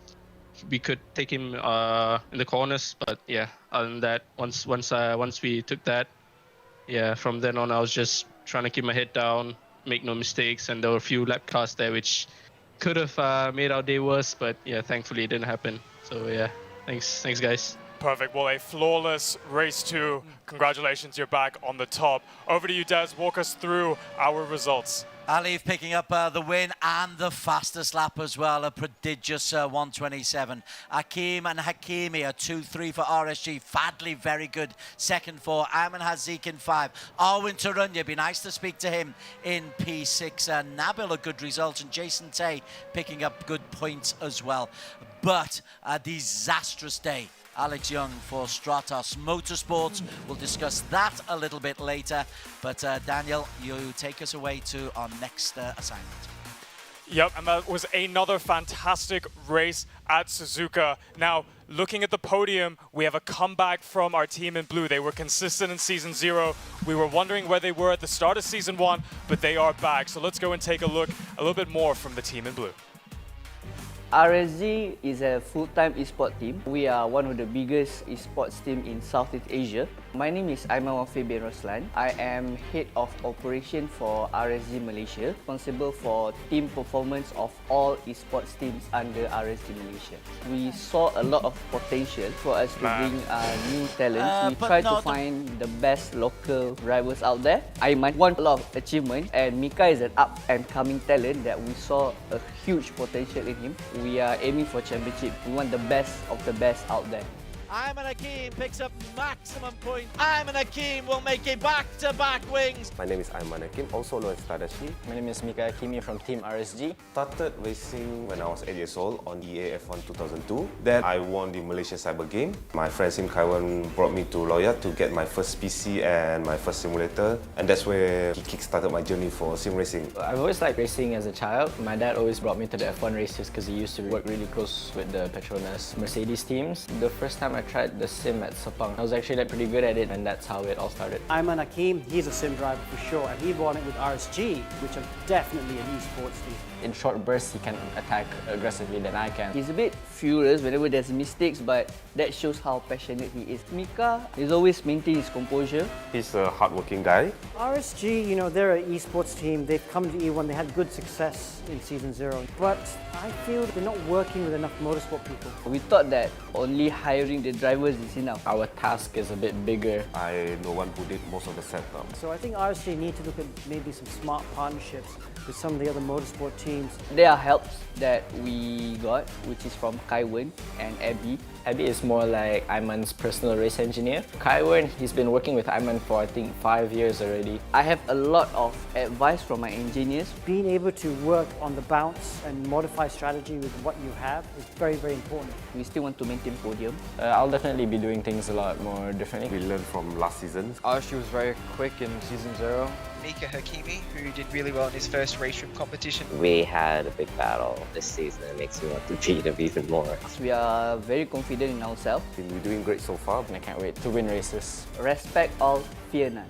we could take him in the corners. But yeah, other than that, once we took that, yeah, from then on I was just trying to keep my head down, make no mistakes, and there were a few lap cars there which could have made our day worse, but yeah, thankfully it didn't happen. So yeah, thanks guys. Perfect. Well, a flawless race 2. Congratulations, you're back on the top. Over to you, Des. Walk us through our results. Alif picking up the win and the fastest lap as well, a prodigious 1:27. Akim and Hakimi a 2-3 for RSG. Fadley very good, second for Ayman Hazik in 5. Arwin Tarunya, be nice to speak to him in P6. Nabil a good result, and Jason Tay picking up good points as well. But a disastrous day, Alex Young, for Stratos Motorsports. We'll discuss that a little bit later. But Daniel, you take us away to our next assignment. Yep, and that was another fantastic race at Suzuka. Now, looking at the podium, we have a comeback from our team in blue. They were consistent in Season 0. We were wondering where they were at the start of Season 1, but they are back. So let's go and take a look a little bit more from the team in blue. RSG is a full-time esports team. We are one of the biggest esports team in Southeast Asia. My name is Aiman Wafi bin Roslan. I am head of operation for RSG Malaysia, responsible for team performance of all esports teams under RSG Malaysia. We saw a lot of potential for us to bring new talents. We try to find the best local drivers out there. Aiman won a lot of achievements, and Mika is an up-and-coming talent that we saw a huge potential in him. We are aiming for championship. We want the best of the best out there. Ayman Hakim picks up maximum points. Ayman Hakim will make it back-to-back wings. My name is Ayman Hakim, also known as Tadashi. My name is Mika Hakimi from Team RSG. Started racing when I was 8 years old on EAF1 2002. Then I won the Malaysia Cyber Game. My friend Sim Kaiwan brought me to Loyat to get my first PC and my first simulator. And that's where he kick-started my journey for sim racing. I've always liked racing as a child. My dad always brought me to the F1 races because he used to work really close with the Petronas Mercedes teams. The first time I tried the sim at Sepang, I was actually pretty good at it, and that's how it all started. Ayman Hakim, he's a sim driver for sure, and he won it with RSG, which are definitely an esports team. In short bursts, he can attack aggressively than I can. He's a bit furious whenever there's mistakes, but that shows how passionate he is. Mika is always maintaining his composure. He's a hardworking guy. RSG, you know, they're an esports team. They've come to E1, they had good success in Season 0, but I feel they're not working with enough motorsport people. We thought that only hiring the drivers is enough. Our task is a bit bigger. I'm the one who did most of the setup. So I think RSG need to look at maybe some smart partnerships with some of the other motorsport teams. There are helps that we got, which is from Kaiwan and Abby. Abby is more like Ayman's personal race engineer. Kaiwan, he's been working with Ayman for I think 5 years already. I have a lot of advice from my engineers. Being able to work on the bounce and modify strategy with what you have is very, very important. We still want to maintain podium. I'll definitely be doing things a lot more differently. We learned from last season. RSG was very quick in Season 0. Mika Hakimi, who did really well in his first RaceRoom competition. We had a big battle this season. It makes me want to beat him even more. We are very confident in ourselves. We're doing great so far. And I can't wait to win races. Respect all, fear none.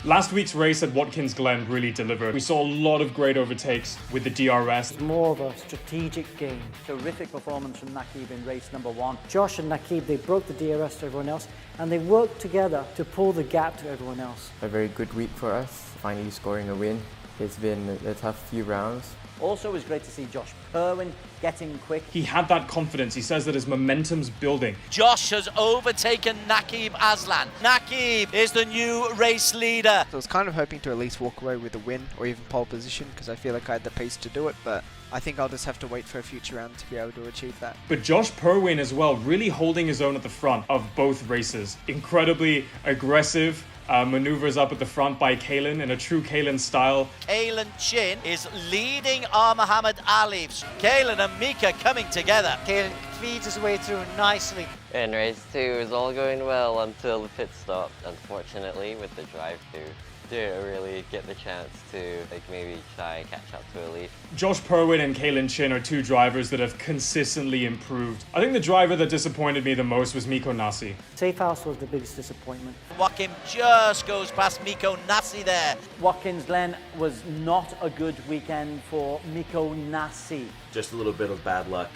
Last week's race at Watkins Glen really delivered. We saw a lot of great overtakes with the DRS. More of a strategic game. Terrific performance from Nakib in race number 1. Josh and Nakib, they broke the DRS to everyone else, and they worked together to pull the gap to everyone else. A very good week for us, finally scoring a win. It's been a tough few rounds. Also, it was great to see Josh Perwin getting quick. He had that confidence. He says that his momentum's building. Josh has overtaken Nakib Aslan. Nakib is the new race leader. So I was kind of hoping to at least walk away with a win or even pole position because I feel like I had the pace to do it, but I think I'll just have to wait for a future round to be able to achieve that. But Josh Perwin as well, really holding his own at the front of both races. Incredibly aggressive. Maneuvers up at the front by Kalen in a true Kalen style. Kalen Chin is leading Muhammad Ali. Kalen and Mika coming together. Kalen feeds his way through nicely. In race 2, it was all going well until the pit stop. Unfortunately, with the drive-through, didn't really get the chance to maybe try and catch up to Elite. Josh Perwin and Kalen Chin are two drivers that have consistently improved. I think the driver that disappointed me the most was Miko Nasi. Safe House was the biggest disappointment. Joachim just goes past Miko Nasi there. Watkins Glen was not a good weekend for Miko Nasi. Just a little bit of bad luck,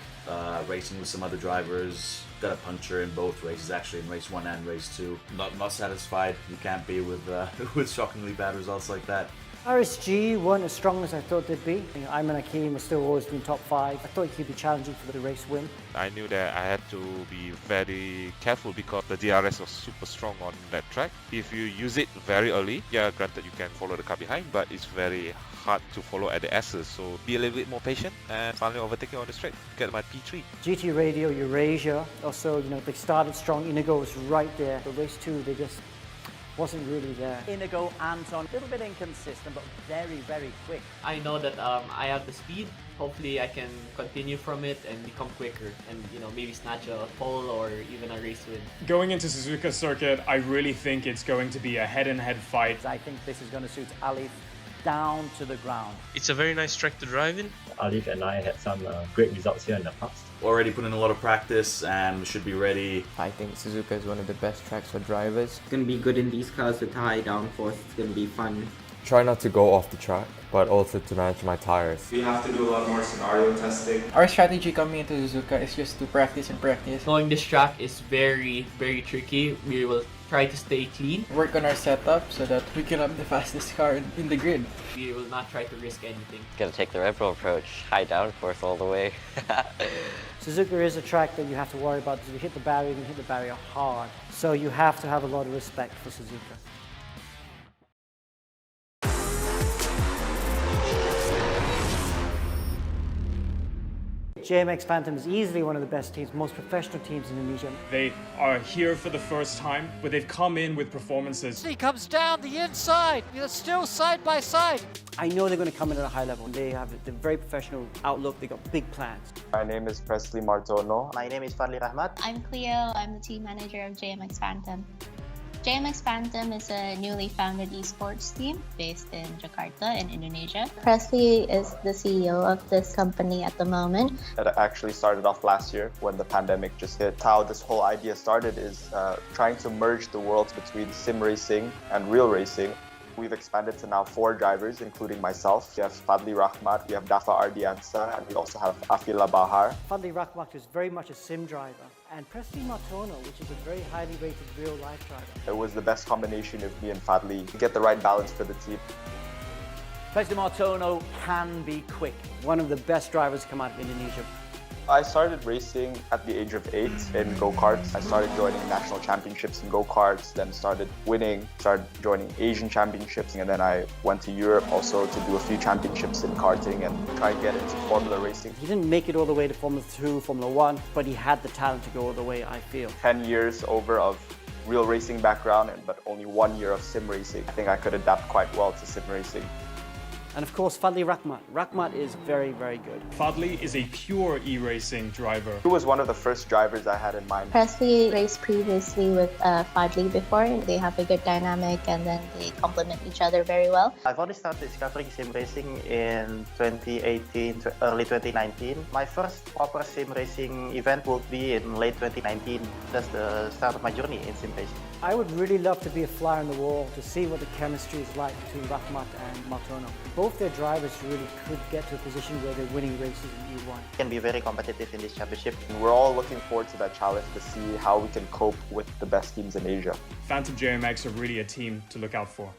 racing with some other drivers. Got a puncher in both races, actually in race 1 and race 2. Not satisfied. You can't be with with shockingly bad results like that. RSG weren't as strong as I thought they'd be. Ayman Hakim was still always been top 5. I thought he'd be challenging for the race win. I knew that I had to be very careful because the DRS was super strong on that track. If you use it very early, yeah, granted you can follow the car behind, but it's very hard to follow at the S's, so be a little bit more patient and finally overtaking on the straight, get my P3. GT Radio Eurasia also, they started strong. Inigo was right there. The race 2, they just wasn't really there. Inigo, Anton, a little bit inconsistent, but very, very quick. I know that I have the speed. Hopefully I can continue from it and become quicker and maybe snatch a pole or even a race win. Going into Suzuka Circuit, I really think it's going to be a head-and-head fight. I think this is going to suit Alif down to the ground. It's a very nice track to drive in. Alif and I had some great results here in the past. Already put in a lot of practice and should be ready. I think Suzuka is one of the best tracks for drivers. It's going to be good in these cars with high downforce. It's going to be fun. Try not to go off the track, but also to manage my tires. We have to do a lot more scenario testing. Our strategy coming into Suzuka is just to practice and practice. Knowing this track is very, very tricky. We will try to stay clean. Work on our setup so that we can have the fastest car in the grid. We will not try to risk anything. Gonna take the Red Bull approach, high downforce all the way. Suzuka is a track that you have to worry about because you hit the barrier and you hit the barrier hard. So you have to have a lot of respect for Suzuka. JMX Phantom is easily one of the best teams, most professional teams in Indonesia. They are here for the first time, but they've come in with performances. He comes down the inside. They're still side by side. I know they're going to come in at a high level. They have a very professional outlook. They got big plans. My name is Presley Martono. My name is Fadli Rahmat. I'm Cleo. I'm the team manager of JMX Phantom. JMX Phantom is a newly founded esports team based in Jakarta in Indonesia. Presley is the CEO of this company at the moment. It actually started off last year when the pandemic just hit. How this whole idea started is trying to merge the worlds between sim racing and real racing. We've expanded to now 4 drivers, including myself. We have Fadli Rahmat, we have Dafa Ardiansa, and we also have Afila Bahar. Fadli Rahmat is very much a sim driver. And Presley Martono, which is a very highly rated real-life driver. It was the best combination of me and Fadli to get the right balance for the team. Presley Martono can be quick. One of the best drivers to come out of Indonesia. I started racing at the age of 8 in go-karts. I started joining national championships in go-karts, then started winning, started joining Asian championships, and then I went to Europe also to do a few championships in karting and try and get into Formula racing. He didn't make it all the way to Formula 2, Formula 1, but he had the talent to go all the way, I feel. 10 years over of real racing background, but only 1 year of sim racing. I think I could adapt quite well to sim racing. And of course, Fadli Rahmat. Rahmat is very, very good. Fadli is a pure e-racing driver. He was one of the first drivers I had in mind. Presley raced previously with Fadli before. They have a good dynamic and then they complement each other very well. I've only started discovering sim racing in 2018 to early 2019. My first proper sim racing event will be in late 2019. That's the start of my journey in sim racing. I would really love to be a fly on the wall to see what the chemistry is like between Rahmat and Martono. Both their drivers really could get to a position where they're winning races in E1. Can be very competitive in this championship. And we're all looking forward to that challenge to see how we can cope with the best teams in Asia. Phantom JMX are really a team to look out for.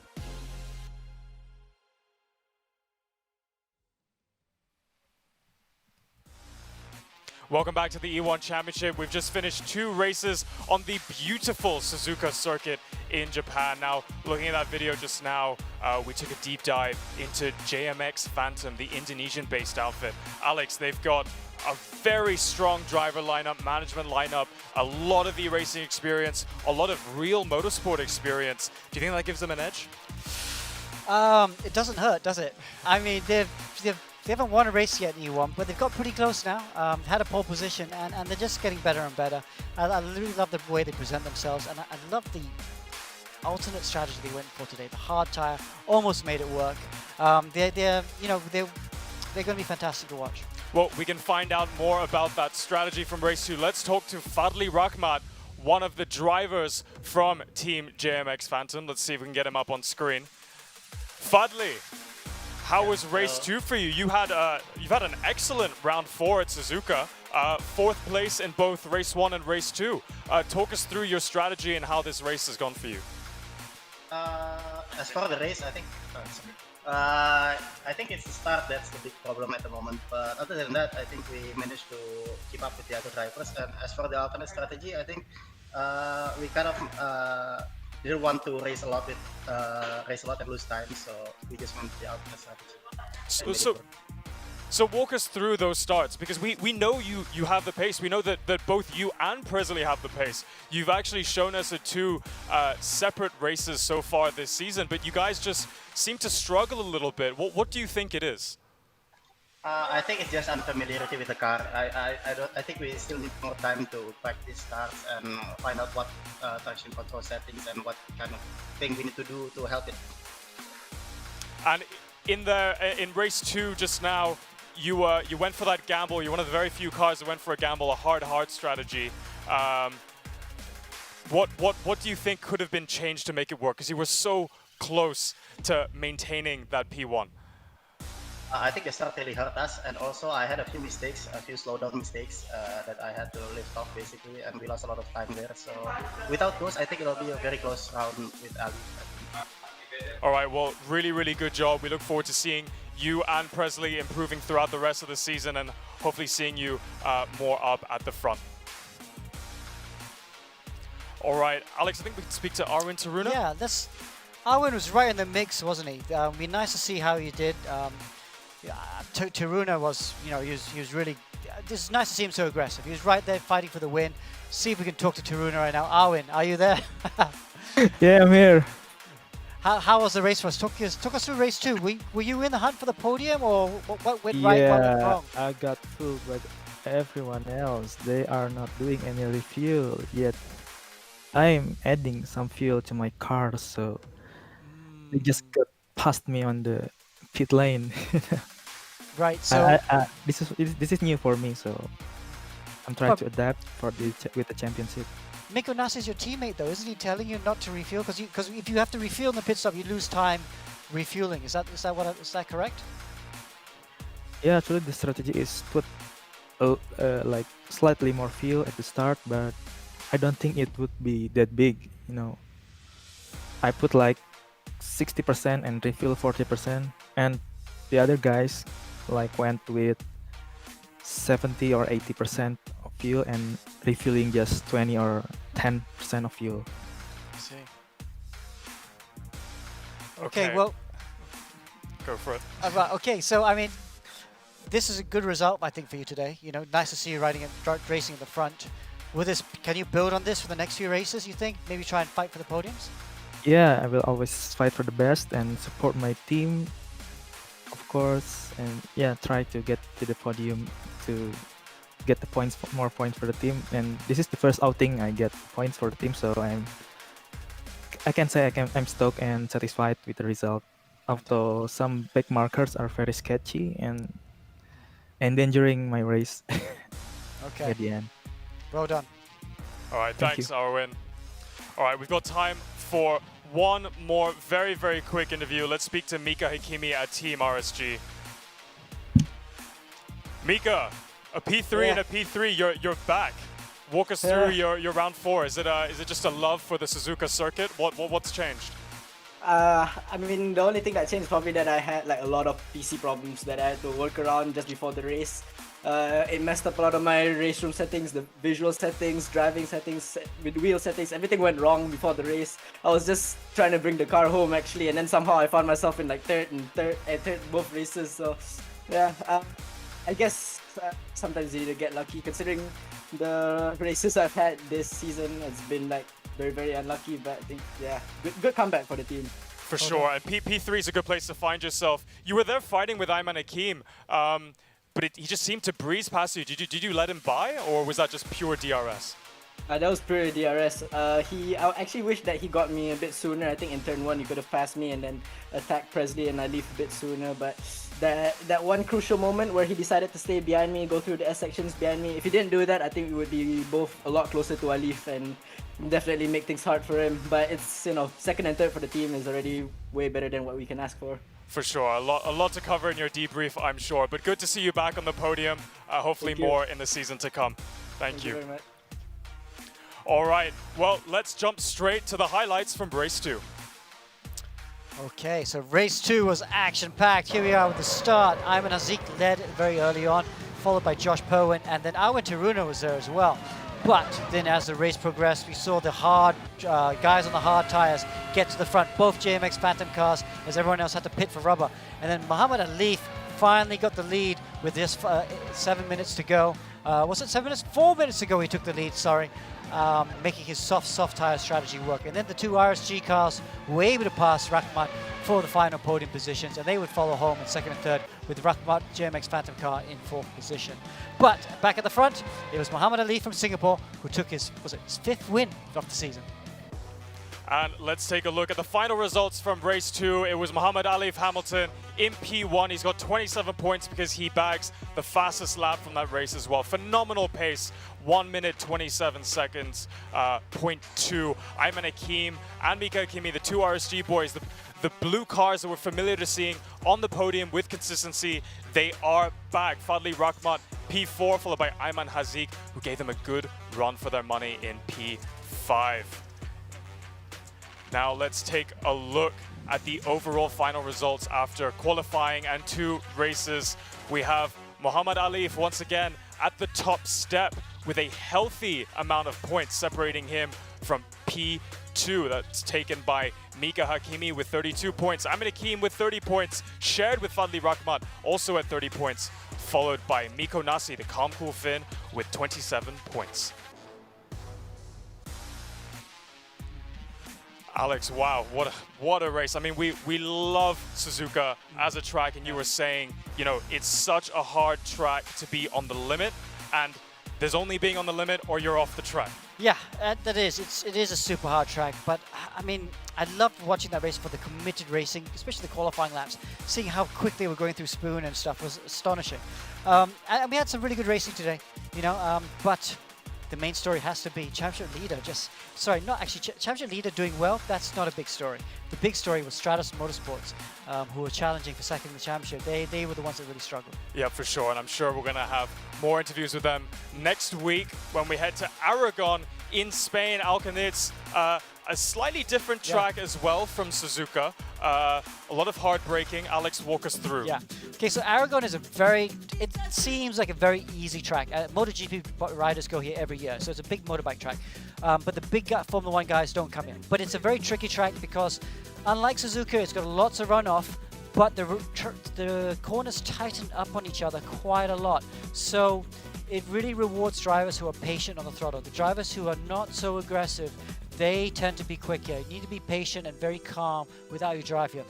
Welcome back to the E1 Championship. We've just finished 2 races on the beautiful Suzuka Circuit in Japan. Now, looking at that video just now, we took a deep dive into JMX Phantom, the Indonesian-based outfit. Alex, they've got a very strong driver lineup, management lineup, a lot of e-racing experience, a lot of real motorsport experience. Do you think that gives them an edge? It doesn't hurt, does it? I mean, they haven't won a race yet in E1, but they've got pretty close now, had a pole position, and they're just getting better and better. I really love the way they present themselves, and I love the alternate strategy they went for today. The hard tire almost made it work. They're going to be fantastic to watch. Well, we can find out more about that strategy from race 2. Let's talk to Fadli Rahmat, one of the drivers from Team JMX Phantom. Let's see if we can get him up on screen. Fadli, how was race 2 for you? You've had an excellent round 4 at Suzuka, 4th place in both race 1 and race 2. Talk us through your strategy and how this race has gone for you. As for the race, I think it's the start that's the big problem at the moment. But other than that, I think we managed to keep up with the other drivers. And as for the alternate strategy, I think we kind of didn't want to race a lot and lose time, so we just went the alternate strategy. So walk us through those starts, because we know you have the pace. We know that both you and Presley have the pace. You've actually shown us at 2 separate races so far this season, but you guys just seem to struggle a little bit. What do you think it is? I think it's just unfamiliarity with the car. I think we still need more time to practice starts and find out what traction control settings and what kind of thing we need to do to help it. And in race 2 just now, you went for that gamble. You're one of the very few cars that went for a gamble, a hard strategy. What do you think could have been changed to make it work? Because you were so close to maintaining that P1. I think the start really hurt us, and also I had a few mistakes, a few slowdown mistakes that I had to lift off basically, and we lost a lot of time there. So without those, I think it'll be a very close round with Ali. All right, well, really good job. We look forward to seeing you and Presley improving throughout the rest of the season, and hopefully seeing you more up at the front. All right, Alex, I think we can speak to Arwin Taruna. Yeah, Arwin was right in the mix, wasn't he? It'd be nice to see how he did. Taruna was, he was really. It's nice to see him so aggressive. He was right there fighting for the win. See if we can talk to Taruna right now. Arwin, are you there? Yeah, I'm here. How was the race for us? Took us through race 2. Were you in the hunt for the podium, or what went right, what went wrong? I got fooled by everyone else. They are not doing any refuel yet. I'm adding some fuel to my car, so they just got past me on the pit lane. Right. So this is new for me, so I'm trying to adapt with the championship. Mikko Nass is your teammate, though, isn't he? Telling you not to refuel because if you have to refuel in the pit stop, you lose time refueling. Is that correct? Yeah, actually the strategy is put like slightly more fuel at the start, but I don't think it would be that big. I put like 60% and refuel 40%, and the other guys like went with 70 or 80% of fuel and refueling just 20 or 10% of fuel. I see. Okay, well, go for it. Okay, so I mean, this is a good result, I think, for you today. Nice to see you racing at the front. With this, can you build on this for the next few races? You think maybe try and fight for the podiums? Yeah, I will always fight for the best and support my team, of course, and yeah, try to get to the podium to get the points, more points for the team. And this is the first outing I get points for the team, so I can say I'm stoked and satisfied with the result. Although some back markers are very sketchy and endangering my race. Okay. At the end. Well done. All right, thanks, Arwin. All right, we've got time for one more very, very quick interview. Let's speak to Mika Hakimi at Team RSG. Mika, a P3 and a P3, you're back. Walk us through your round 4. Is it just a love for the Suzuka circuit? What's changed? I mean, the only thing that changed is probably that I had like a lot of PC problems that I had to work around just before the race. It messed up a lot of my race room settings, the visual settings, driving settings, with wheel settings. Everything went wrong before the race. I was just trying to bring the car home actually, and then somehow I found myself in like third both races. So yeah, I guess sometimes you need to get lucky. Considering the races I've had this season, it's been like very, very unlucky. But I think good comeback for the team. For sure, and P3 is a good place to find yourself. You were there fighting with Ayman Hakim. But he just seemed to breeze past you. Did you let him by, or was that just pure DRS? That was pure DRS. I actually wish that he got me a bit sooner. I think in turn 1 he could have passed me and then attacked Presley and I leave a bit sooner. But that one crucial moment where he decided to stay behind me, go through the S sections behind me. If he didn't do that, I think we would be both a lot closer to Alif and definitely make things hard for him. But it's, second and third for the team is already way better than what we can ask for. For sure, a lot to cover in your debrief, I'm sure. But good to see you back on the podium. Hopefully more in the season to come. Thank you. Very much. All right, well, let's jump straight to the highlights from race 2. Okay, so race 2 was action-packed. Here we are with the start. Ayman Hazik led very early on, followed by Josh Powen, and then Arwen Taruna was there as well. But then as the race progressed, we saw the hard guys on the hard tires get to the front, both JMX Phantom cars, as everyone else had to pit for rubber. And then Muhammad Alif finally got the lead with just 7 minutes to go. Was it 7 minutes? 4 minutes ago he took the lead, sorry, making his soft tire strategy work. And then the two RSG cars were able to pass Rahmat for the final podium positions, and they would follow home in second and third with Rahmat JMX Phantom car in 4th position. But back at the front, it was Muhammad Ali from Singapore who took his 5th win of the season. And let's take a look at the final results from race 2. It was Muhammad Alif Hamilton in P1. He's got 27 points because he bags the fastest lap from that race as well. Phenomenal pace, 1 minute 27 seconds, 0.2. Ayman Hakim and Mika Hakimi, the two RSG boys, the blue cars that we're familiar to seeing on the podium with consistency, they are back. Fadli Rahmat, P4, followed by Ayman Hazik, who gave them a good run for their money in P5. Now let's take a look at the overall final results after qualifying and 2 races. We have Muhammad Alif once again at the top step with a healthy amount of points separating him from P2. That's taken by Mika Hakimi with 32 points. Ayman Hakim with 30 points, shared with Fadli Rahmat, also at 30 points, followed by Miko Nasi, the calm cool Finn, with 27 points. Alex, wow, what a race. I mean, we love Suzuka as a track, and you were saying, it's such a hard track to be on the limit, and there's only being on the limit or you're off the track. Yeah, that is. It is a super hard track, but I mean, I loved watching that race for the committed racing, especially the qualifying laps. Seeing how quick they were going through Spoon and stuff was astonishing. And we had some really good racing today, but the main story has to be championship leader championship leader doing well. That's not a big story. The big story was Stratos Motorsports, who were challenging for second in the championship. They were the ones that really struggled. Yeah, for sure. And I'm sure we're going to have more interviews with them next week when we head to Aragon in Spain, Alcanitz. A slightly different track as well from Suzuka. A lot of hard braking. Alex, walk us through. Yeah. Okay, so Aragon is it seems like a very easy track. MotoGP riders go here every year, so it's a big motorbike track. But the big Formula 1 guys don't come here. But it's a very tricky track because unlike Suzuka, it's got lots of runoff, but the corners tighten up on each other quite a lot. So it really rewards drivers who are patient on the throttle. The drivers who are not so aggressive, they tend to be quicker. You need to be patient and very calm with how you drive here.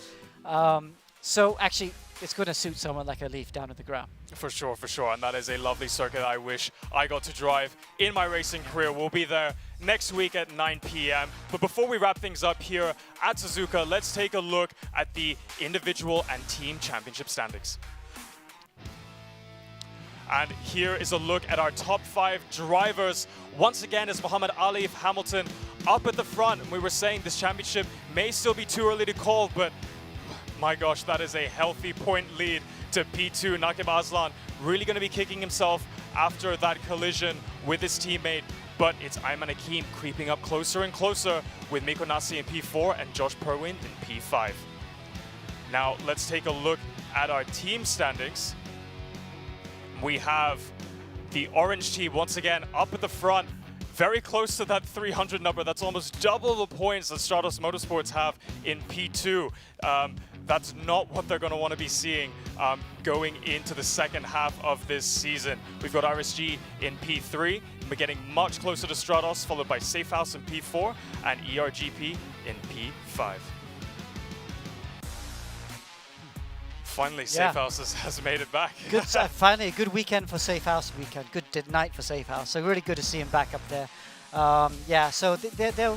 So actually, it's going to suit someone like Alif down at the ground. For sure, for sure. And that is a lovely circuit I wish I got to drive in my racing career. We'll be there next week at 9 p.m. But before we wrap things up here at Suzuka, let's take a look at the individual and team championship standings. And here is a look at our top 5 drivers. Once again, it's Muhammad Alif Hamilton up at the front. And we were saying this championship may still be too early to call, but my gosh, that is a healthy point lead to P2. Nakim Aslan really going to be kicking himself after that collision with his teammate. But it's Ayman Hakim creeping up closer and closer with Miko Nasi in P4 and Josh Perwin in P5. Now let's take a look at our team standings. We have the orange team once again up at the front, very close to that 300 number. That's almost double the points that Stratos Motorsports have in P2. That's not what they're going to want to be seeing going into the second half of this season. We've got RSG in P3. We're getting much closer to Stratos, followed by Safehouse in P4 and ERGP in P5. Finally, Safehouse has made it back. Good, finally, a good weekend for Safehouse weekend. Good night for Safehouse. So really good to see him back up there. Yeah, so they're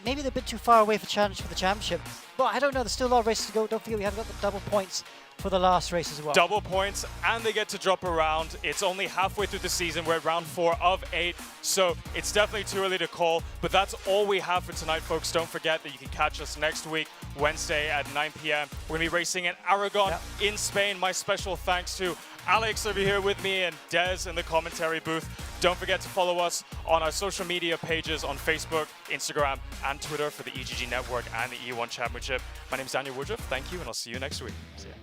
maybe they're a bit too far away for challenge for the championship. But I don't know. There's still a lot of races to go. Don't forget we haven't got the double points for the last race as well. Double points, and they get to drop around. It's only halfway through the season. We're at round 4 of 8, so it's definitely too early to call. But that's all we have for tonight, folks. Don't forget that you can catch us next week, Wednesday at 9 p.m. We're going to be racing in Aragon in Spain. My special thanks to Alex over here with me and Des in the commentary booth. Don't forget to follow us on our social media pages on Facebook, Instagram, and Twitter for the EGG Network and the E1 Championship. My name is Daniel Woodruff. Thank you, and I'll see you next week. See ya.